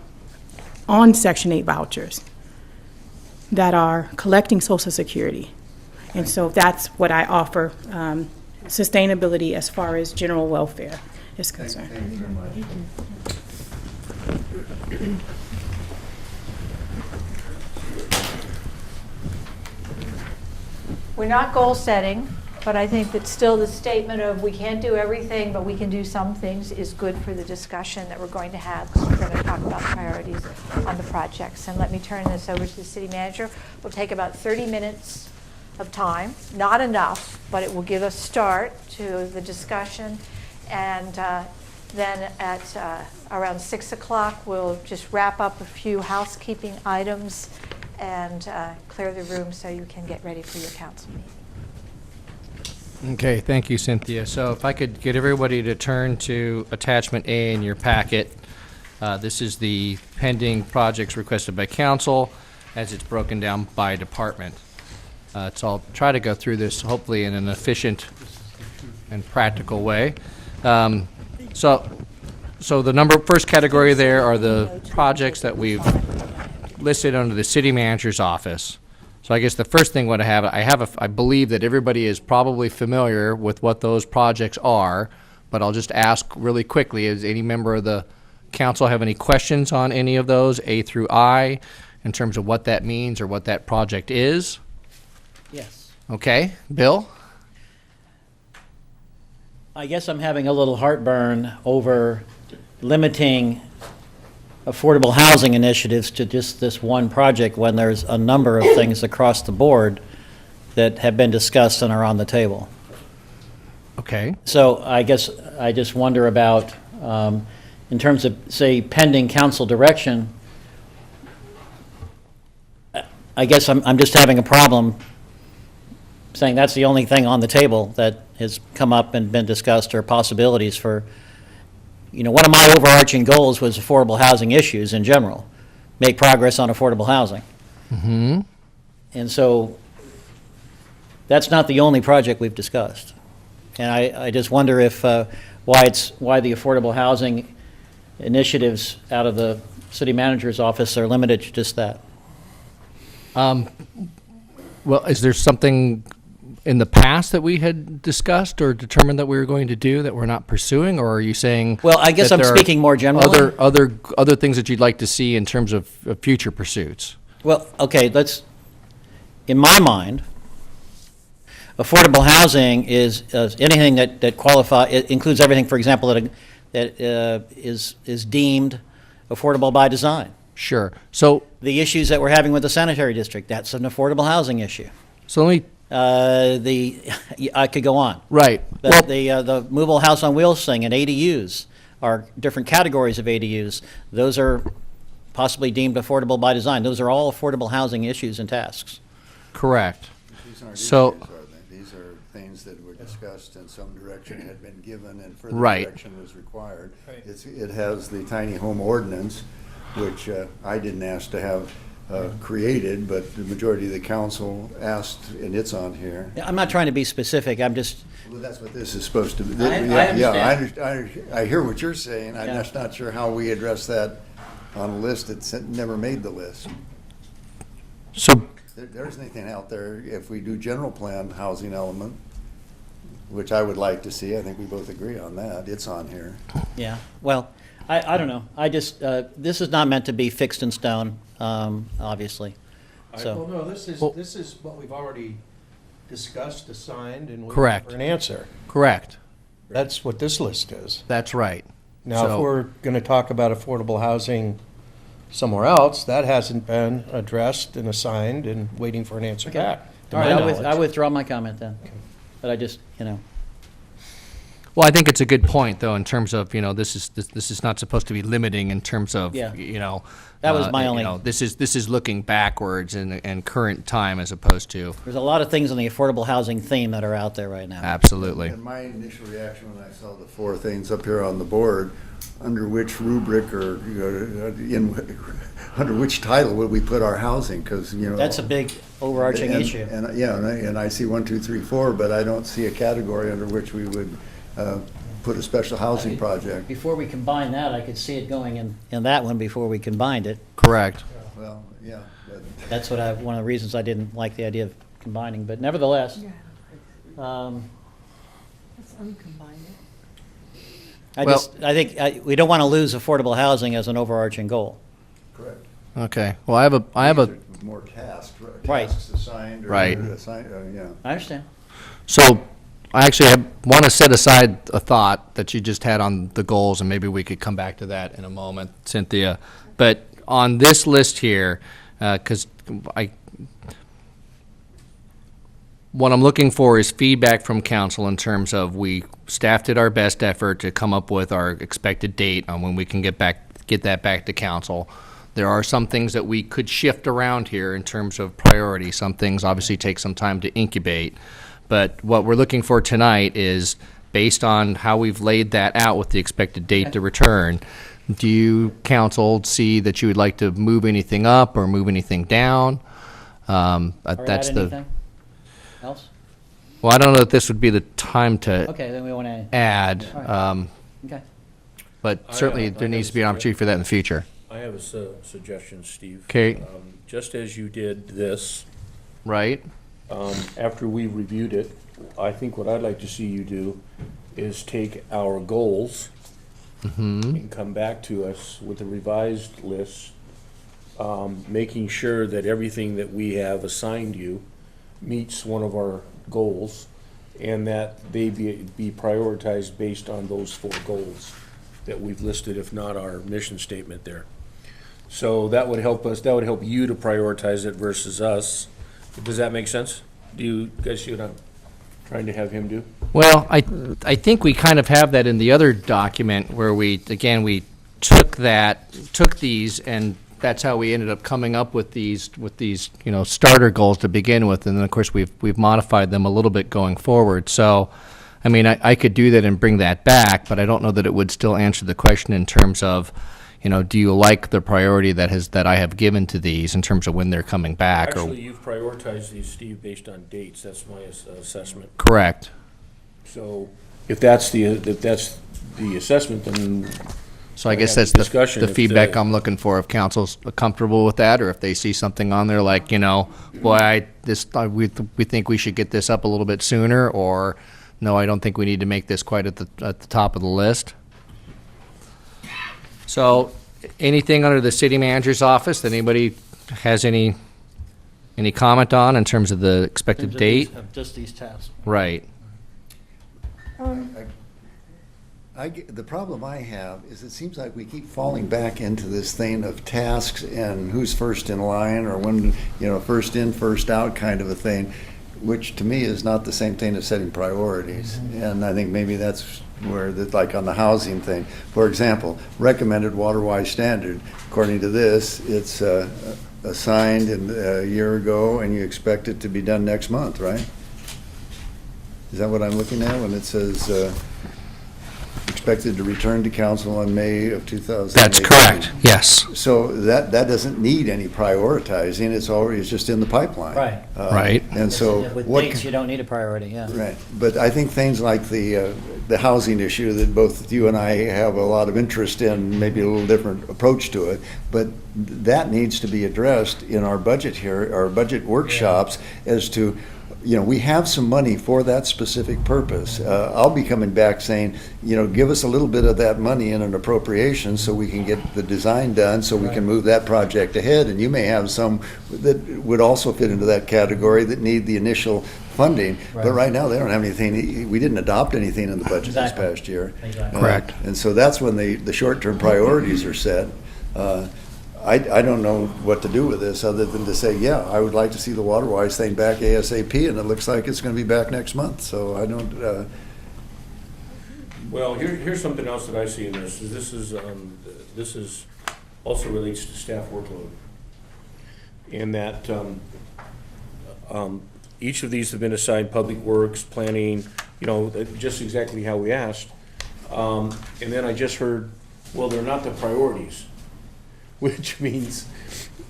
on Section 8 vouchers, that are collecting Social Security? And so that's what I offer, sustainability as far as general welfare is concerned. Thank you very much. We're not goal setting, but I think that still the statement of we can't do everything, but we can do some things is good for the discussion that we're going to have, because we're going to talk about priorities on the projects. And let me turn this over to the city manager. We'll take about 30 minutes of time, not enough, but it will give a start to the discussion. And then at around 6 o'clock, we'll just wrap up a few housekeeping items and clear the room so you can get ready for your council meeting. Okay, thank you, Cynthia. So if I could get everybody to turn to attachment A in your packet. This is the pending projects requested by council as it's broken down by department. So I'll try to go through this hopefully in an efficient and practical way. So the first category there are the projects that we've listed under the city manager's office. So I guess the first thing what I believe that everybody is probably familiar with what those projects are, but I'll just ask really quickly, does any member of the council have any questions on any of those, A through I, in terms of what that means or what that project is? Yes. Okay, Bill? I guess I'm having a little heartburn over limiting affordable housing initiatives to just this one project when there's a number of things across the board that have been discussed and are on the table. Okay. So I guess I just wonder about, in terms of, say, pending council direction, I guess I'm just having a problem saying that's the only thing on the table that has come up and been discussed, or possibilities for, one of my overarching goals was affordable housing issues in general, make progress on affordable housing. Mm-hmm. And so that's not the only project we've discussed. And I just wonder if, why the affordable housing initiatives out of the city manager's office are limited to just that. Well, is there something in the past that we had discussed or determined that we were going to do that we're not pursuing, or are you saying? Well, I guess I'm speaking more generally. Other things that you'd like to see in terms of future pursuits. Well, okay, in my mind, affordable housing is anything that it includes everything, for example, that is deemed affordable by design. Sure. So the issues that we're having with the sanitary district, that's an affordable housing issue. So let me. I could go on. Right. The movable house on wheels thing and ADUs are different categories of ADUs. Those are possibly deemed affordable by design. Those are all affordable housing issues and tasks. Correct. These aren't issues, are they? These are things that were discussed and some direction had been given and further direction was required. Right. It has the tiny home ordinance, which I didn't ask to have created, but the majority of the council asked, and it's on here. I'm not trying to be specific. I'm just. Well, that's what this is supposed to be. I understand. I hear what you're saying. I'm just not sure how we address that on a list that never made the list. So there isn't anything out there. If we do general plan housing element, which I would like to see, I think we both agree on that. It's on here. Yeah. Well, I don't know. I just this is not meant to be fixed in stone. Obviously. So. Well, no, this is what we've already discussed, assigned, and correct for an answer. Correct. That's what this list is. That's right. Now, if we're going to talk about affordable housing somewhere else, that hasn't been addressed and assigned and waiting for an answer back. All right, I withdraw my comment then. Okay. But I just, Well, I think it's a good point, though, in terms of, this is not supposed to be limiting in terms of, Yeah. That was my only- This is looking backwards and current time as opposed to. There's a lot of things on the affordable housing theme that are out there right now. Absolutely. And my initial reaction when I saw the 4 things up here on the board, under which rubric or under which title would we put our housing? Because That's a big overarching issue. And I see 1, 2, 3, 4, but I don't see a category under which we would put a special housing project. Before we combine that, I could see it going in that one before we combined it. Correct. Well, yeah. But That's one of the reasons I didn't like the idea of combining, but nevertheless, Let's uncombine it. I think we don't want to lose affordable housing as an overarching goal. correct. Okay. Well, I have a. More tasks, Right. tasks assigned or Right. assigned, yeah. I understand. So I actually want to set aside a thought that you just had on the goals, and maybe we could come back to that in a moment, Cynthia. But on this list here, because what I'm looking for is feedback from council in terms of staff did our best effort to come up with our expected date on when we can get that back to council. There are some things that we could shift around here in terms of priority. Some things obviously take some time to incubate. But what we're looking for tonight is, based on how we've laid that out with the expected date to return, do you, council, see that you would like to move anything up or move anything down? That's anything else? Well, I don't know that this would be the time to Okay, then we want to add. All right. Okay. But certainly there needs to be an opportunity for that in the future. I have a suggestion, Steve. Okay. Just as you did this, Right? after we reviewed it, I think what I'd like to see you do is take our goals and come back to us with a revised list, making sure that everything that we have assigned you meets one of our goals, and that they be prioritized based on those 4 goals that we've listed, if not our mission statement there. So that would help us, that would help you to prioritize it versus us. Does that make sense? Do you guys see what I'm trying to have him do? Well, I think we kind of have that in the other document where we took these, and that's how we ended up coming up with these starter goals to begin with, and then of course we've modified them a little bit going forward. So, I mean, I could do that and bring that back, but I don't know that it would still answer the question in terms of, do you like the priority that I have given to these in terms of when they're coming back? Actually, you've prioritized these, Steve, based on dates. That's my assessment. Correct. So if that's the assessment, then. So I guess have that's discussion the if feedback I'm looking for, if council's comfortable with that, or if they see something on there like, boy, we think we should get this up a little bit sooner, or no, I don't think we need to make this quite at the top of the list. So anything under the city manager's office that anybody has any comment on in terms of the expected date? Of just these tasks. Right. The problem I have is it seems like we keep falling back into this thing of tasks and who's first in line, or when, first in, first out kind of a thing, which to me is not the same thing as setting priorities. And I think maybe that's where, like on the housing thing, for example, recommended water-wise standard. According to this, it's assigned a year ago, and you expect it to be done next month, right? Is that what I'm looking at when it says expected to return to council in May of 2018? That's correct, yes. So that doesn't need any prioritizing, it's just in the pipeline. Right. Right. And so With dates, you don't need a priority, yeah. Right, but I think things like the housing issue that both you and I have a lot of interest in, maybe a little different approach to it, but that needs to be addressed in our budget here, our budget workshops, as to, we have some money for that specific purpose. I'll be coming back saying, give us a little bit of that money in an appropriation so we can get the design done, so we can move that project ahead. And you may have some that would also fit into that category that need the initial funding. Right. But right now, they don't have anything. We didn't adopt anything in the budget Exactly. this past year. Exactly. Correct. And so that's when the short-term priorities are set. I don't know what to do with this other than to say, yeah, I would like to see the water-wise thing back ASAP, and it looks like it's going to be back next month. So I don't. Well, here's something else that I see in this, this is also relates to staff workload. In that, each of these have been assigned public works, planning, just exactly how we asked. And then I just heard, well, they're not the priorities, which means,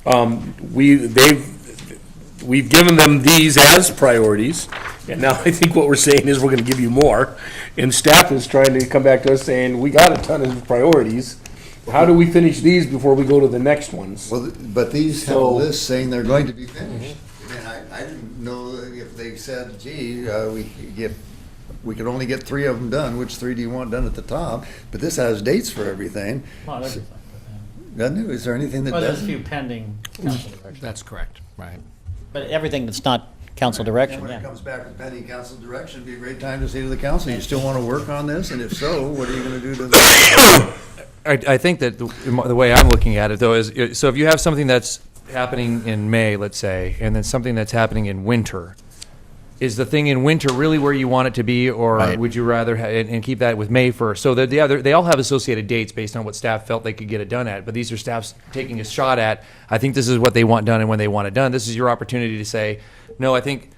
we've given them these as priorities, and now I think what we're saying is we're gonna give you more. And staff is trying to come back to us saying, we got a ton of priorities. How do we finish these before we go to the next ones? Well, but these have a list saying they're going to be finished. I mean, I didn't know if they said, gee, we could only get 3 of them done, which 3 do you want done at the top? But this has dates for everything. Well, everything. Doesn't it? Is there anything that Well, there's a doesn't? few pending council directions. That's correct, right. But everything that's not council direction, And when yeah. it comes back with pending council direction, it'd be a great time to say to the council, you still want to work on this? And if so, what are you going to do to this? I think that the way I'm looking at it, though, is so if you have something that's happening in May, let's say, and then something that's happening in winter, is the thing in winter really where you want it to be, or would you rather and keep that with May first? So they all have associated dates based on what staff felt they could get it done at, but these are staff's taking a shot at, I think this is what they want done and when they want it done. This is your opportunity to say, no, I think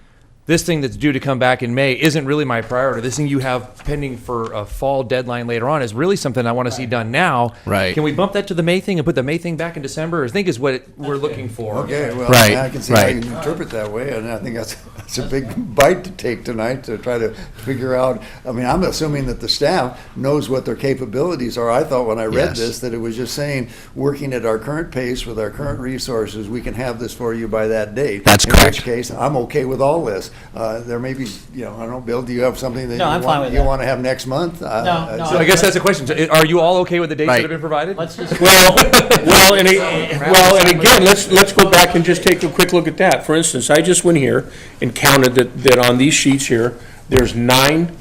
this thing that's due to come back in May isn't really my priority. This thing you have pending for a fall deadline later on is really something I want to see done now. Right. Can we bump that to the May thing and put the May thing back in December? I think is what we're looking for. Okay, well, Right, I can see how you right. can interpret that way, and I think that's a big bite to take tonight to try to figure out. I mean, I'm assuming that the staff knows what their capabilities are. I thought when I read Yes. this that it was just saying, working at our current pace with our current resources, we can have this for you by that date. That's In correct. which case, I'm okay with all this. There may be, I don't know, Bill, do you have something that No, I'm fine with you that. want to have next month? No, So I guess that's a question. So are you all okay with the dates Right. that have been provided? Let's just. And again, let's go back and just take a quick look at that. For instance, I just went here and counted that on these sheets here, there's 9,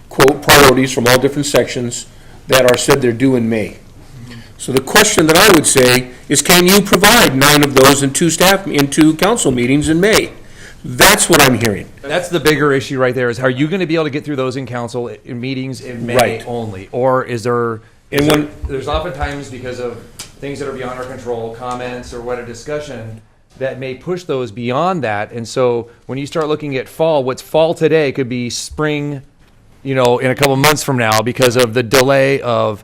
quote, priorities from all different sections that are said they're due in May. So the question that I would say is, can you provide 9 of those in 2 council meetings in May? That's what I'm hearing. That's the bigger issue right there, is are you going to be able to get through those in council in meetings in May Right. only? Or is there, And when- there's oftentimes because of things that are beyond our control, comments or what a discussion, that may push those beyond that. And so when you start looking at fall, what's fall today could be spring, in a couple of months from now because of the delay of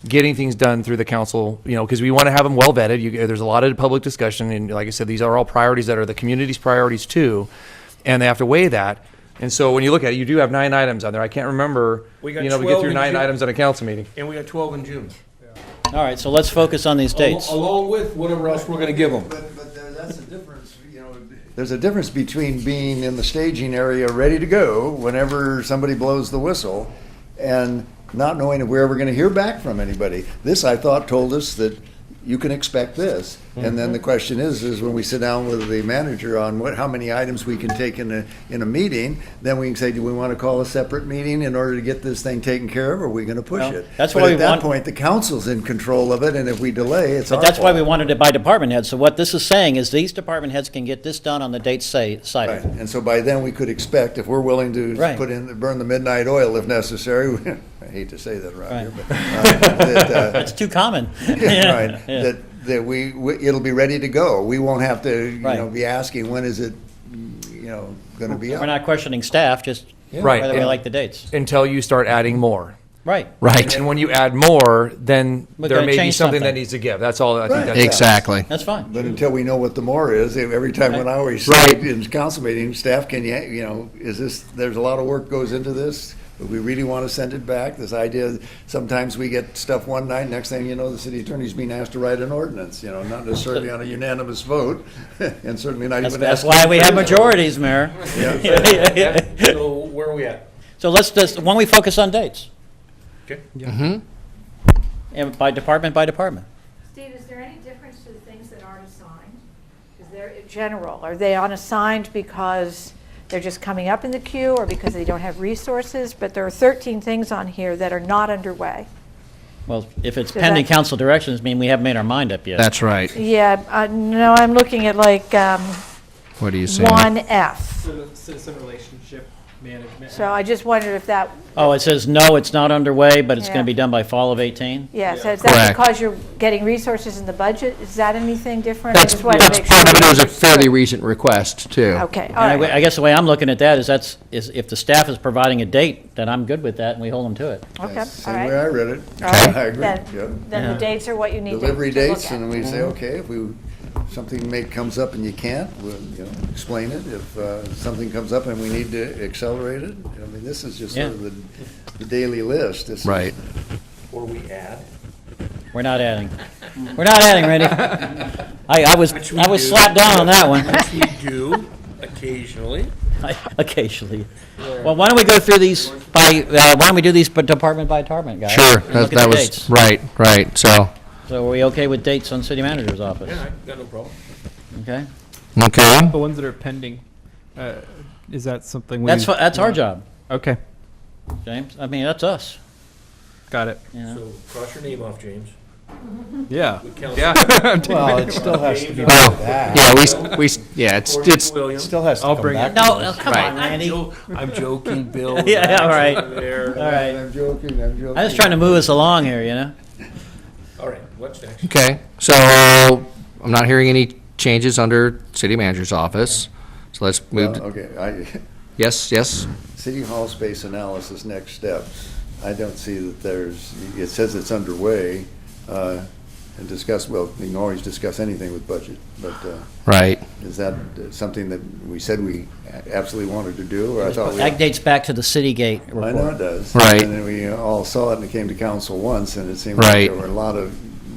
getting things done through the council, because we want to have them well vetted. There's a lot of public discussion, and like I said, these are all priorities that are the community's priorities too, and they have to weigh that. And so when you look at it, you do have 9 items on there. I can't remember, We got to get 12 through in 9 June. items at a council meeting. And we got 12 in June. All right, so let's focus on these dates. Along with whatever else we're going to give them. But that's the difference, there's a difference between being in the staging area ready to go whenever somebody blows the whistle and not knowing if we're ever going to hear back from anybody. This, I thought, told us that you can expect this. And then the question is when we sit down with the manager on how many items we can take in a meeting, then we can say, do we want to call a separate meeting in order to get this thing taken care of, or are we going to push Well, it? that's But why we at that want- point, the council's in control of it, and if we delay, it's our But that's why we fault. wanted it by department head. So what this is saying is these department heads can get this done on the dates cited. Right, and so by then we could expect, if we're willing to Right. burn the midnight oil if necessary, I hate to say that around here, Right. but, That's too common. yeah, right, Yeah. that we, it'll be ready to go. We won't have to, Right. be asking, when is it, gonna be We're up? not questioning staff, just Right. whether we And- like the dates. Until you start adding more. Right. Right. And when you add more, then We're there gonna may be change something something. that needs to give. That's all. I think Right. that's Exactly. That's fine. But until we know what the more is, every time when I always say Right. in council meetings, staff, can you, is this, there's a lot of work goes into this, but we really want to send it back. This idea, sometimes we get stuff one night, next thing you know, the city attorney's being asked to write an ordinance, not necessarily on a unanimous vote, and certainly not even That's asking. why we have for- majorities, Mayor. So where are we at? So let's just, when we focus on dates, Okay. Mm-hmm. and by department, Steve, is there any difference to the things that aren't assigned? Is there general? Are they unassigned because they're just coming up in the queue or because they don't have resources? But there are 13 things on here that are not underway. Well, if it's Does pending that- council directions, I mean, we haven't made our mind up yet. That's right. Yeah, no, I'm looking at like What do you say? 1F. Citizen relationship Management. So I just wondered if that, Oh, it says, no, it's not underway, but it's Yeah. going to be done by fall of 18? yeah, so is that Correct. because you're getting resources in the budget? Is that anything different? I That's, just wanted to that's make sure. part of it. It was a understood. fairly recent request, too. Okay, And all right. I guess the way I'm looking at that is if the staff is providing a date, then I'm good with that, and we hold them to it. Okay, all Same right. way I read it. All right, I agree, then- yeah. Then Yeah. the dates are what you need to look Delivery at. dates, and we say, okay, if something comes up and you can't, we'll, explain it. If something comes up and we need to accelerate it, I mean, this is just sort of the daily list. This is- Right. Or we add. We're not adding. We're not adding, Randy. I was slapped down on that one. Which we do occasionally. Occasionally. Well, why don't we go through these why don't we do these department by department, guys? Sure, And look at that the was, dates. right, so, So are we okay with dates on city manager's office? Yeah, I got no problem. Okay? okay. The ones that are pending, is that something we? That's our job, Okay, James. I mean, that's us. got it. You know? So cross your name off, James. Yeah. With council. Yeah. Well, it still has to be Well, that. yeah, it's, William. Still has to I'll come bring back. it. No, come Right. on, Randy. I'm joking, Bill. Yeah, all right. There. All right. I'm joking. I'm just trying to move us along here, you know? All right, what's next? okay. So, I'm not hearing any changes under city manager's office. So let's move, Well, okay, yes. City Hall space analysis, next steps. I don't see that it says it's underway, and discuss, well, we can always discuss anything with budget, but, Right. is that something that we said we absolutely wanted to do, or I thought we? That dates back to the city gate report. I know it does. Right. And then we all saw it and it came to council once, and it seemed Right. like there were a lot of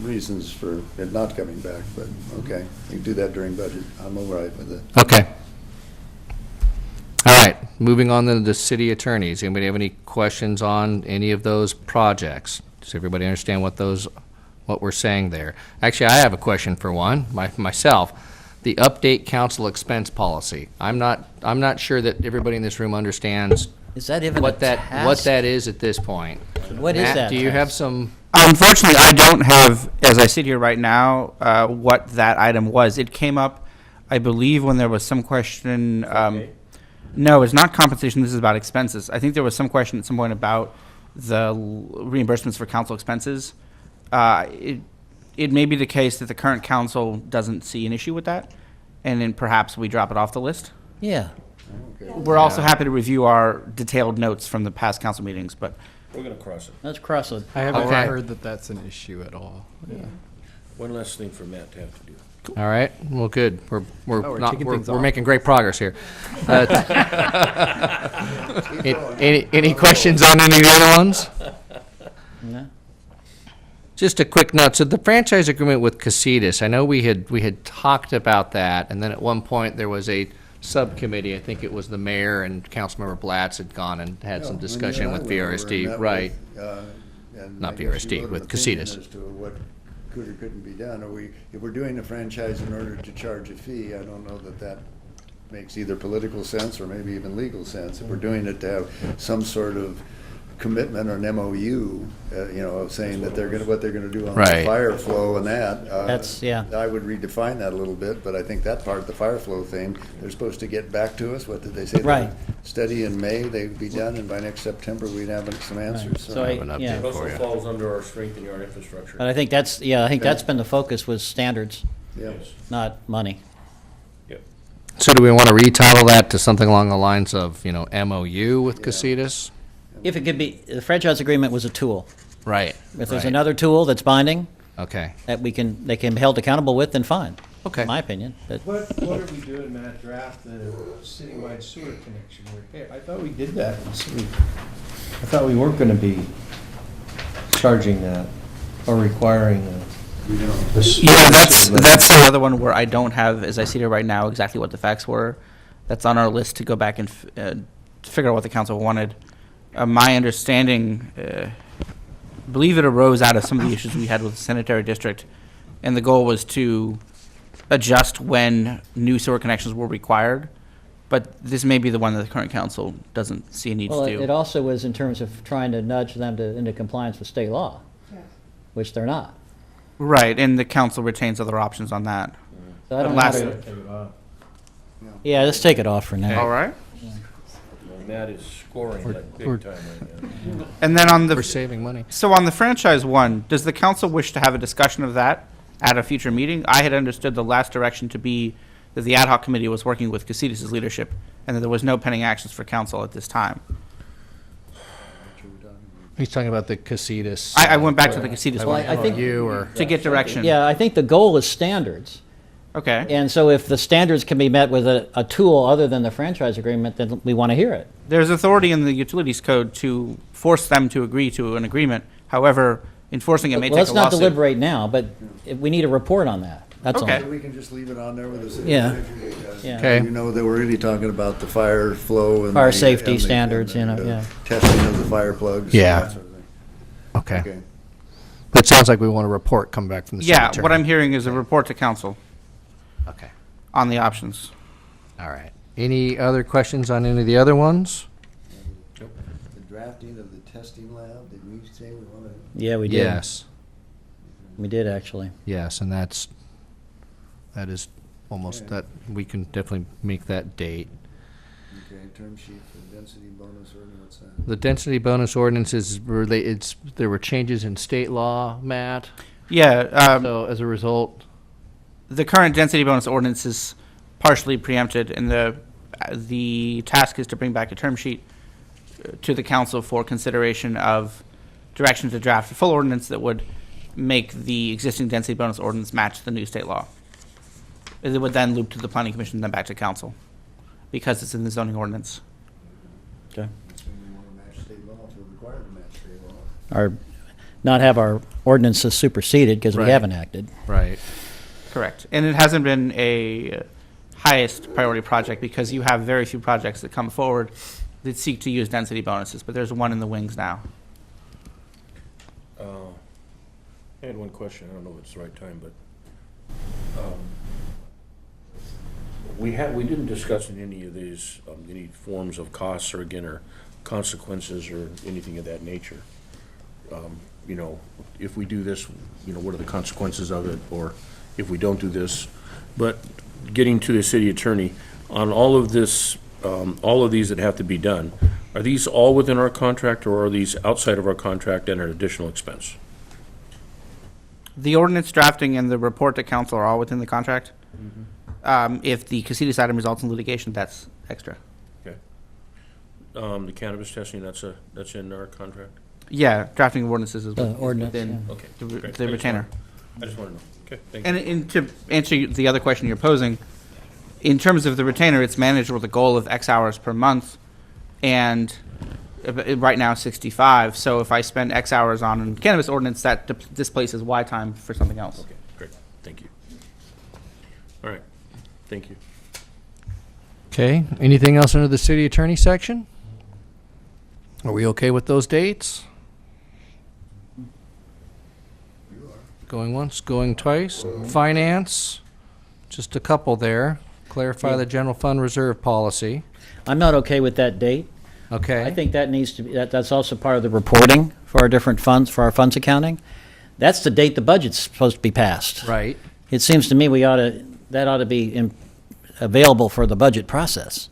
reasons for it not coming back, but, okay, we can do that during budget. I'm all right with it. Okay. All right, moving on to the city attorneys. Anybody have any questions on any of those projects? Does everybody understand what we're saying there? Actually, I have a question for one, myself. The update council expense policy. I'm not sure that everybody in this room understands Is that even a what task? that is at this point. What is Matt, that do you task? have some? Unfortunately, I don't have, as I sit here right now, what that item was. It came up, I believe, when there was some question. No, it's not compensation. This is about expenses. I think there was some question at some point about the reimbursements for council expenses. It may be the case that the current council doesn't see an issue with that, and then perhaps we drop it off the list. Yeah. We're also happy to review our detailed notes from the past council meetings, but We're gonna cross it. Let's cross it. I haven't Okay. heard that that's an issue at all. Yeah. One less thing for Matt to have to do. All right, well, good. We're we're not, taking we're things we're off. making great progress here. Any questions on any of the other ones? No? Just a quick note, so the franchise agreement with Casitas, I know we had talked about that, and then at one point there was a subcommittee, I think it was the mayor and Councilmember Blatz had gone and had some discussion with VRSD, right? Not VRSD, with Casitas. As to what could or couldn't be done. If we're doing a franchise in order to charge a fee, I don't know that makes either political sense or maybe even legal sense. If we're doing it to have some sort of commitment or an MOU, of saying that what they're gonna do on the Right. fire flow and that. That's- yeah. I would redefine that a little bit, but I think that part, the fire flow thing, they're supposed to get back to us. What did they say? Right. Study in May, they'd be done, and by next September, we'd have some answers. So I- yeah. It also falls under our strengthening our infrastructure. But I think that's been the focus was standards, Yeah. not money. Yep. So do we want to retitle that to something along the lines of, MOU with Casitas? If it could be, the franchise agreement was a tool. Right. If there's right. another tool that's binding, Okay, that they can be held accountable with, then fine. Okay. In my opinion. But What are we doing, Matt, draft the citywide sewer connection repair? I thought we did that. I thought we weren't gonna be charging that or requiring that. yeah, that's another one where I don't have, as I see it right now, exactly what the facts were. That's on our list to go back and figure out what the council wanted. My understanding, I believe it arose out of some of the issues we had with the sanitary district, and the goal was to adjust when new sewer connections were required. But this may be the one that the current council doesn't see a need well, to do. it also was in terms of trying to nudge them into compliance with state law, which they're not. Right, and the council retains other options on that. So I don't Last- know. Yeah, let's take it off for now. All right. Matt is scoring like big time right now. And then on the We're saving money. So on the franchise one, does the council wish to have a discussion of that at a future meeting? I had understood the last direction to be that the ad hoc committee was working with Casitas' leadership and that there was no pending actions for council at this time. He's talking about the Casitas. I went back to the Casitas Well, one. I think to get direction. Yeah, I think the goal is standards. Okay. And so if the standards can be met with a tool other than the franchise agreement, then we want to hear it. There's authority in the utilities code to force them to agree to an agreement. However, enforcing it may Well, take let's a not lawsuit. deliberate now, but we need a report on that. That's Okay. all. We can just leave it on there with the city Yeah. manager because Yeah. Okay. you know that we're really talking about the fire flow and Fire the- safety and the- standards, and the, you know, yeah. testing of the fire plugs. Yeah. That sort of thing. Okay. Okay. But it sounds like we want a report come back from the Yeah, secretary. what I'm hearing is a report to council Okay. on the options. All right. Any other questions on any of the other ones? The drafting of the testing lab, did we say we want to? Yeah, we did. Yes. We did, actually. Yes, and that is almost, Okay. that, we can definitely make that date. Okay, term sheet for density bonus ordinance, what's that? The density bonus ordinances, there were changes in state law, Matt. Yeah, So as a result, the current density bonus ordinance is partially preempted, and the task is to bring back a term sheet to the council for consideration of direction to draft a full ordinance that would make the existing density bonus ordinance match the new state law. It would then loop to the planning commission, then back to council, because it's in the zoning ordinance. Okay. That's when we want to match state law, if we're required to match state law. Not have our ordinances superseded because we Right. haven't acted. right. Correct. And it hasn't been a highest priority project because you have very few projects that come forward that seek to use density bonuses, but there's one in the wings now. I had one question, I don't know if it's the right time, but, we didn't discuss in any of these, any forms of costs or again, or consequences or anything of that nature. You know, if we do this, you know, what are the consequences of it, or if we don't do this? But getting to the city attorney, on all of this, all of these that have to be done, are these all within our contract, or are these outside of our contract and an additional expense? The ordinance drafting and the report to council are all within the contract. If the Casitas item results in litigation, that's extra. Okay. The cannabis testing, that's in our contract? Yeah, drafting of ordinances is Ordinance, within yeah. Okay, the great. the retainer. I just want to know. Okay, thank you. And to answer the other question you're posing, in terms of the retainer, it's managed with a goal of X hours per month, and right now 65. So if I spend X hours on a cannabis ordinance, that displaces Y time for something else. Okay, great, thank you. All right, thank you. Okay, anything else under the city attorney section? Are we okay with those dates? Going once, going twice. Finance, just a couple there. Clarify the general fund reserve policy. I'm not okay with that date. Okay. I think that needs to be, that's also part of the reporting for our different funds, for our funds accounting. That's the date the budget's supposed to be passed. Right. It seems to me that ought to be available for the budget process.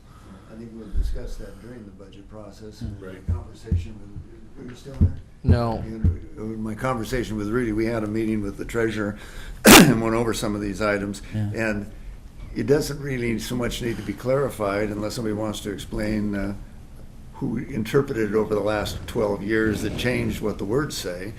I think we'll discuss that during the budget process. Right. Conversation with, are you still there? No. In my conversation with Rudy, we had a meeting with the treasurer and went over some of these items. Yeah. And it doesn't really so much need to be clarified unless somebody wants to explain who interpreted it over the last 12 years that changed what the words say.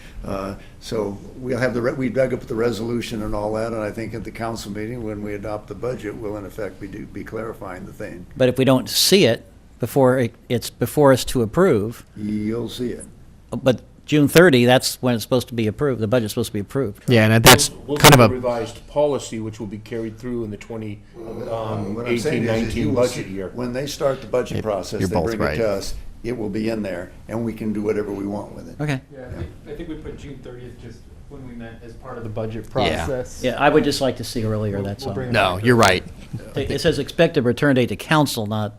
So we'll have we dug up the resolution and all that, and I think at the council meeting, when we adopt the budget, we'll in effect be clarifying the thing. But if we don't see it before it's before us to approve, You'll see it. but June 30, that's when it's supposed to be approved. The budget's supposed to be approved. Yeah, and that's We'll kind do of a a, revised policy, which will be carried through in the What I'm saying 18, is you 19 will budget see- year. when they start the budget process, you're they both bring it right. to us, it will be in there, and we can do whatever we want with it. Okay. Yeah, I think we put June 30th just when we met as part of the budget Yeah. process. Yeah, I would just like to see earlier, that's all. bring it no, you're right. It says expected return date to council, not,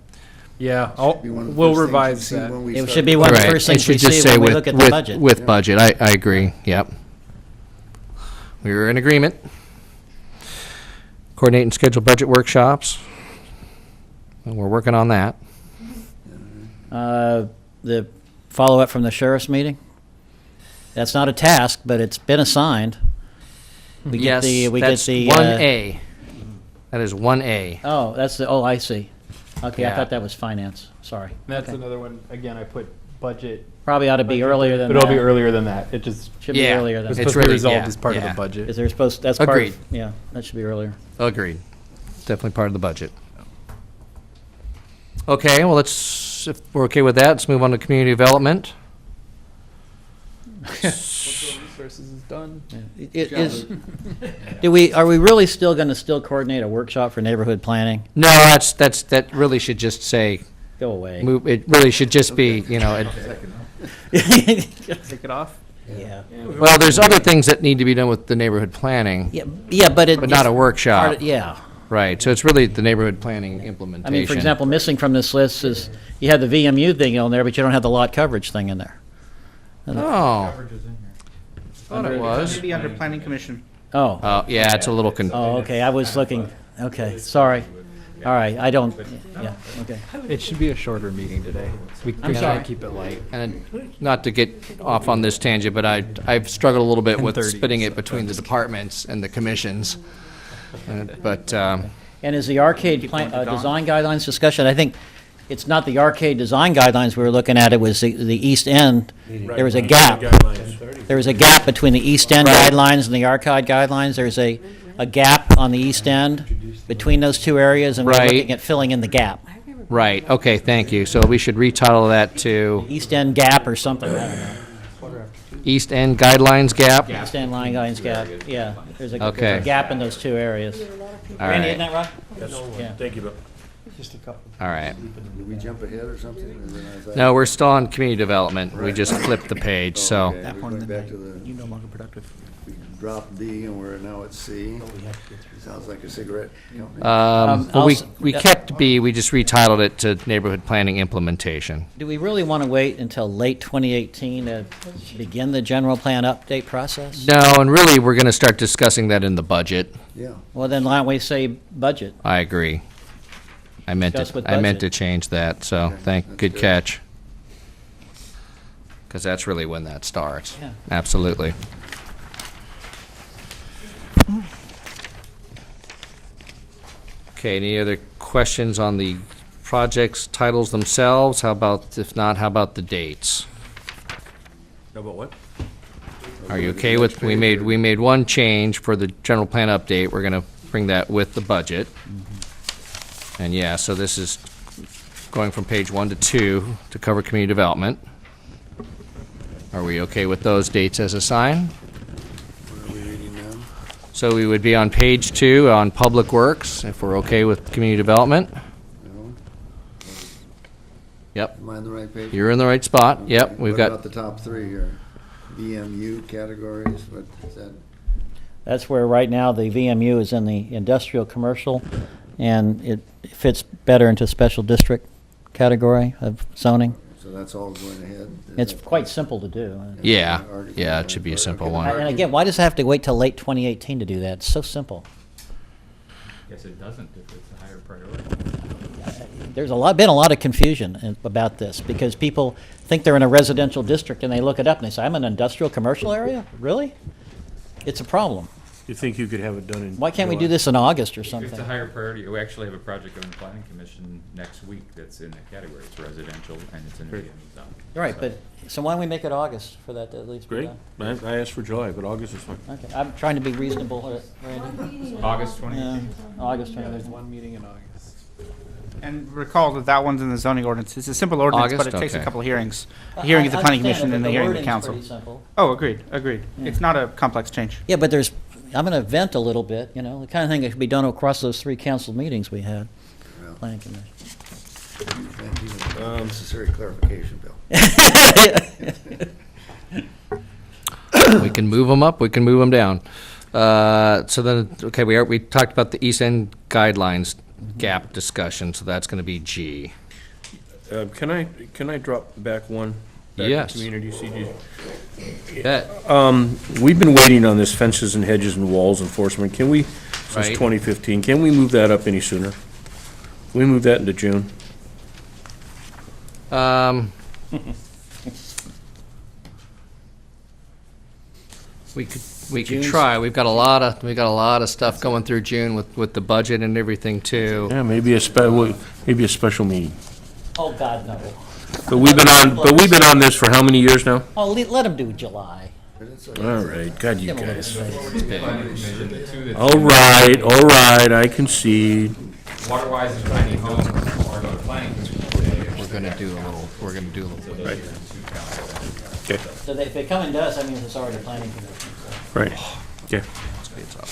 Yeah, Be one of the we'll first things revise you see that. when we it start should be the one of the Right. first It things should we just see say when we with- look at the budget. With budget, I agree, yep. We were in agreement. Coordinate and schedule budget workshops. And we're working on that. The follow-up from the sheriff's meeting? That's not a task, but it's been assigned. We get Yes, the, we that's get the. 1A. That is 1A. Oh, that's the, oh, I see. Okay, I Yeah. thought that was finance, sorry. That's Okay. another one, again, I put budget. Probably ought to be earlier than But it'll be that. early than that. It just Should be earlier than it's that. supposed to be resolved as part of the yeah. budget. Is there supposed, that's part Agreed. of, yeah, that should be earlier. Agreed. Definitely part of the budget. Okay, well, let's, if we're okay with that, let's move on to community development. Cultural resources is done. It is, are we really still gonna still coordinate a workshop for neighborhood planning? No, that really should just say, Go away. it really should just be, you know, Take it off? Yeah. well, there's other things that need to be done with the neighborhood planning. Yeah, but it. But not a it's workshop. part of- Yeah. Right, so it's really the neighborhood planning implementation. I mean, for example, missing from this list is, you have the VMU thing on there, but you don't have the lot coverage thing in there. Oh. Thought it was. Maybe under planning commission. Oh. Oh, yeah, it's a little Oh, okay, I was looking, okay, sorry. All right, I don't, yeah, okay. It should be a shorter meeting today. We I'm try sorry. to keep it light. And not to get off on this tangent, but I've struggled a little bit with 10:30, splitting it between the departments and the commissions. But, And is the arcade design guidelines discussion, I think it's not the arcade design guidelines we were looking at, it was the East End. There was a gap. There was a gap between the East End guidelines and the arcade guidelines. There's a gap on the East End between those two areas, and we're Right. looking at filling in the gap. right, okay, thank you. So we should retitle that to East End gap or something, I don't know. East End Guidelines Gap? East End line guidelines gap, yeah. There's a Okay. gap in those two areas. All Randy, right. isn't that right? Yeah. Thank you, Bill. Just a couple. All right. Did we jump ahead or something? Or then I thought- No, we're still on community development. We just flipped the page, Oh, so. okay. We're going back to the, You no longer productive. we dropped D and we're now at C. Sounds like a cigarette company. Well, we also- kept B, we just retitled it to Neighborhood Planning Implementation. Do we really want to wait until late 2018 to begin the general plan update process? No, and really, we're going to start discussing that in the budget. Yeah. Well, then why don't we say budget? I agree. I meant Discuss with to budget. change that, so that's good good. catch. Because that's really when that starts. Yeah. Absolutely. Okay, any other questions on the projects titles themselves? How about, if not, how about the dates? How about what? Are you okay with, we made one change for the general plan update. We're gonna bring that with the budget. And yeah, so this is going from page 1 to 2 to cover community development. Are we okay with those dates as assigned? What are we reading now? So we would be on page 2 on public works, if we're okay with community development. No? Yep, Am I on the right page? you're in the right spot. Yep, we've What got, about the top three here? VMU categories, what is that? That's where right now the VMU is in the industrial commercial, and it fits better into special district category of zoning. So that's all going ahead? Is It's that- quite simple to do. yeah, it should be a simple one. And again, why does it have to wait till late 2018 to do that? It's so simple. Guess it doesn't if it's a higher priority. There's been a lot of confusion about this, because people think they're in a residential district and they look it up and they say, I'm in an industrial commercial area? Really? It's a problem. You think you could have it done in? Why can't we do July? this in August or If something? it's a higher priority, we actually have a project on the planning commission next week that's in that category. It's residential and it's in the VMU zone. Right, So- but, so why don't we make it August for that to at least be Great. done? I asked for July, but August is fine. Okay, I'm trying to be reasonable, Randy. August Yeah, 2018. August Yeah, there's 20th. one meeting in August. And recall that that one's in the zoning ordinance. It's a simple ordinance, but August? it takes a Okay. couple hearings. A hearing at the planning commission and the the hearing at wording's council. pretty simple. Oh, agreed. It's not a complex change. Yeah, but I'm gonna vent a little bit, the kind of thing that could be done across those 3 council meetings we had. Well, Planning commission. thank you. Necessary clarification, Bill. We can move them up, we can move them down. So then, okay, we talked about the East End guidelines gap discussion, so that's gonna be G. Can I drop back one? Back to Yes. Community CG. Bet. We've been waiting on this fences and hedges and walls enforcement. Can we, since Right. 2015, can we move that up any sooner? Can we move that into June? We could try. We've got a lot of stuff going through June with the budget and everything too. Yeah, maybe a special meeting. Oh, God, no. But we've been on this for how many years now? Oh, let them do July. All right, God, you guys. All All right, I concede. Water-wise and tiny homes, or go to planning commission. We're gonna do a little bit. Right. Okay, So if they come into us, that means it's already planning commission. So. right, okay. It's up on,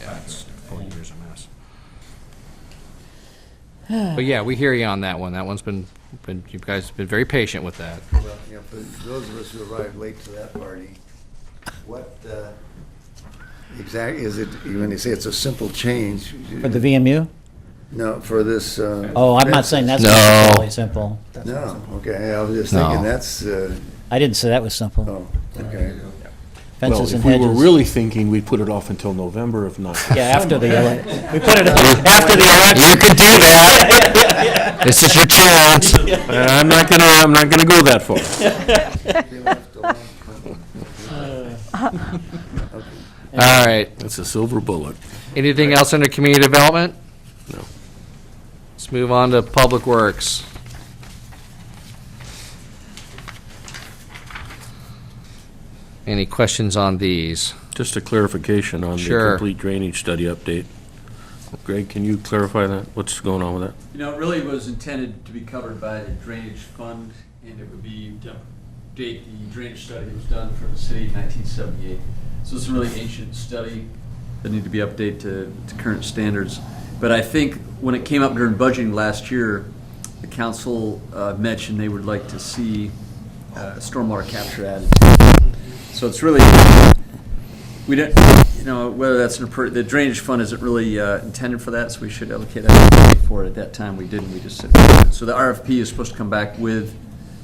yeah, it's 4 years a mess. But yeah, we hear you on that one. That one's been you guys have been very patient with that. Well, yeah, for those of us who arrived late to that party, what exactly is it, when you say it's a simple change? For the VMU? No, for this. Oh, I'm not saying that's No. really simple. No, okay, I was just No. thinking that's, I didn't say that was simple. oh, okay. Fences and Well, if we hedges. were really thinking, we'd put it off until November, if not. Yeah, after the we put it after the election. You could do that. This is your chance. I'm not gonna go that far. All right. That's a silver bullet. Anything else under community development? No. Let's move on to public works. Any questions on these? Just a clarification on the Sure. complete drainage study update. Greg, can you clarify that? What's going on with that? You know, it really was intended to be covered by the drainage fund, and it would be date the drainage study was done for the city in 1978. So it's a really ancient study that need to be updated to current standards. But I think when it came up during budgeting last year, the council mentioned they would like to see stormwater capture added. So it's really, we don't, you know, whether that's the drainage fund isn't really intended for that, so we should allocate that for it. At that time, we didn't. We just said, so the RFP is supposed to come back with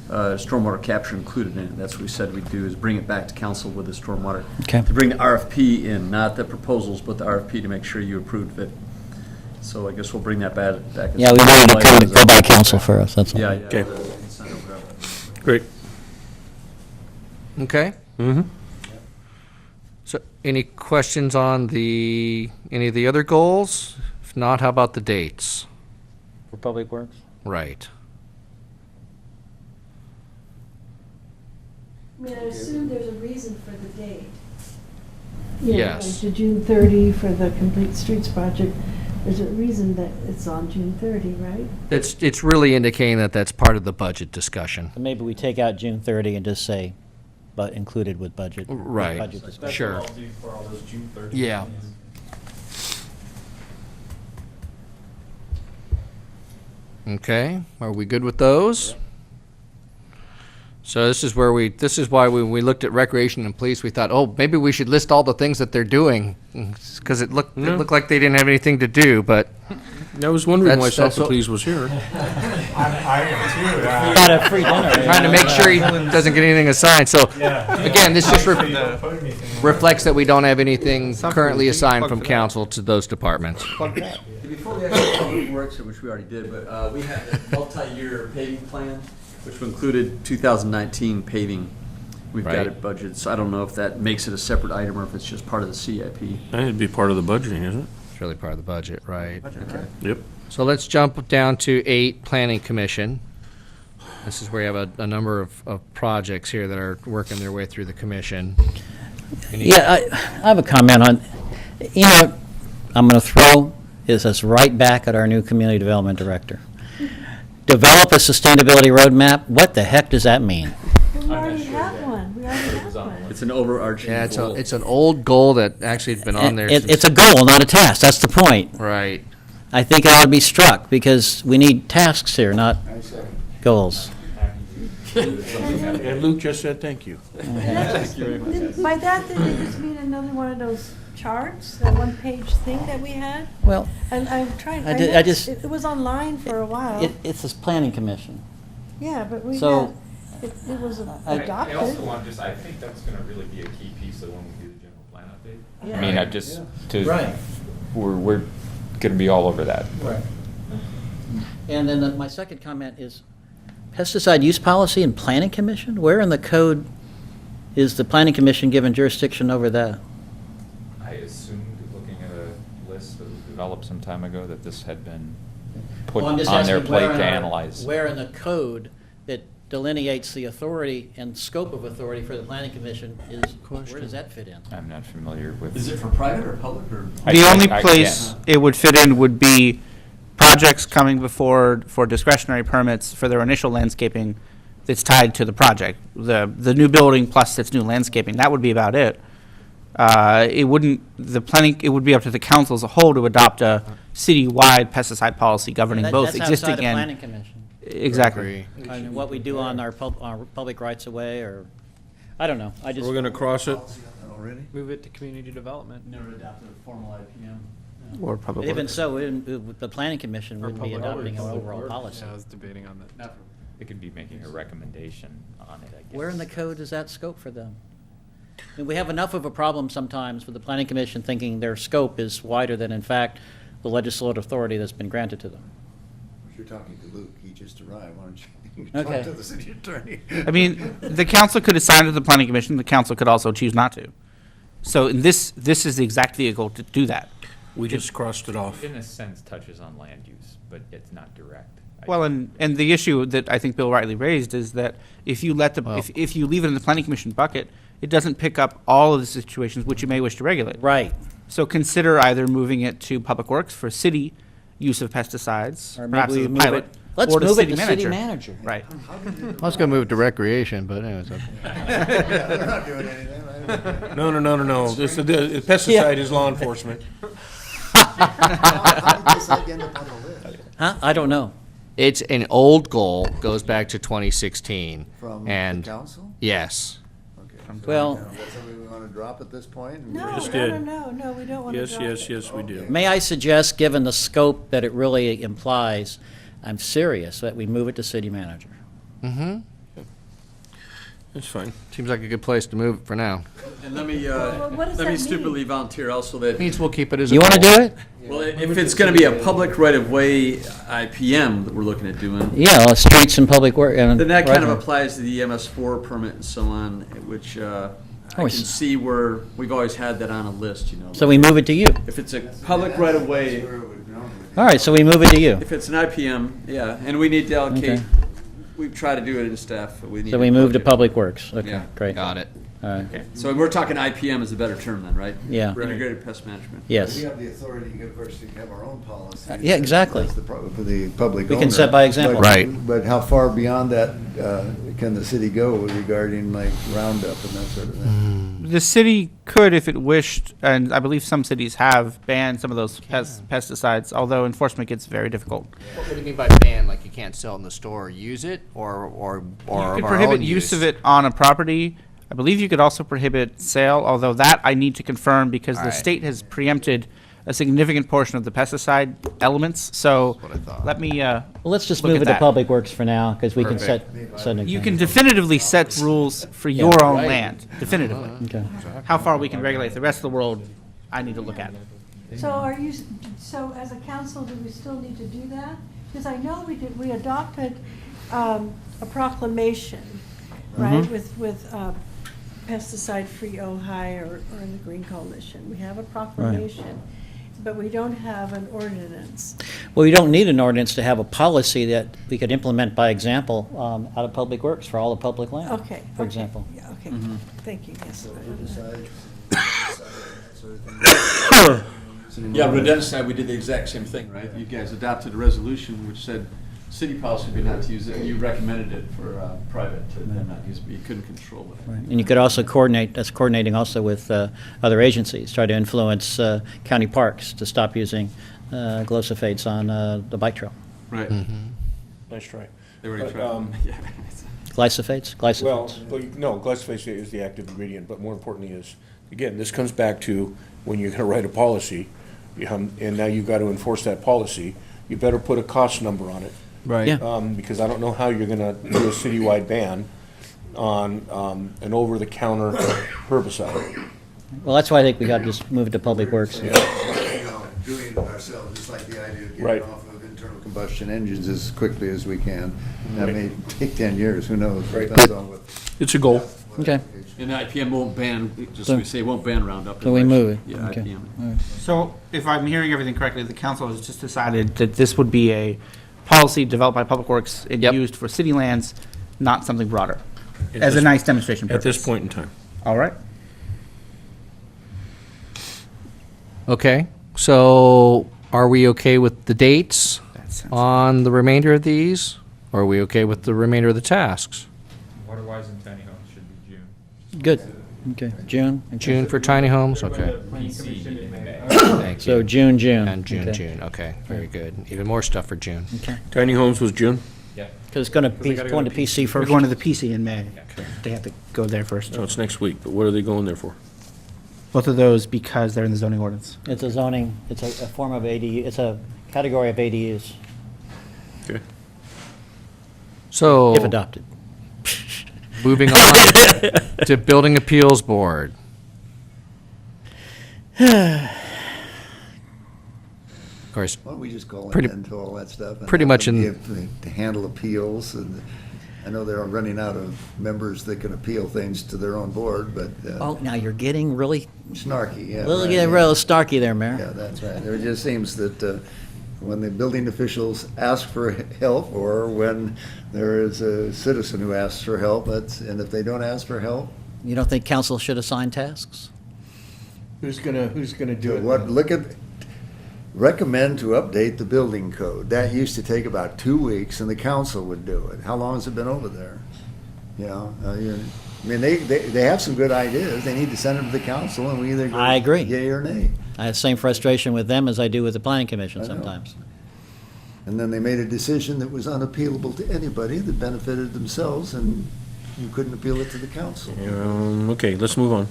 stormwater capture included in it. That's what we said we'd do, is bring it back to council with the stormwater. Okay. To bring the RFP in, not the proposals, but the RFP to make sure you approved it. So I guess we'll bring that back. Yeah, we wanted to go by council first, that's all. Yeah. Okay. Great. Okay. Mm-hmm. So any questions on any of the other goals? If not, how about the dates? For public works? Right. I mean, I assume there's a reason for the date. You know, Yes. like to June 30 for the Complete Streets project. There's a reason that it's on June 30, right? It's really indicating that that's part of the budget discussion. So maybe we take out June 30 and just say, but included with budget. Right. Budget discussion. Sure. For all those June 30. Yeah. Okay, are we good with those? So this is why when we looked at recreation and police, we thought, oh, maybe we should list all the things that they're doing, because it looked like they didn't have anything to do, but. I was wondering why That's Sophocles was here. I am too. Got a free dinner. Trying to make sure he doesn't get anything assigned, so, again, this just reflects that we don't have anything currently assigned from council to those departments. Before we actually public works, which we already did, but we had a multi-year paving plan, which included 2019 paving. We've got Right. it budgeted, so I don't know if that makes it a separate item or if it's just part of the CIP. That'd be part of the budgeting, isn't it? It's really part of the budget, right? Okay. Yep. So let's jump down to 8, Planning Commission. This is where you have a number of projects here that are working their way through the commission. Yeah, I have a comment on, you know, I'm going to throw us right back at our new community development director. Develop a sustainability roadmap? What the heck does that mean? We already have one. We already have one. It's an overarching Yeah, goal. it's an old goal that actually has been on there. It's a goal, not a task. That's the point. Right. I think it ought to be struck because we need tasks here, not goals. And Luke just said thank you. By that, did you just mean another one of those charts, that one-page thing that we had? Well, And I'm trying, I just- it was online for a while. It's this planning commission. Yeah, but we So- had, it was I adopted. I also want I think that's gonna really be a key piece of when we do the general plan update. Yeah. I mean, I just, Right. we're gonna be all over that. Right. And then my second comment is Pesticide use policy and planning commission? Where in the code is the planning commission given jurisdiction over that? I assumed, looking at a list that was developed some time ago, that this had been put Well, I'm just on their asking where plate in to our- analyze. Where in the code that delineates the authority and scope of authority for the planning commission is, where does that fit in? I'm not familiar with. Is it for private or public or? The only I place can't. it would fit in would be projects coming before for discretionary permits for their initial landscaping that's tied to the project. The new building plus its new landscaping, that would be about it. It wouldn't, it would be up to the council as a whole to adopt a citywide pesticide policy governing both existing That's outside of and. planning commission. Exactly. I mean, what we do on our public rights of way, or, I don't know, I just. We're gonna cross it. Already? Move it to community development. Never adopted a formal IPM. Or public Even works. so, the planning commission wouldn't be public adopting an works. overall policy. Yeah, I was debating on that. It could be making a recommendation on it, I guess. Where in the code is that scope for them? I mean, we have enough of a problem sometimes with the planning commission thinking their scope is wider than, in fact, the legislative authority that's been granted to them. If you're talking to Luke, he just arrived, why don't you Okay. talk to the city attorney? I mean, the council could assign it to the planning commission, the council could also choose not to. So this is the exact vehicle to do that. We just crossed it off. In a sense, touches on land use, but it's not direct. Well, and the issue that I think Bill rightly raised is that if you let if you leave it in the planning commission bucket, it doesn't pick up all of the situations which you may wish to regulate. Right. So consider either moving it to public works for city use of pesticides, Or perhaps maybe as a we move pilot, it, let's or to move it city to manager. city manager. Right. I was gonna move it to recreation, but anyways. Yeah, they're not doing anything, right? No. The pesticide is law enforcement. How did this end up on the list? Huh? I don't know. It's an old goal, goes back to 2016. From the and council? Yes. Okay. Well- Is that something we want to drop at this point? No, just no, did. no, we don't want to drop it. Yes, we do. May I suggest, given the scope that it really implies, I'm serious, that we move it to city manager. Mm-hmm. That's fine. Seems like a good place to move it for now. And let me, Well, what does let me that stupidly mean? volunteer also that, Means we'll keep it as a You want to goal. do it? well, if it's gonna be a public right-of-way IPM that we're looking at doing, Yeah, streets and public work. then that kind of applies to the MS4 permit and so on, which I Oh, can it's- see where we've always had that on a list, you know. So we move it to you. If it's a public right-of-way, All right, so we move it to you. if it's an IPM, yeah, and we need to allocate, Okay. we try to do it in staff, but we need. So we move to allocate. public works. Okay, Yeah. great. Got it. All right. So we're talking IPM is a better term then, right? Yeah. Integrated pest management. Yes. We have the authority, of course, to have our own policy. Yeah, exactly. That's for the public We can owner. set by example. But- Right. But how far beyond that can the city go regarding like Roundup and that sort of thing? The city could, if it wished, and I believe some cities have banned some of those pesticides, although enforcement gets very difficult. What do you mean by ban? Like you can't sell it in the store or use it, or You of could our prohibit own use of it on a property. I believe you could also prohibit sale, although that I need to confirm because the Alright. state has preempted a significant portion of the pesticide elements. So what I thought. let me, Well, let's just Look move at it to that. public works for now, because we can set Perfect. an you example. can definitively set rules for Yeah. your own Right. land, definitively. Okay. How far we can regulate the rest of the world, I need to look at. So so as a council, do we still need to do that? Because I know we adopted a proclamation, right, with pesticide-free Ojai or in the Green Coalition. We have a proclamation, but we don't have an ordinance. Well, we don't need an ordinance to have a policy that we could implement by example out of public works for all the public land. Okay. For okay, example. Yeah, okay, thank you, yes. Yeah, but Dennis and I, we did the exact same thing, right? You guys adopted a resolution which said city policy would be not to use it, and you recommended it for private to then not use it, but you couldn't control it. Right. And you could also coordinate, that's coordinating also with other agencies, try to influence county parks to stop using glyphosates on the bike trail. Right. Nice try. They already But, tried. Yeah. Glyphosates? Well, Glyphosates. no, glyphosate is the active ingredient, but more importantly is, again, this comes back to when you're gonna write a policy, and now you've got to enforce that policy, you better put a cost number on it. Right. Yeah. Because I don't know how you're gonna do a citywide ban on an over-the-counter herbicide. Well, that's why I think we got to just move it to public works. You know, doing it ourselves, just like the idea of Right. getting off of internal combustion combustion engines as quickly as we can. That may take 10 years, who knows? Depends on what. It's a goal. Okay. And the IPM won't ban, just So- we say, won't ban Roundup. So we move it. Yeah, Okay. IPM. All right. So if I'm hearing everything correctly, the council has just decided that this would be a policy developed by Public Works and used for city lands, not something broader, At as a this- nice demonstration At this purpose. point in time. All right. Okay, so are we okay with the dates That's on the remainder of these? Or are we okay with the remainder of the tasks? Water-wise and tiny homes should be June. Good. Okay, June. Okay. June for tiny homes, okay. Thank So you. June, June. And June, Okay. June, okay, very good. Even more stuff for June. Okay. Tiny homes was June? Yeah. Because it's going to be, going to PC We're first. going to the PC in May. They have to go there first. No, it's next week, but what are they going there for? Both of those because they're in the zoning ordinance. It's a zoning, it's a form of ADU, it's a category of ADUs, Okay. So, if adopted. moving on to Building Appeals Board. Of course, Why don't we just call Pretty- an end to all that stuff? and pretty have much them in- be able to handle appeals, and I know they're running out of members that can appeal things to their own board, but Oh, now you're getting really, snarky, yeah. really right, getting yeah. real snarky there, Mayor. Yeah, that's right. There just seems that when the building officials ask for help, or when there is a citizen who asks for help, and if they don't ask for help, You don't think council should assign tasks? Who's gonna do it? what, recommend to update the building code. That used to take about 2 weeks, and the council would do it. How long has it been over there? You know, I mean, they have some good ideas. They need to send them to the council, and we either go I agree. yay or nay. I have the same frustration with them as I do with the planning commission I know. sometimes. And then they made a decision that was unappealable to anybody that benefited themselves, and you couldn't appeal it to the council. Okay, let's move on.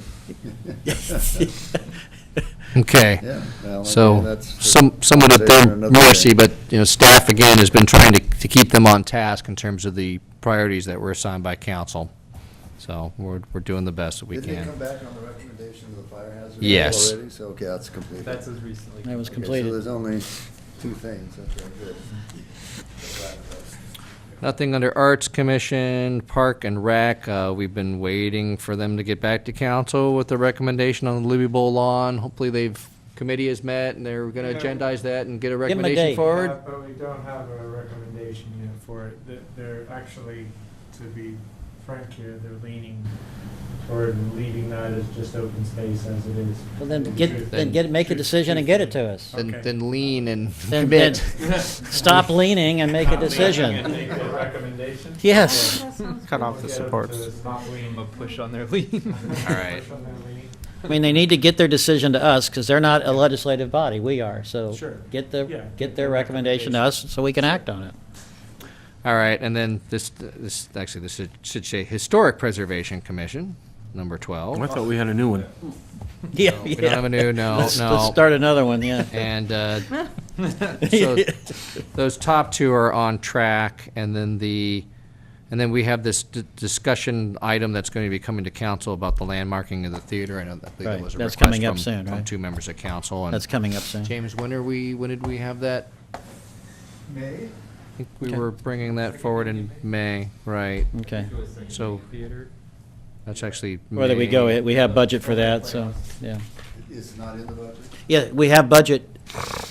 Okay. Yeah, well, I So, mean, that's somewhat at for their another mercy, day. but, staff again has been trying to keep them on task in terms of the priorities that were assigned by council. So, we're doing the best that we Did they can. come back on the recommendation of the fire hazard Yes. already? So, okay, that's completed. That's as recently. That was Okay, completed. So there's only 2 things, that's very good. Nothing under Arts Commission, Park and Rec. We've been waiting for them to get back to council with the recommendation on the Libby Bowl lawn. Hopefully committee has met and they're gonna agendize that and get a Give 'em a recommendation date. forward. But we don't have a recommendation yet for it. They're actually, to be frank here, they're leaning toward leaving that as just open space as it is. Well, then make a decision and get it to us. Then lean and Then commit. Stop leaning and make a And decision. make a recommendation? Yes. Cut off the Get 'em supports. to stop leaning. A push on their lean. All right. Push on their leaning. I mean, they need to get their decision to us, because they're not a legislative body, we are, so Sure. get Yeah. their recommendation to us so we can act on it. All right, and then this should say Historic Preservation Commission, number 12. I thought we had a new one. Yeah, We don't have a new, no. Let's start another one, yeah. And so those top 2 are on track, and then we have this discussion item that's going to be coming to council about the landmarking of the theater. I know that Right, was a that's request coming up from- soon, from right? 2 members of council. And That's coming up soon. James, when did we have that? May? I think we Okay. were bringing that forward in May, right? Okay. So that's actually Whether we May. go, we have budget for that, so, yeah. It's not in the budget? Yeah, we have budget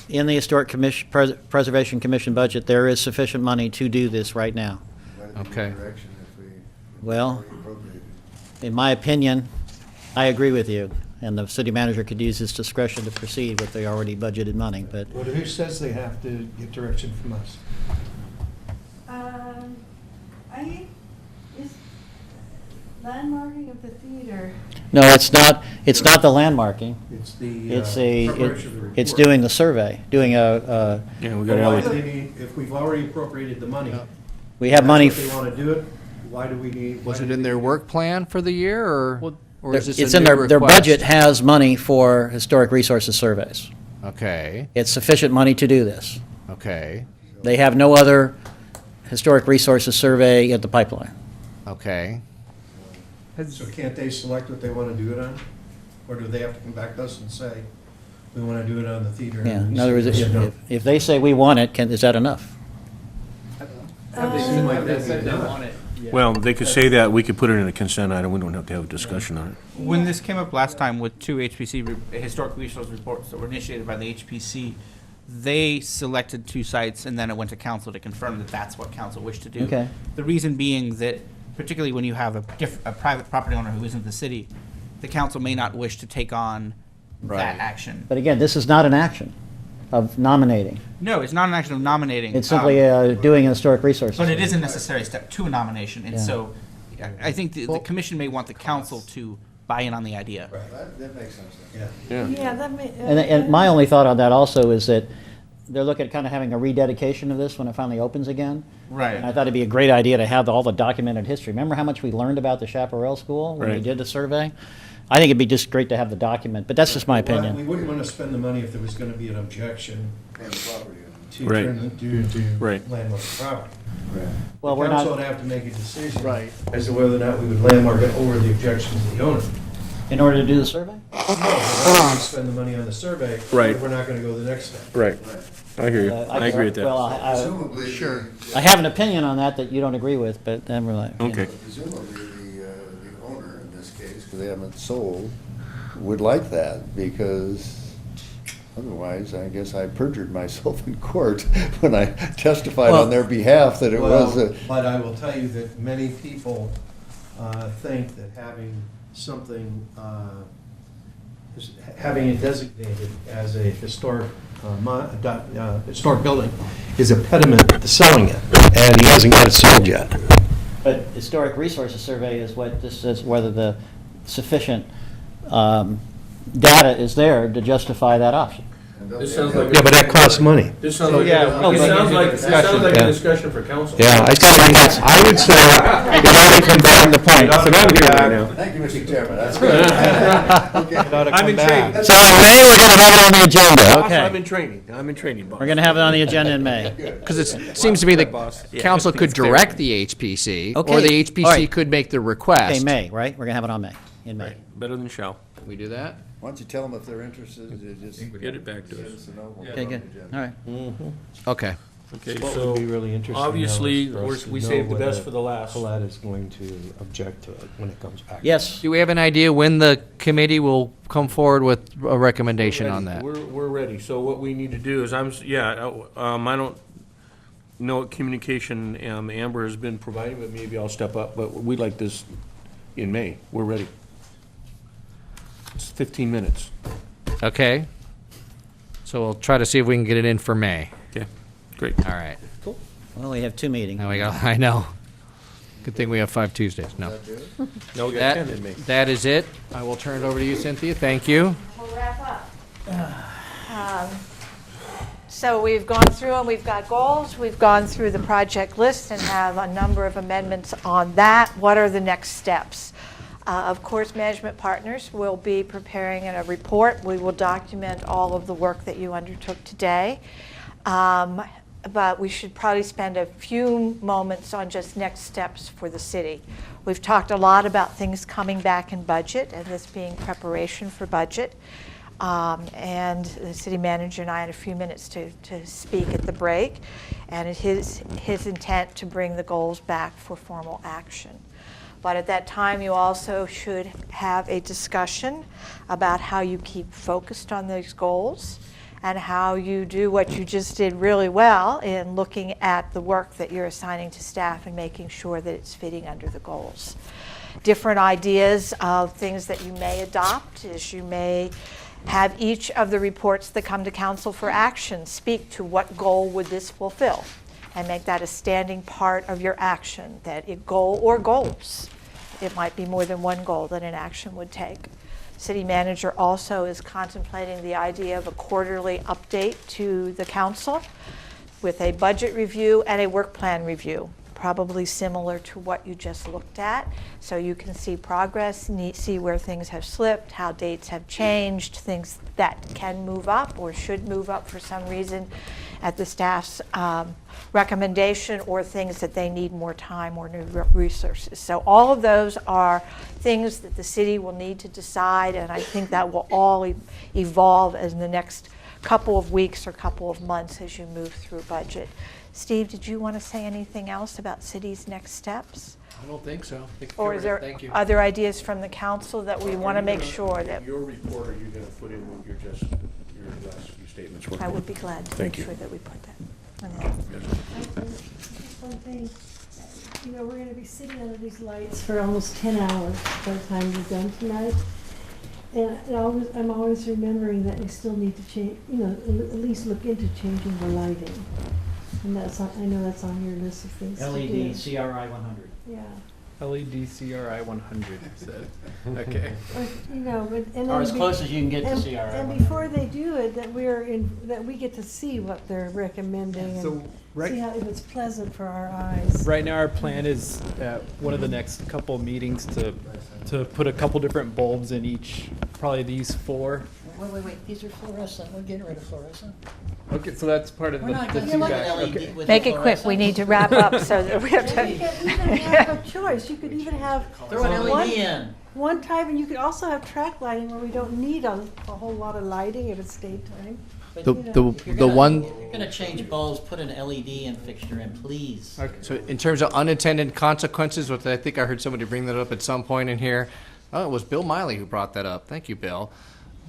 in the Historic Commission, Preservation Commission budget. There is sufficient money to do this right now. Okay. Well, in my opinion, I agree with you, and the city manager could use his discretion to proceed with the already budgeted money, but Well, who says they have to get direction from us? Is landmarking of the theater, no, it's not the landmarking. It's the preparation of the It's report. doing the survey, doing a, Yeah, we But got why to do they need, if we've already appropriated the money? we have money. If they want to do it, why do we need? Was it in their work plan for the year, or is this It's a in new their request? budget has money for historic resources surveys. Okay, It's sufficient money to do this. okay, They have no other historic resources survey at the pipeline. okay. So can't they select what they want to do it on? Or do they have to come back to us and say, we want to do it on the theater? Yeah, and in other words, we say no? if they say we want it, is that enough? They seem like they said they want it. Well, they could say that, we could put it in a consent item, we don't have to have a discussion on it. When this came up last time with two historic resource reports that were initiated by the HPC, they selected two sites and then it went to council to confirm that that's what council wished to do. Okay. The reason being that, particularly when you have a private property owner who isn't the city, the council may not wish to take on that action. But again, this is not an action of nominating. No, it's not an action of nominating. It's simply doing historic resources. But it is a necessary step to a nomination, and Yeah. so I think the commission may want the council to buy in on the idea. That makes sense. Yeah, that may. And my only thought on that also is that they're looking at kind of having a rededication of this when it finally opens again. Right. And I thought it'd be a great idea to have all the documented history. Remember how much we learned about the Chaparral School when we Right. did the survey? I think it'd be just great to have the document, but that's just my Well, opinion. We wouldn't want to spend the money if there was going to be an objection And the property owner. to Right. turn it due to Right. landmark property. Well, The we're council not, would have to make a decision as to whether or not we would landmark it over the objections of the owner. in order to do the survey? No, we're not going to spend the money on the survey. Right. We're not going to go the next step. Right. I hear you. I agree with that. Well, Presumably. sure. I have an opinion on that you don't agree with, but then we're like. you know. Okay. Presumably, the owner in this case, because they haven't sold, would like that, because otherwise, I guess I perjured myself in court when I testified on their behalf that it was a. But I will tell you that many people think that having something, having it designated as a historic building is a pediment to selling it, and he hasn't got it sold yet. But historic resources survey is what this says, whether the sufficient data is there to justify that option. This sounds like. Yeah, but that costs money. This sounds like, Yeah, it sounds like a discussion for council. Yeah, I would say, it ought to come back to the point. So now I'm here right now. Thank you, Mr. Chairman, that's good. Okay. I'm in training. So in May, we're gonna have it on the agenda, okay. I'm in training, boss. We're gonna have it on the agenda in May. Because it seems to me that council could direct the HPC, or Okay. the HPC All right. could make the request. Okay, May, right? We're gonna have it on May, in May. Better than shall. Can we do that? Why don't you tell them if they're interested, to just. Get it back to let us. know. We'll Okay, put it good, on all right. Okay. Okay, What so would be really interesting now obviously, is for us to we know saved the best whether for the last. Colette is going to object to it when it comes back. Yes, Do we have an idea when the committee will come forward with a recommendation on that? We're ready. So what we need to do is, I don't know what communication Amber has been providing, but maybe I'll step up. But we'd like this in May. We're ready. It's 15 minutes. Okay. So we'll try to see if we can get it in for May. Okay, great. All right. well, we have two meetings. Now we go. I know. Good thing we have 5 Tuesdays. No. No, we got 10 in May. That is it. I will turn it over to you, Cynthia. Thank you. We'll wrap up. So we've gone through and we've got goals. We've gone through the project list and have a number of amendments on that. What are the next steps? Of course, Management Partners will be preparing a report. We will document all of the work that you undertook today. But we should probably spend a few moments on just next steps for the city. We've talked a lot about things coming back in budget, and this being preparation for budget. And the city manager and I had a few minutes to speak at the break, and it is his intent to bring the goals back for formal action. But at that time, you also should have a discussion about how you keep focused on those goals and how you do what you just did really well in looking at the work that you're assigning to staff and making sure that it's fitting under the goals. Different ideas of things that you may adopt is you may have each of the reports that come to council for action speak to what goal would this fulfill, and make that a standing part of your action, that a goal or goals. It might be more than one goal that an action would take. City manager also is contemplating the idea of a quarterly update to the council with a budget review and a work plan review, probably similar to what you just looked at. So you can see progress, see where things have slipped, how dates have changed, things that can move up or should move up for some reason at the staff's recommendation, or things that they need more time or new resources. So all of those are things that the city will need to decide, and I think that will all evolve in the next couple of weeks or couple of months as you move through budget Steve, did you want to say anything else about city's next steps? I don't think so. I think you Or covered is it. there Thank you. other ideas from the council that we want to make sure that? Your report, are you gonna put in your last few statements? I would be glad to Thank make you. sure that we put that. in there. Just one thing, you know, we're gonna be sitting under these lights for almost 10 hours by the time we're done tonight. And I'm always remembering that we still need to change, you know, at least look into changing the lighting. And that's, I know that's on your list of things to do. LED CRI 100. Yeah. LED CRI 100, you said. Okay. Or, you know, but, and Or then as close as you can get to CRI And 100. before they do it, that we get to see what they're recommending So, and right- see how, if it's pleasant for our eyes. Right now, our plan is at one of the next couple meetings to put a couple different bulbs in each, probably these 4. Wait. These are fluorescent. We're getting rid of fluorescent. Okay, so that's part of We're the not gonna feedback. get LED Okay. with Make it quick, we need to wrap up so that we have You could even have a choice, you could even have. Throw an LED in. One type, and you could also have track lighting where we don't need a whole lot of lighting if it's daytime. But, The- you know, the- if you're the gonna- one- If you're gonna change bulbs, put an LED in fixture in, please. So in terms of unintended consequences, which I think I heard somebody bring that up at some point in here. Oh, it was Bill Miley who brought that up. Thank you, Bill.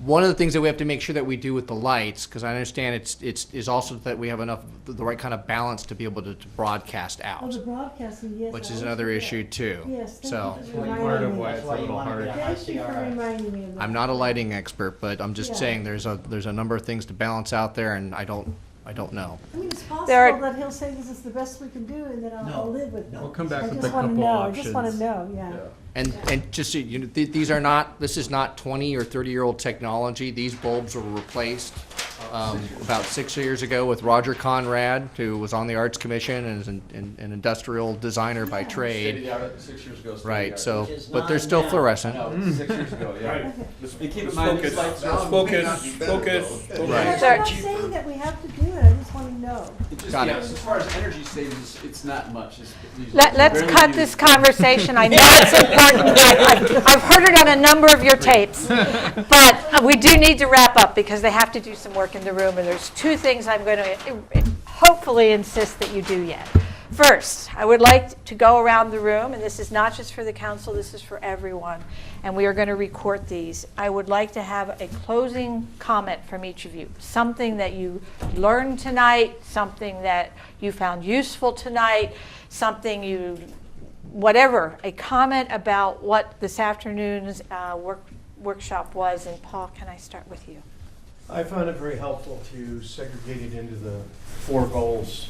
One of the things that we have to make sure that we do with the lights, because I understand it's also that we have enough, the right kind of balance to be able to broadcast Oh, out, the broadcasting, yes. which I is always another forget. issue too. Yes, So thank you for Part reminding of me. why it's a little hard. Thank you for reminding me of that. I'm not a lighting expert, but I'm just Yeah. saying there's a number of things to balance out there, and I don't know. I mean, it's possible There are- that he'll say this is the best we can do, and then I'll live with it. We'll come back I with just a wanna couple know. I just want to options. know, yeah. And just so you know, this is not 20 or 30-year-old technology. These bulbs were replaced about 6 years ago with Roger Conrad, who was on the Arts Commission and is an industrial designer by trade. State-of-the-art, 6 years ago. Right, state-of-the-art. so, Which is but they're not still now. fluorescent. No, 6 years ago, yeah. Right. And keep in mind, these lights are. Focus. Right. I'm not saying that we have to do it, I just want to know. It just, Got yeah, it. as far as energy savings, it's not much. Let's cut this conversation. I know it's important. I've heard it on a number of your tapes. But we do need to wrap up because they have to do some work in the room. And there's 2 things I'm going to hopefully insist that you do yet. First, I would like to go around the room, and this is not just for the council, this is for everyone. And we are going to record these. I would like to have a closing comment from each of you. Something that you learned tonight, something that you found useful tonight, something you, whatever, a comment about what this afternoon's workshop was. And Paul, can I start with you? I found it very helpful to segregate it into the 4 goals.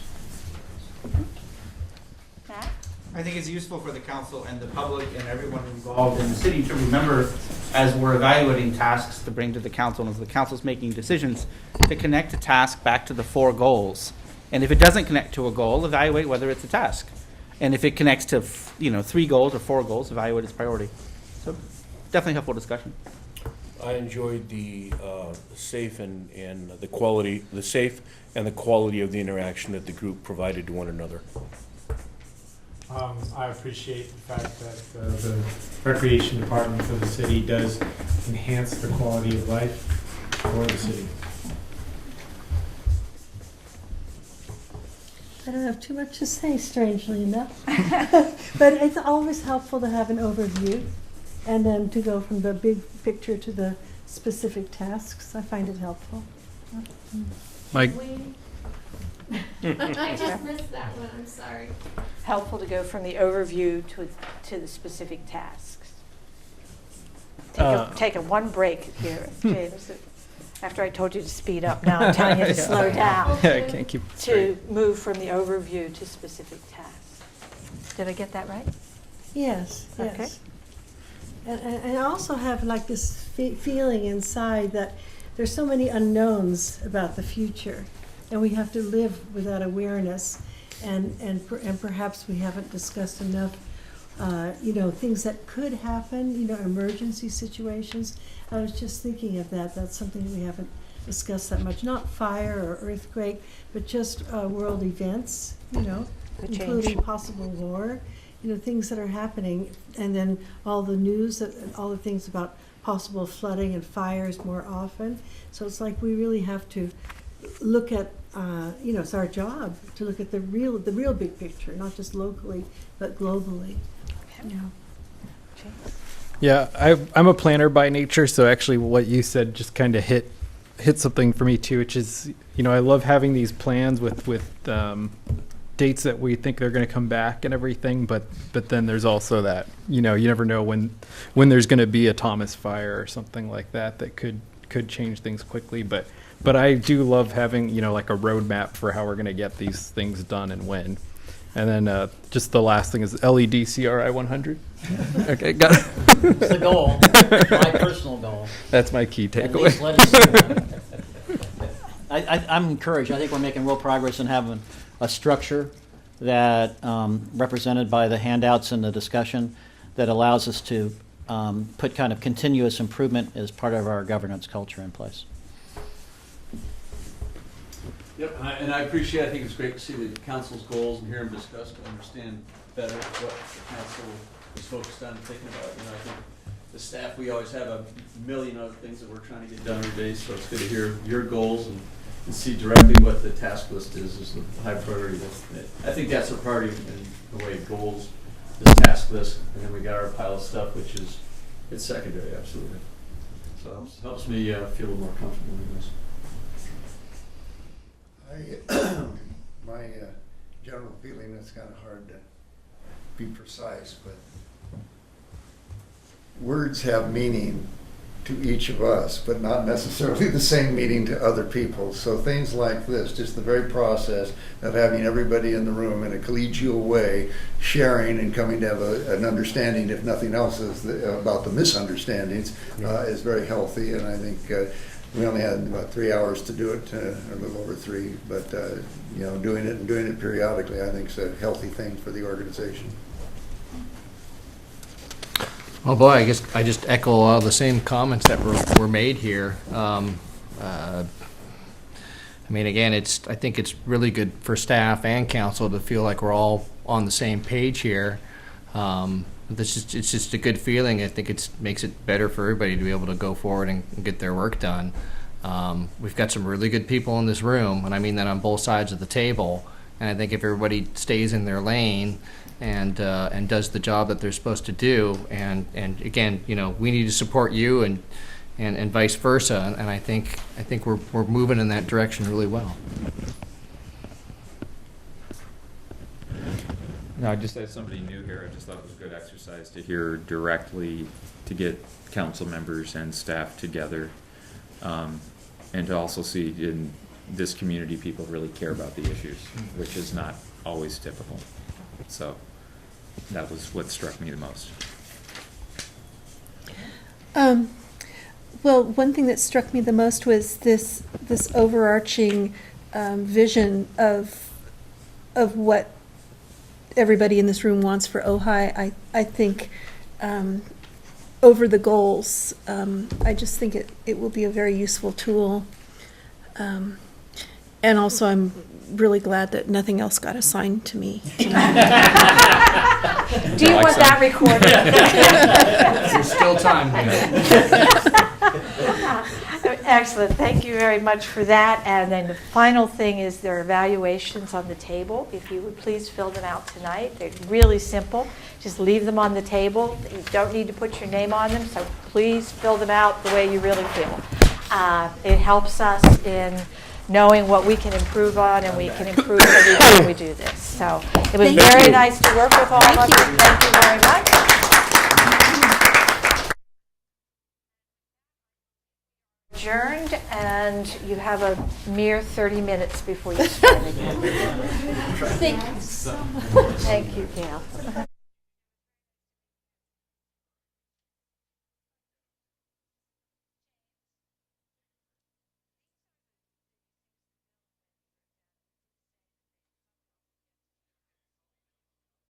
Matt? I think it's useful for the council and the public and everyone involved in the city to remember, as we're evaluating tasks to bring to the council, and as the council's making decisions, to connect a task back to the 4 goals. And if it doesn't connect to a goal, evaluate whether it's a task. And if it connects to 3 goals or 4 goals, evaluate its priority. So definitely helpful discussion. I enjoyed the safe and the quality, the safe and the quality of the interaction that the group provided to one another. I appreciate the fact that the recreation department for the city does enhance the quality of life for the city. I don't have too much to say, strangely enough. But it's always helpful to have an overview and then to go from the big picture to the specific tasks. I find it helpful. Mike? I just missed that one, I'm sorry. Helpful to go from the overview to the specific tasks. Take a one break here, James. After I told you to speed up, now I'm telling you to slow down. Yeah, I can't keep it straight. To move from the overview to specific tasks. Did I get that right? Yes, Okay. yes. And I also have like this feeling inside that there's so many unknowns about the future, and we have to live with that awareness. And perhaps we haven't discussed enough, things that could happen, emergency situations. I was just thinking of that. That's something we haven't discussed that much. Not fire or earthquake, but just world events, including possible war, things that are happening. And then all the news, all the things about possible flooding and fires more often. So it's like we really have to look at, it's our job to look at the real big picture, not just locally, but globally. Yeah. Yeah, I'm a planner by nature, so actually what you said just kind of hit something for me too, which is, I love having these plans with dates that we think they're going to come back and everything, but then there's also that, you never know when there's going to be a Thomas fire or something like that could change things quickly, but I do love having, like a roadmap for how we're going to get these things done and when. And then just the last thing is LED CRI 100. Okay, got it. It's the goal, my personal goal. That's my key At least takeaway. let us see one. I'm encouraged. I think we're making real progress in having a structure that, represented by the handouts and the discussion, that allows us to put kind of continuous improvement as part of our governance culture in place. Yep, and I appreciate, I think it's great to see the council's goals and hear them discussed to understand better what the council is focused on and thinking about. I think the staff, we always have a million other things that we're trying to get done every day, so it's good to hear your goals and see directly what the task list is the high priority. I think that's a priority in the way goals, the task list, and then we got our pile of stuff, which is, it's secondary, absolutely. So it helps me feel a little more comfortable in this. My general feeling, it's kind of hard to be precise, but words have meaning to each of us, but not necessarily the same meaning to other people. So things like this, just the very process of having everybody in the room in a collegial way, sharing and coming to have an understanding, if nothing else, about the misunderstandings, is very healthy. And I think we only had about 3 hours to do it, a little over 3, but doing it periodically, I think is a healthy thing for the organization. Oh boy, I guess I just echo all the same comments that were made here. I mean, again, I think it's really good for staff and council to feel like we're all on the same page here. It's just a good feeling. I think it makes it better for everybody to be able to go forward and get their work done. We've got some really good people in this room, and I mean that on both sides of the table. And I think if everybody stays in their lane and does the job that they're supposed to do, and again, we need to support you and vice versa. And I think we're moving in that direction really well. No, just as somebody new here, I just thought it was a good exercise to hear directly, to get council members and staff together, and to also see in this community people really care about the issues, which is not always typical. So that was what struck me the most. Well, one thing that struck me the most was this overarching vision of what everybody in this room wants for Ojai. I think over the goals, I just think it will be a very useful tool. And also, I'm really glad that nothing else got assigned to me. Do you want that recorded? There's still time. Excellent. Thank you very much for that. And then the final thing is there are evaluations on the table. If you would please fill them out tonight. They're really simple. Just leave them on the table. You don't need to put your name on them, so please fill them out the way you really feel. It helps us in knowing what we can improve on, and we can improve every time we do this. So it was very nice to work with all of you. Thank you very much. Adjourned, and you have a mere 30 minutes before you start again. Thank you so much. Thank you, Gail.